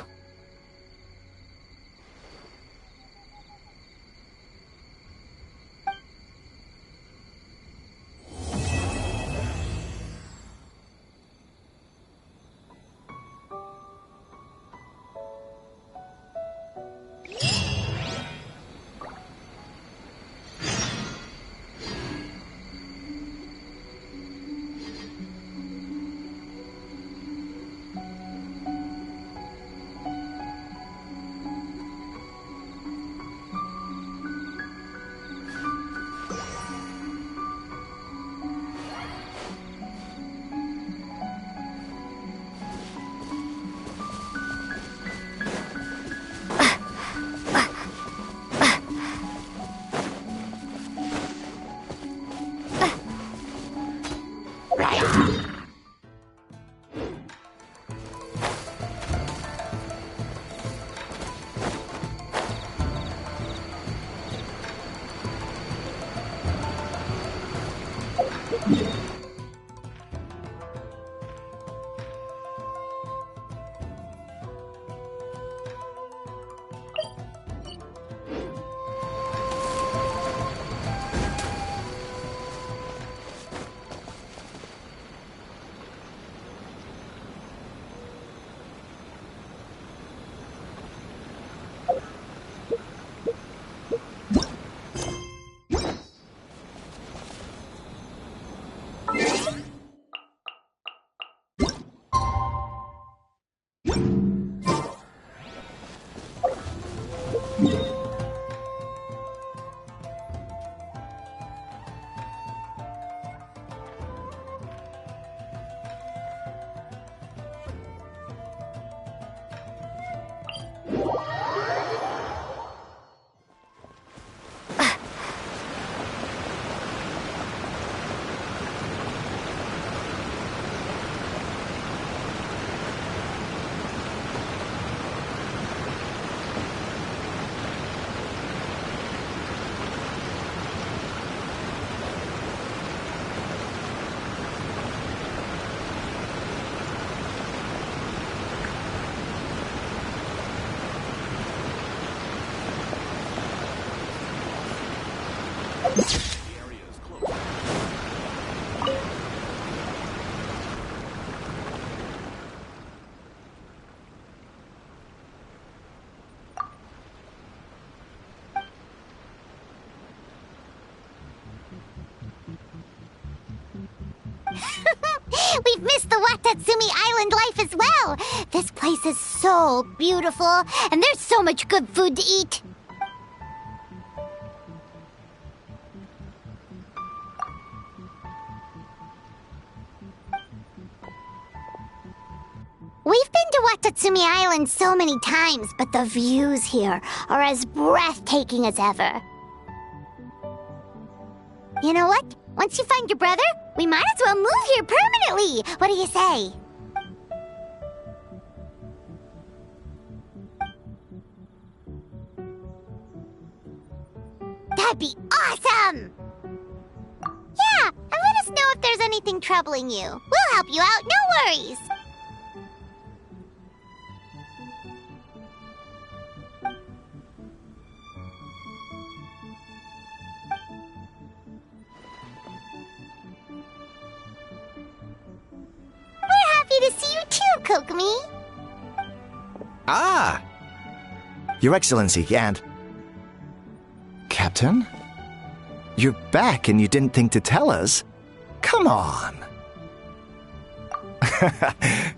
We've missed the Watatsumi Island life as well. This place is so beautiful, and there's so much good food to eat. We've been to Watatsumi Island so many times, but the views here are as breathtaking as ever. You know what? Once you find your brother, we might as well move here permanently. What do you say? That'd be awesome! Yeah, and let us know if there's anything troubling you. We'll help you out, no worries. To see you too, Kokomi. Ah! Your Excellency, and... Captain? You're back and you didn't think to tell us? Come on!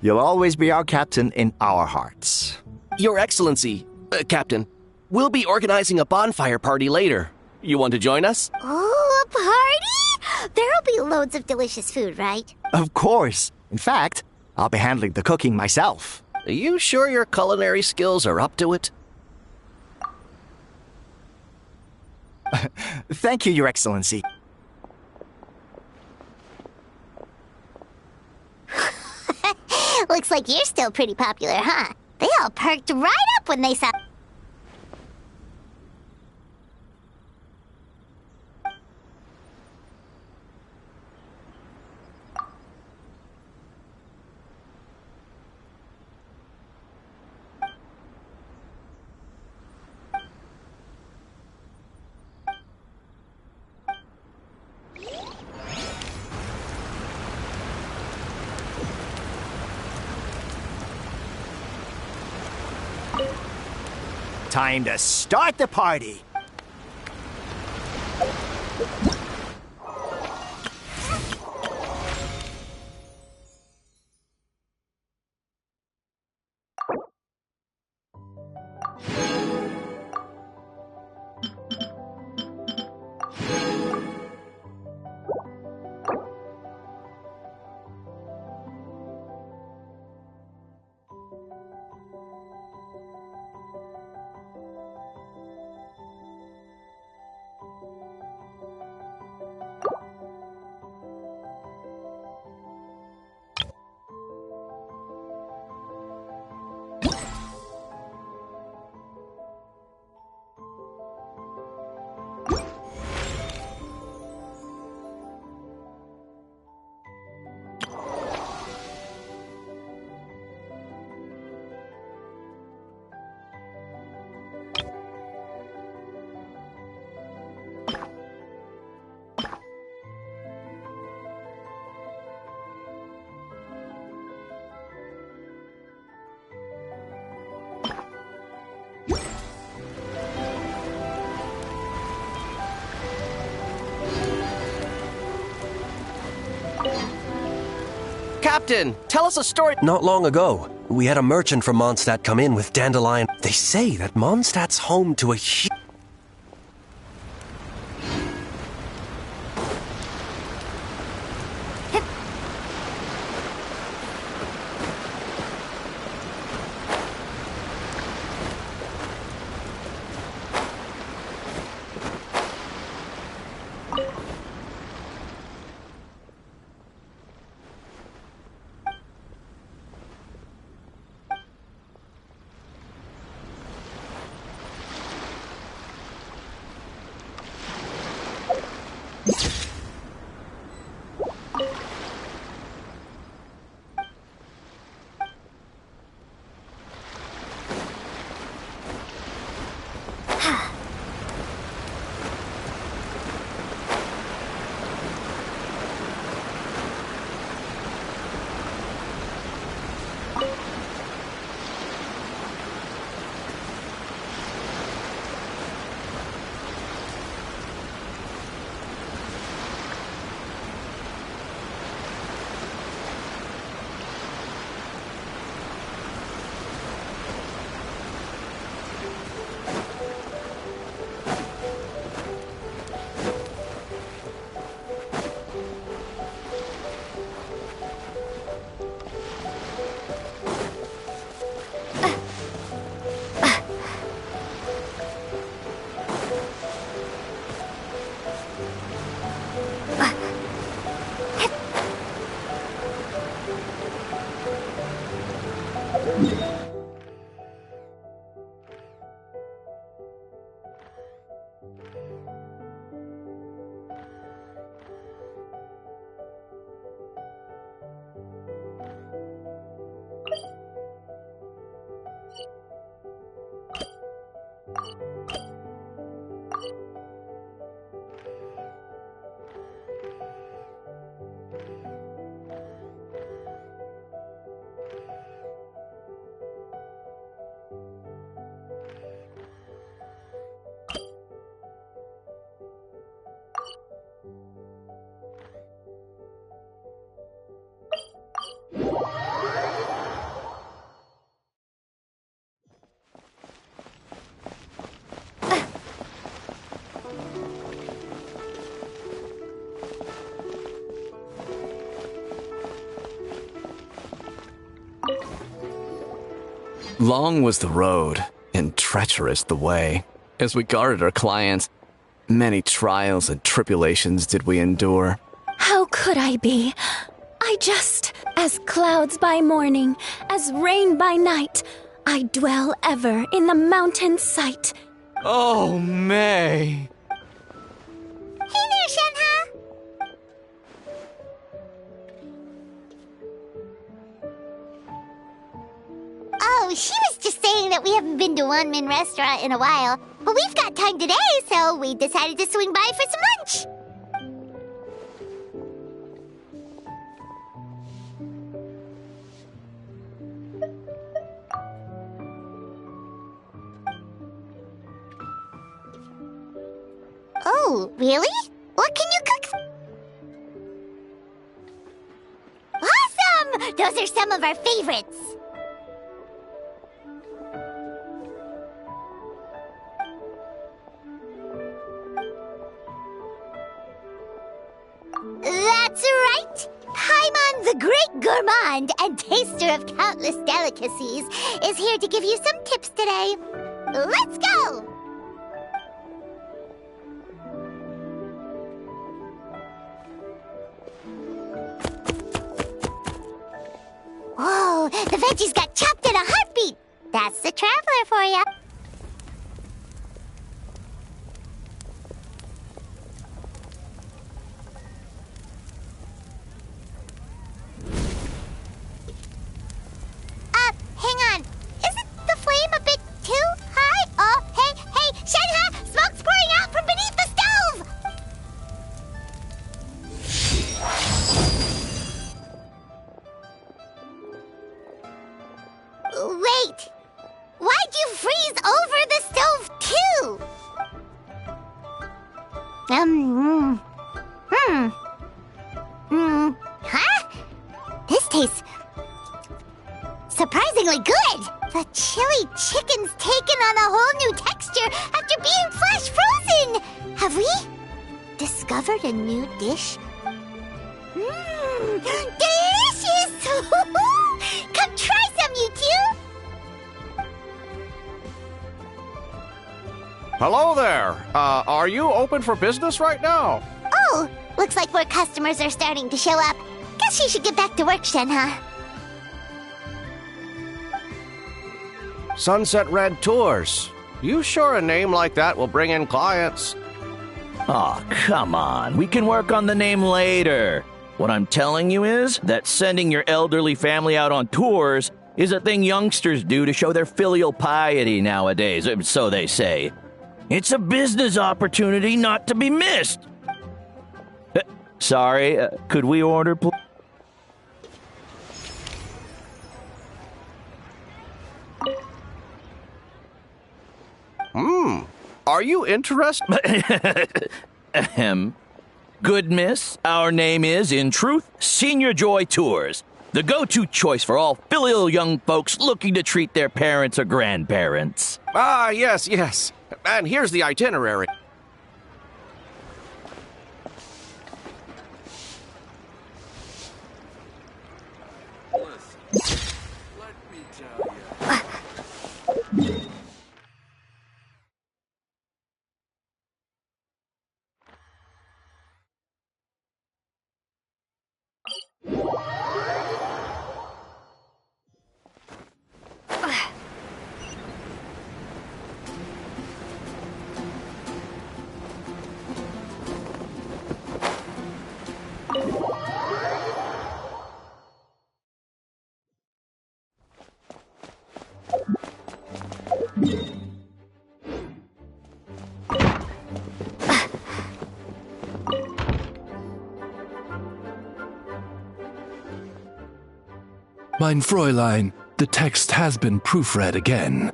You'll always be our captain in our hearts. Your Excellency, Captain, we'll be organizing a bonfire party later. You want to join us? Oh, a party? There'll be loads of delicious food, right? Of course. In fact, I'll be handling the cooking myself. Are you sure your culinary skills are up to it? Thank you, Your Excellency. Looks like you're still pretty popular, huh? They all perked right up when they saw... Time to start the party! Captain, tell us a story. Not long ago, we had a merchant from Mondstadt come in with dandelion. They say that Mondstadt's home to a huge... Long was the road, and treacherous the way. As we guarded our clients, many trials and tribulations did we endure. How could I be? As clouds by morning, as rain by night, I dwell ever in the mountain sight. Oh, May! Hey there, Shenhe! Oh, she was just saying that we haven't been to One Min restaurant in a while. But we've got time today, so we decided to swing by for some lunch. Oh, really? What can you cook? Awesome! Those are some of our favorites. That's right! Paimon, the great gourmand and taster of countless delicacies, is here to give you some tips today. Let's go! Whoa, the veggies got chopped in a heartbeat! That's the traveler for ya. Hang on. Isn't the flame a bit too high? Oh, hey, Shenhe! Smoke's pouring out from beneath the stove! Wait! Why'd you freeze over the stove, too? Huh? This tastes surprisingly good! The chili chicken's taken on a whole new texture after being flash frozen! Have we discovered a new dish? Delicious! Come try some, you two! Hello there. Are you open for business right now? Oh, looks like more customers are starting to show up. Guess you should get back to work, Shenhe. Sunset Red Tours. You sure a name like that will bring in clients? Aw, come on. We can work on the name later. What I'm telling you is that sending your elderly family out on tours is a thing youngsters do to show their filial piety nowadays, so they say. It's a business opportunity not to be missed. Sorry, could we order, please? Are you interested? Good miss, our name is, in truth, Senior Joy Tours, the go-to choice for all filial young folks looking to treat their parents or grandparents. Ah, yes. And here's the itinerary. Let me tell you. Mein Fräulein, the text has been proofread again.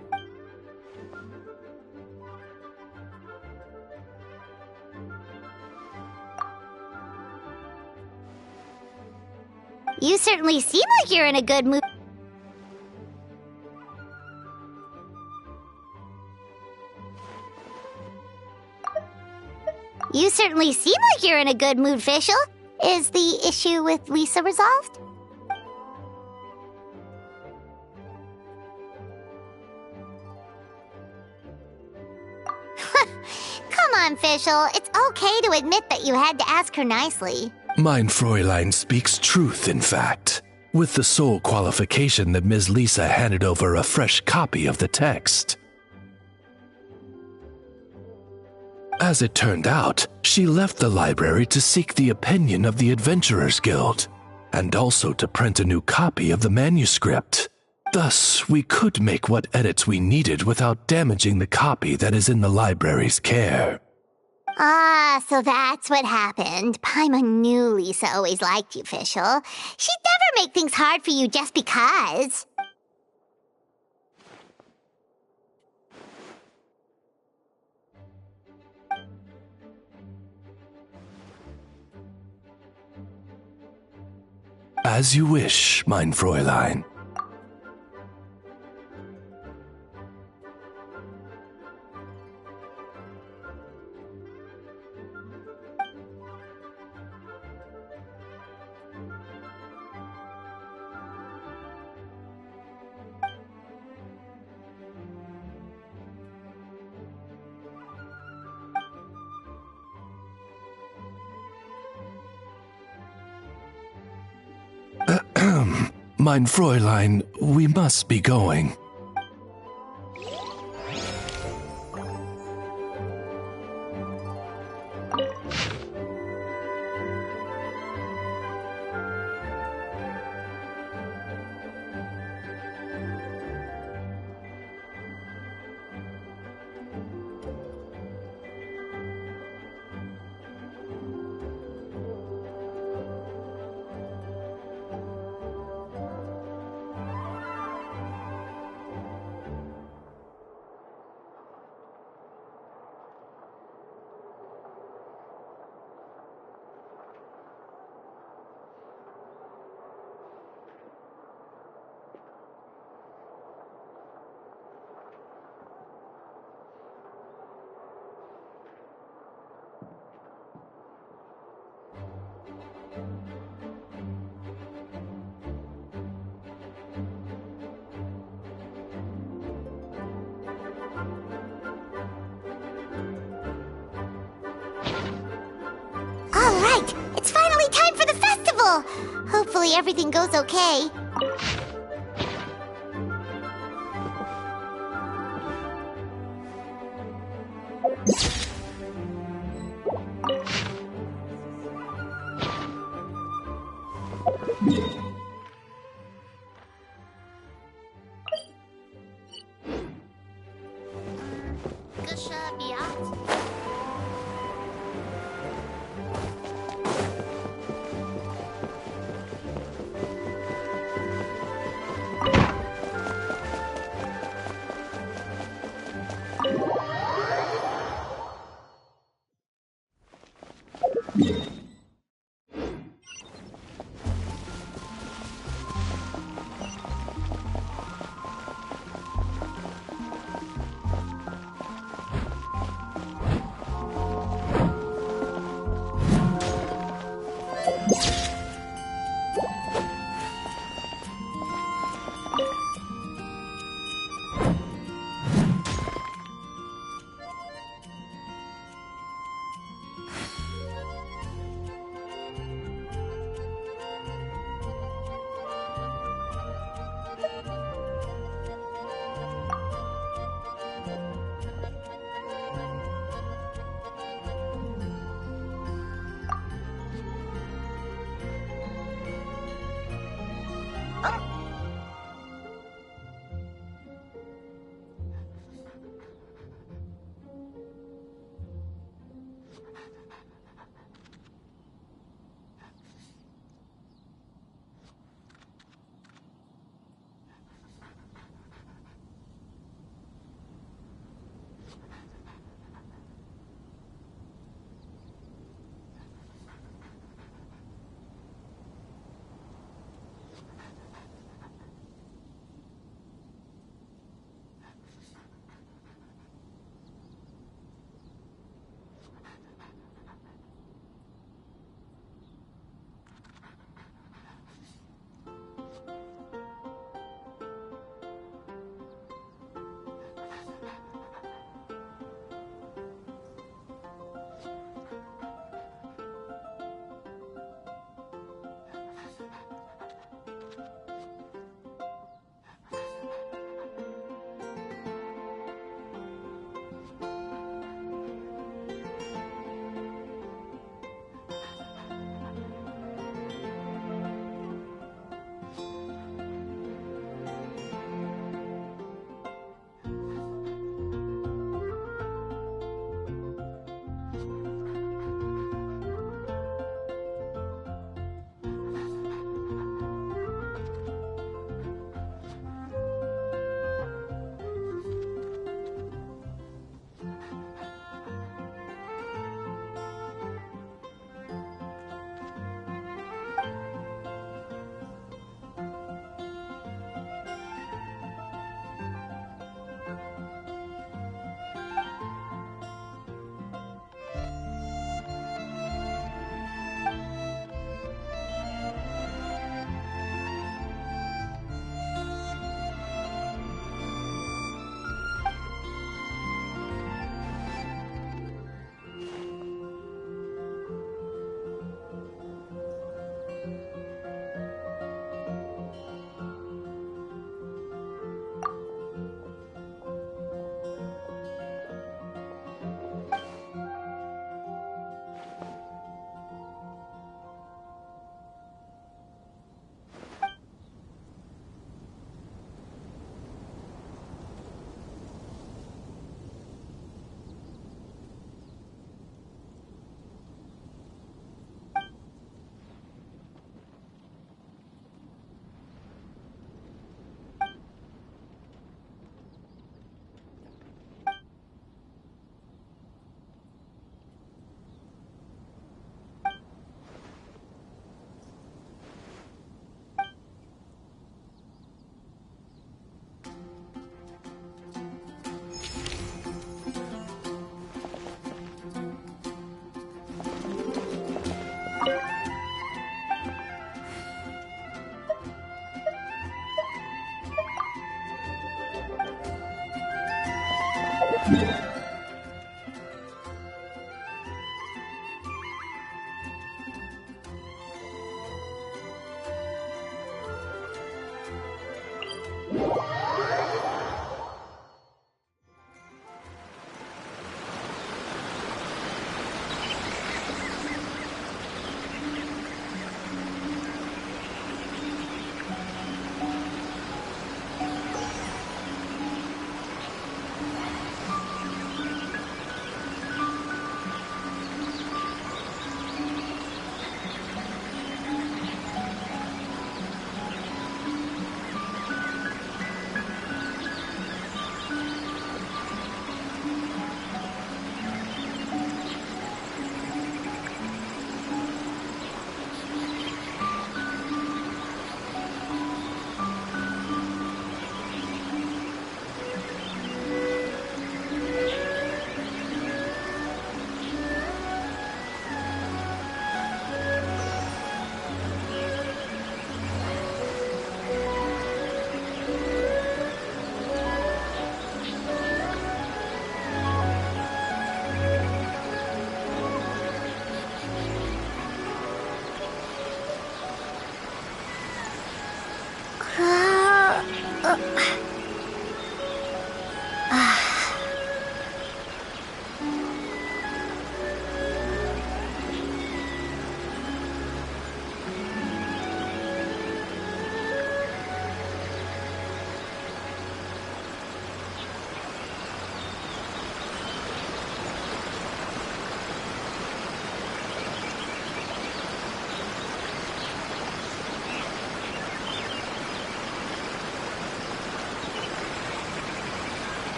You certainly seem like you're in a good mood. You certainly seem like you're in a good mood, Fischl. Is the issue with Lisa resolved? Come on, Fischl. It's okay to admit that you had to ask her nicely. Mein Fräulein speaks truth, in fact, with the sole qualification that Ms. Lisa handed over a fresh copy of the text. As it turned out, she left the library to seek the opinion of the Adventurers Guild, and also to print a new copy of the manuscript. Thus, we could make what edits we needed without damaging the copy that is in the library's care. Ah, so that's what happened. Paimon knew Lisa always liked you, Fischl. She'd never make things hard for you just because. As you wish, mein Fräulein. Mein Fräulein, we must be going. All right, it's finally time for the festival. Hopefully everything goes okay.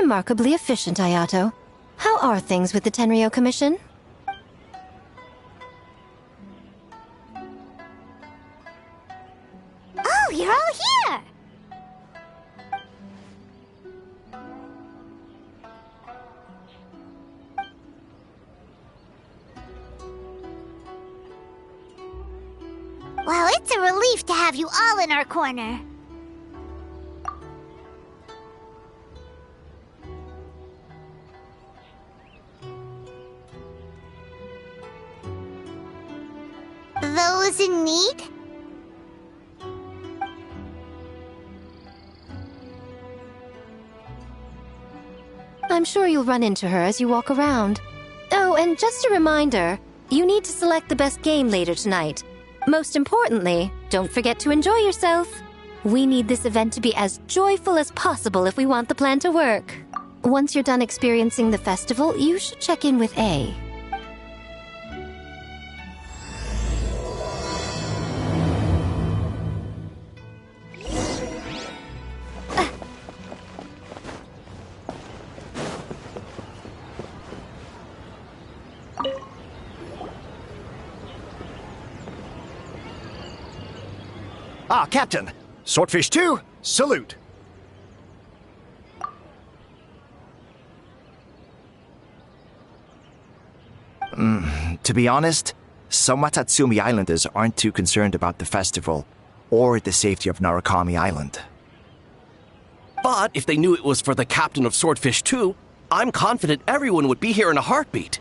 Remarkably efficient, Ayato. How are things with the Tenryo Commission? Oh, you're all here! Well, it's a relief to have you all in our corner. Those in need? I'm sure you'll run into her as you walk around. Oh, and just a reminder, you need to select the best game later tonight. Most importantly, don't forget to enjoy yourself. We need this event to be as joyful as possible if we want the plan to work. Once you're done experiencing the festival, you should check in with A. Ah, Captain! Swordfish 2, salute! To be honest, some Watatsumi Islanders aren't too concerned about the festival or the safety of Narukami Island. But if they knew it was for the captain of Swordfish 2, I'm confident everyone would be here in a heartbeat.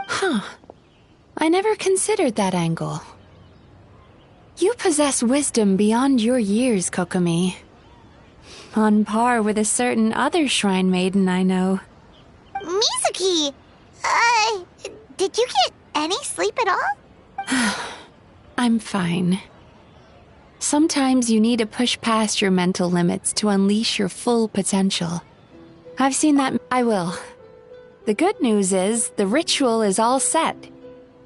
Huh. I never considered that angle. You possess wisdom beyond your years, Kokomi. On par with a certain other shrine maiden I know. Mizuki! Did you get any sleep at all? I'm fine. Sometimes you need to push past your mental limits to unleash your full potential. I've seen that. I will. The good news is the ritual is all set.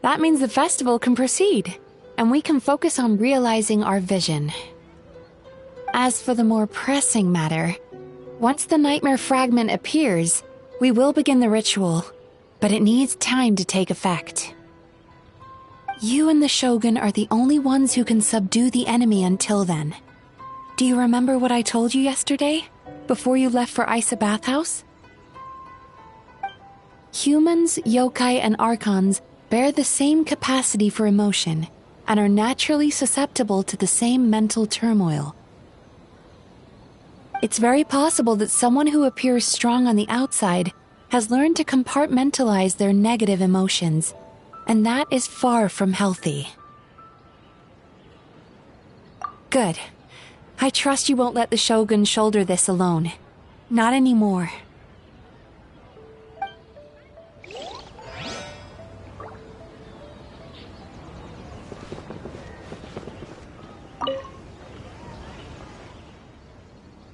That means the festival can proceed, and we can focus on realizing our vision. As for the more pressing matter, once the nightmare fragment appears, we will begin the ritual, but it needs time to take effect. You and the Shogun are the only ones who can subdue the enemy until then. Do you remember what I told you yesterday, before you left for Isa Bathhouse? Humans, yokai, and archons bear the same capacity for emotion and are naturally susceptible to the same mental turmoil. It's very possible that someone who appears strong on the outside has learned to compartmentalize their negative emotions, and that is far from healthy. Good. I trust you won't let the Shogun shoulder this alone. Not anymore.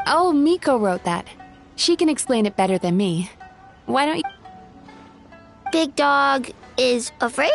Oh, Miko wrote that. She can explain it better than me. Why don't you... Big Dog is afraid?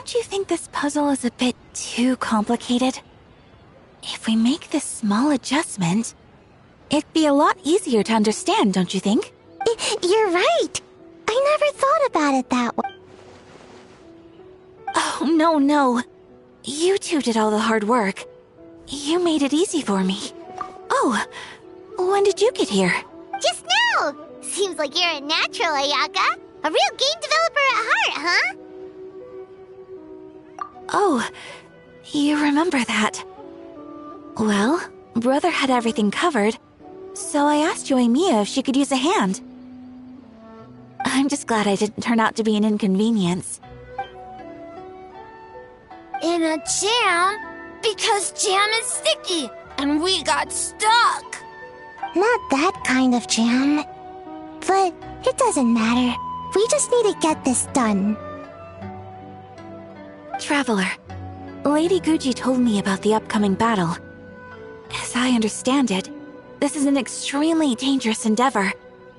Don't you think this puzzle is a bit too complicated? If we make this small adjustment, it'd be a lot easier to understand, don't you think? You're right. I never thought about it that way. Oh, no. You two did all the hard work. You made it easy for me. Oh, when did you get here? Just now! Seems like you're a natural, Ayaka. A real game developer at heart, huh? Oh, you remember that. Well, Brother had everything covered, so I asked Yoimiya if she could use a hand. I'm just glad I didn't turn out to be an inconvenience. In a jam? Because jam is sticky, and we got stuck. Not that kind of jam. But it doesn't matter. We just need to get this done. Traveler, Lady Guji told me about the upcoming battle. As I understand it, this is an extremely dangerous endeavor,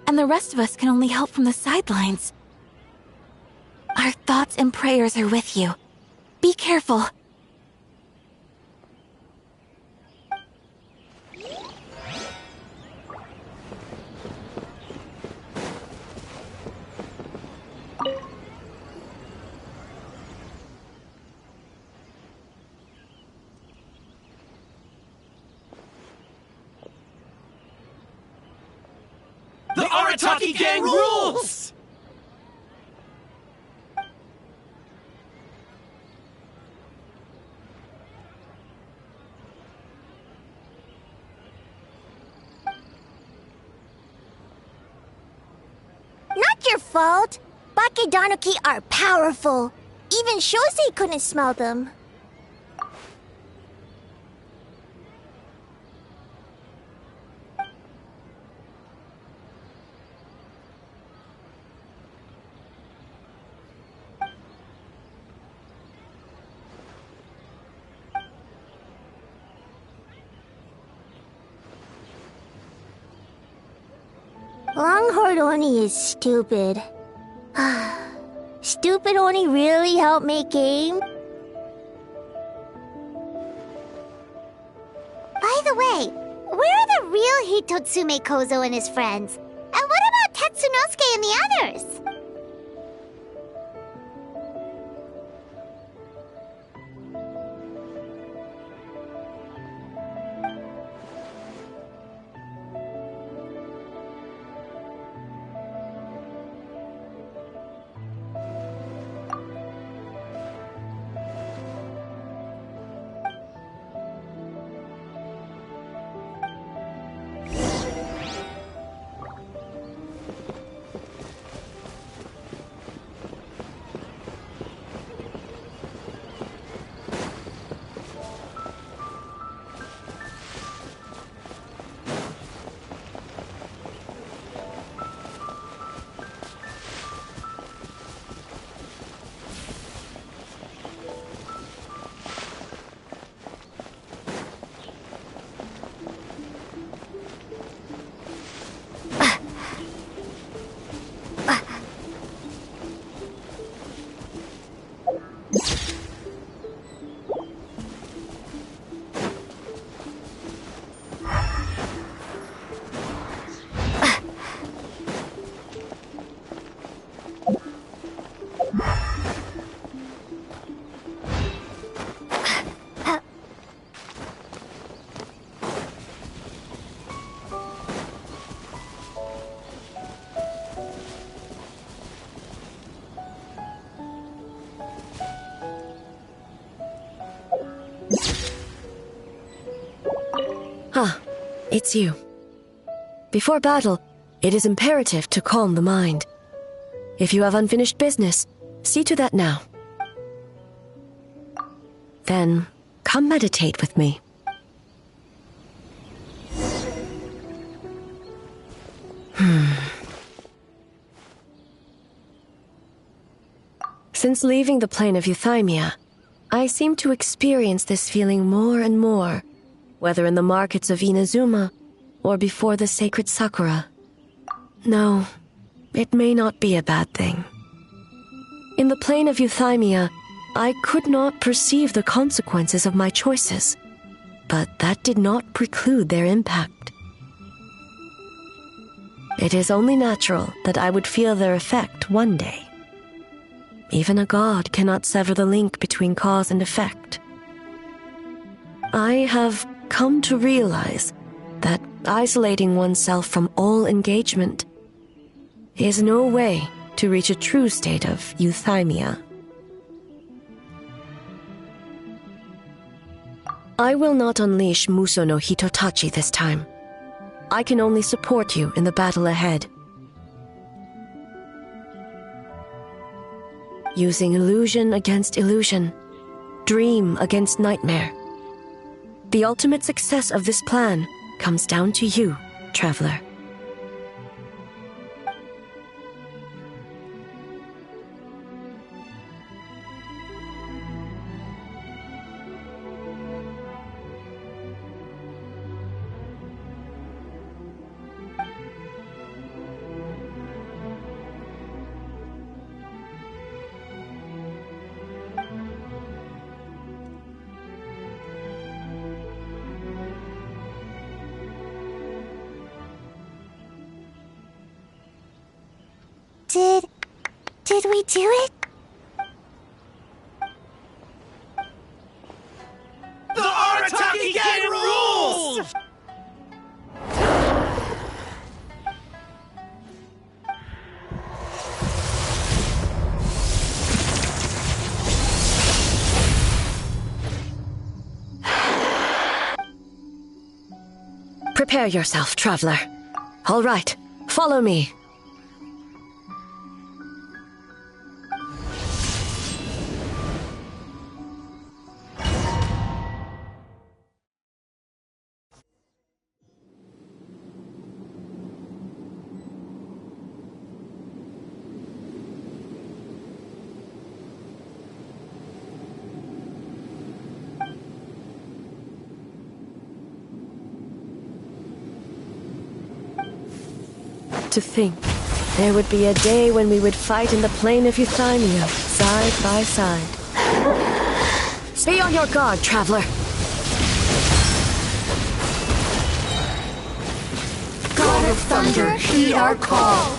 and the rest of us can only help from the sidelines. Our thoughts and prayers are with you. Be careful. The Arataki gang rules! Not your fault. Bakedanuki are powerful. Even Shosei couldn't smell them. Longhorn Oni is stupid. Stupid Oni really helped make game? By the way, where are the real Hitotsume Kozo and his friends? And what about Tetsunosuke and the others? Ah, it's you. Before battle, it is imperative to calm the mind. If you have unfinished business, see to that now. Then, come meditate with me. Since leaving the plane of Euthymia, I seem to experience this feeling more and more, whether in the markets of Inazuma or before the sacred Sakura. No, it may not be a bad thing. In the plane of Euthymia, I could not perceive the consequences of my choices, but that did not preclude their impact. It is only natural that I would feel their effect one day. Even a god cannot sever the link between cause and effect. I have come to realize that isolating oneself from all engagement is no way to reach a true state of euthymia. I will not unleash Muso no Hitotachi this time. I can only support you in the battle ahead. Using illusion against illusion, dream against nightmare. The ultimate success of this plan comes down to you, traveler. Did we do it? The Arataki Gang rules! Prepare yourself, traveler. All right, follow me. To think, there would be a day when we would fight in the plain of Euthymia, side by side. Be on your guard, traveler. God of Thunder, heed our call!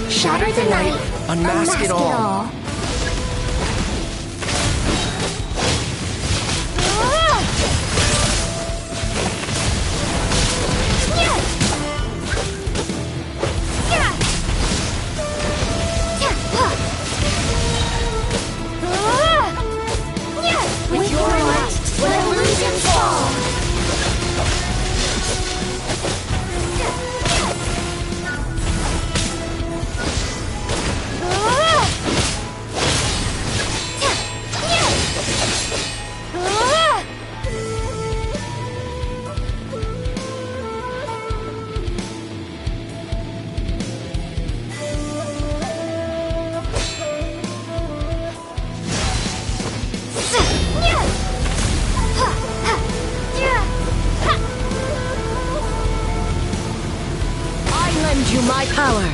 Shatter the night, Unmask it all. With your light, let illusions fall! You my power.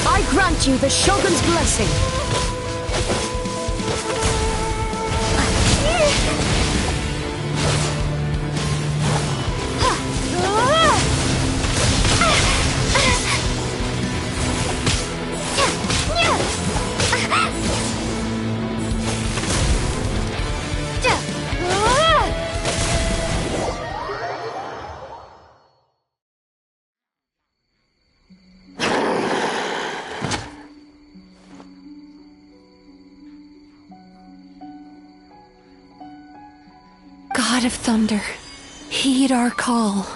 I grant you the Shogun's blessing. God of Thunder, heed our call.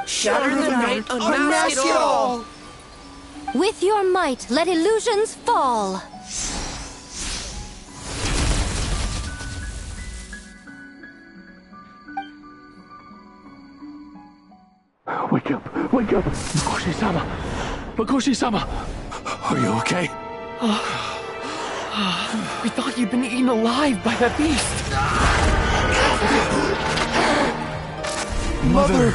Shatter the night, unmask it all! With your might, let illusions fall! Wake up! Wake up! Makoshi-sama! Makoshi-sama! Are you okay? We thought you'd been eaten alive by that beast. Mother!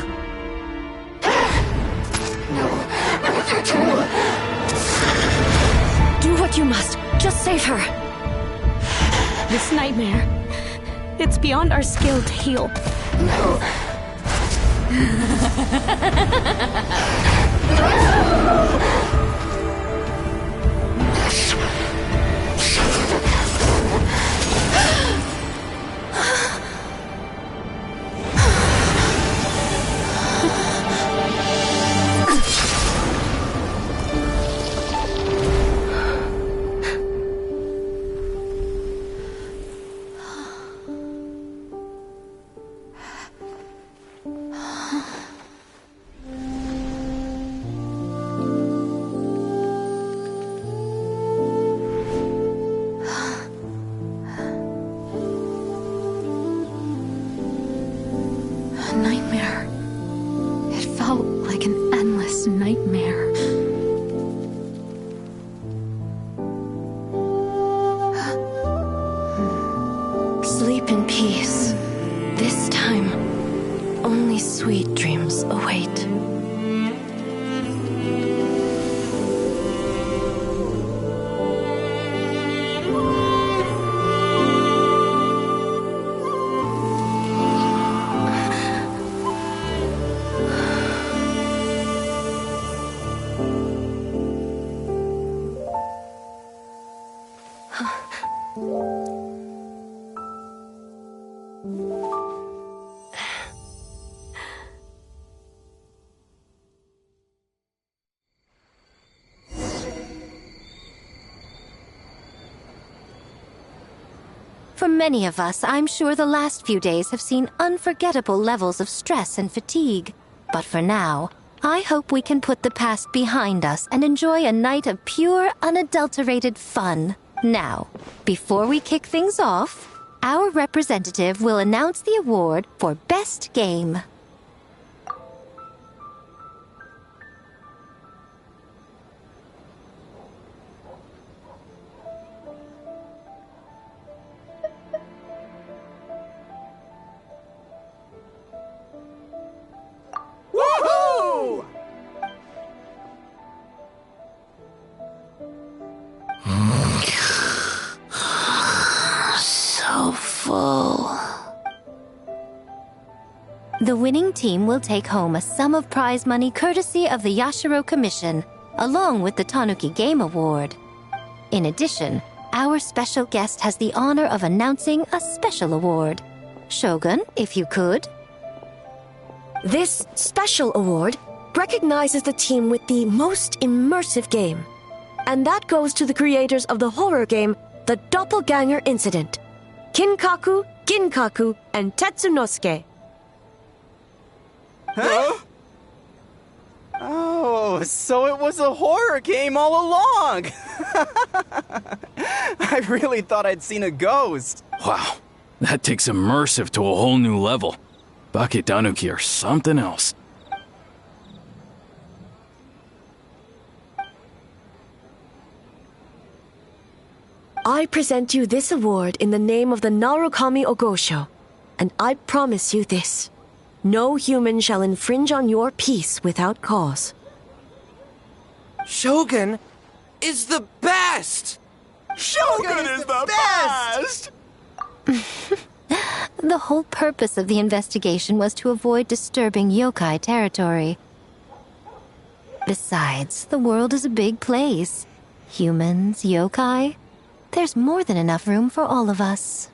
Do what you must. Just save her. This nightmare, it's beyond our skill to heal. A nightmare. It felt like an endless nightmare. Sleep in peace. This time, only sweet dreams await. For many of us, I'm sure the last few days have seen unforgettable levels of stress and fatigue. But for now, I hope we can put the past behind us and enjoy a night of pure, unadulterated fun. Now, before we kick things off, our representative will announce the award for Best Game. Woohoo! So full. The winning team will take home a sum of prize money courtesy of the Yashiro Commission, along with the Tanuki Game Award. In addition, our special guest has the honor of announcing a special award. Shogun, if you could. This special award recognizes the team with the most immersive game. And that goes to the creators of the horror game, The Doppelganger Incident. Kinkaku, Ginkaku, and Tetsunosuke. Huh? Oh, so it was a horror game all along! I really thought I'd seen a ghost. Wow, that takes immersive to a whole new level. Bakedanuki are something else. I present you this award in the name of the Narukami Ogosho, and I promise you this. No human shall infringe on your peace without cause. Shogun is the best! Shogun is the best! The whole purpose of the investigation was to avoid disturbing yokai territory. Besides, the world is a big place. Humans, yokai, there's more than enough room for all of us.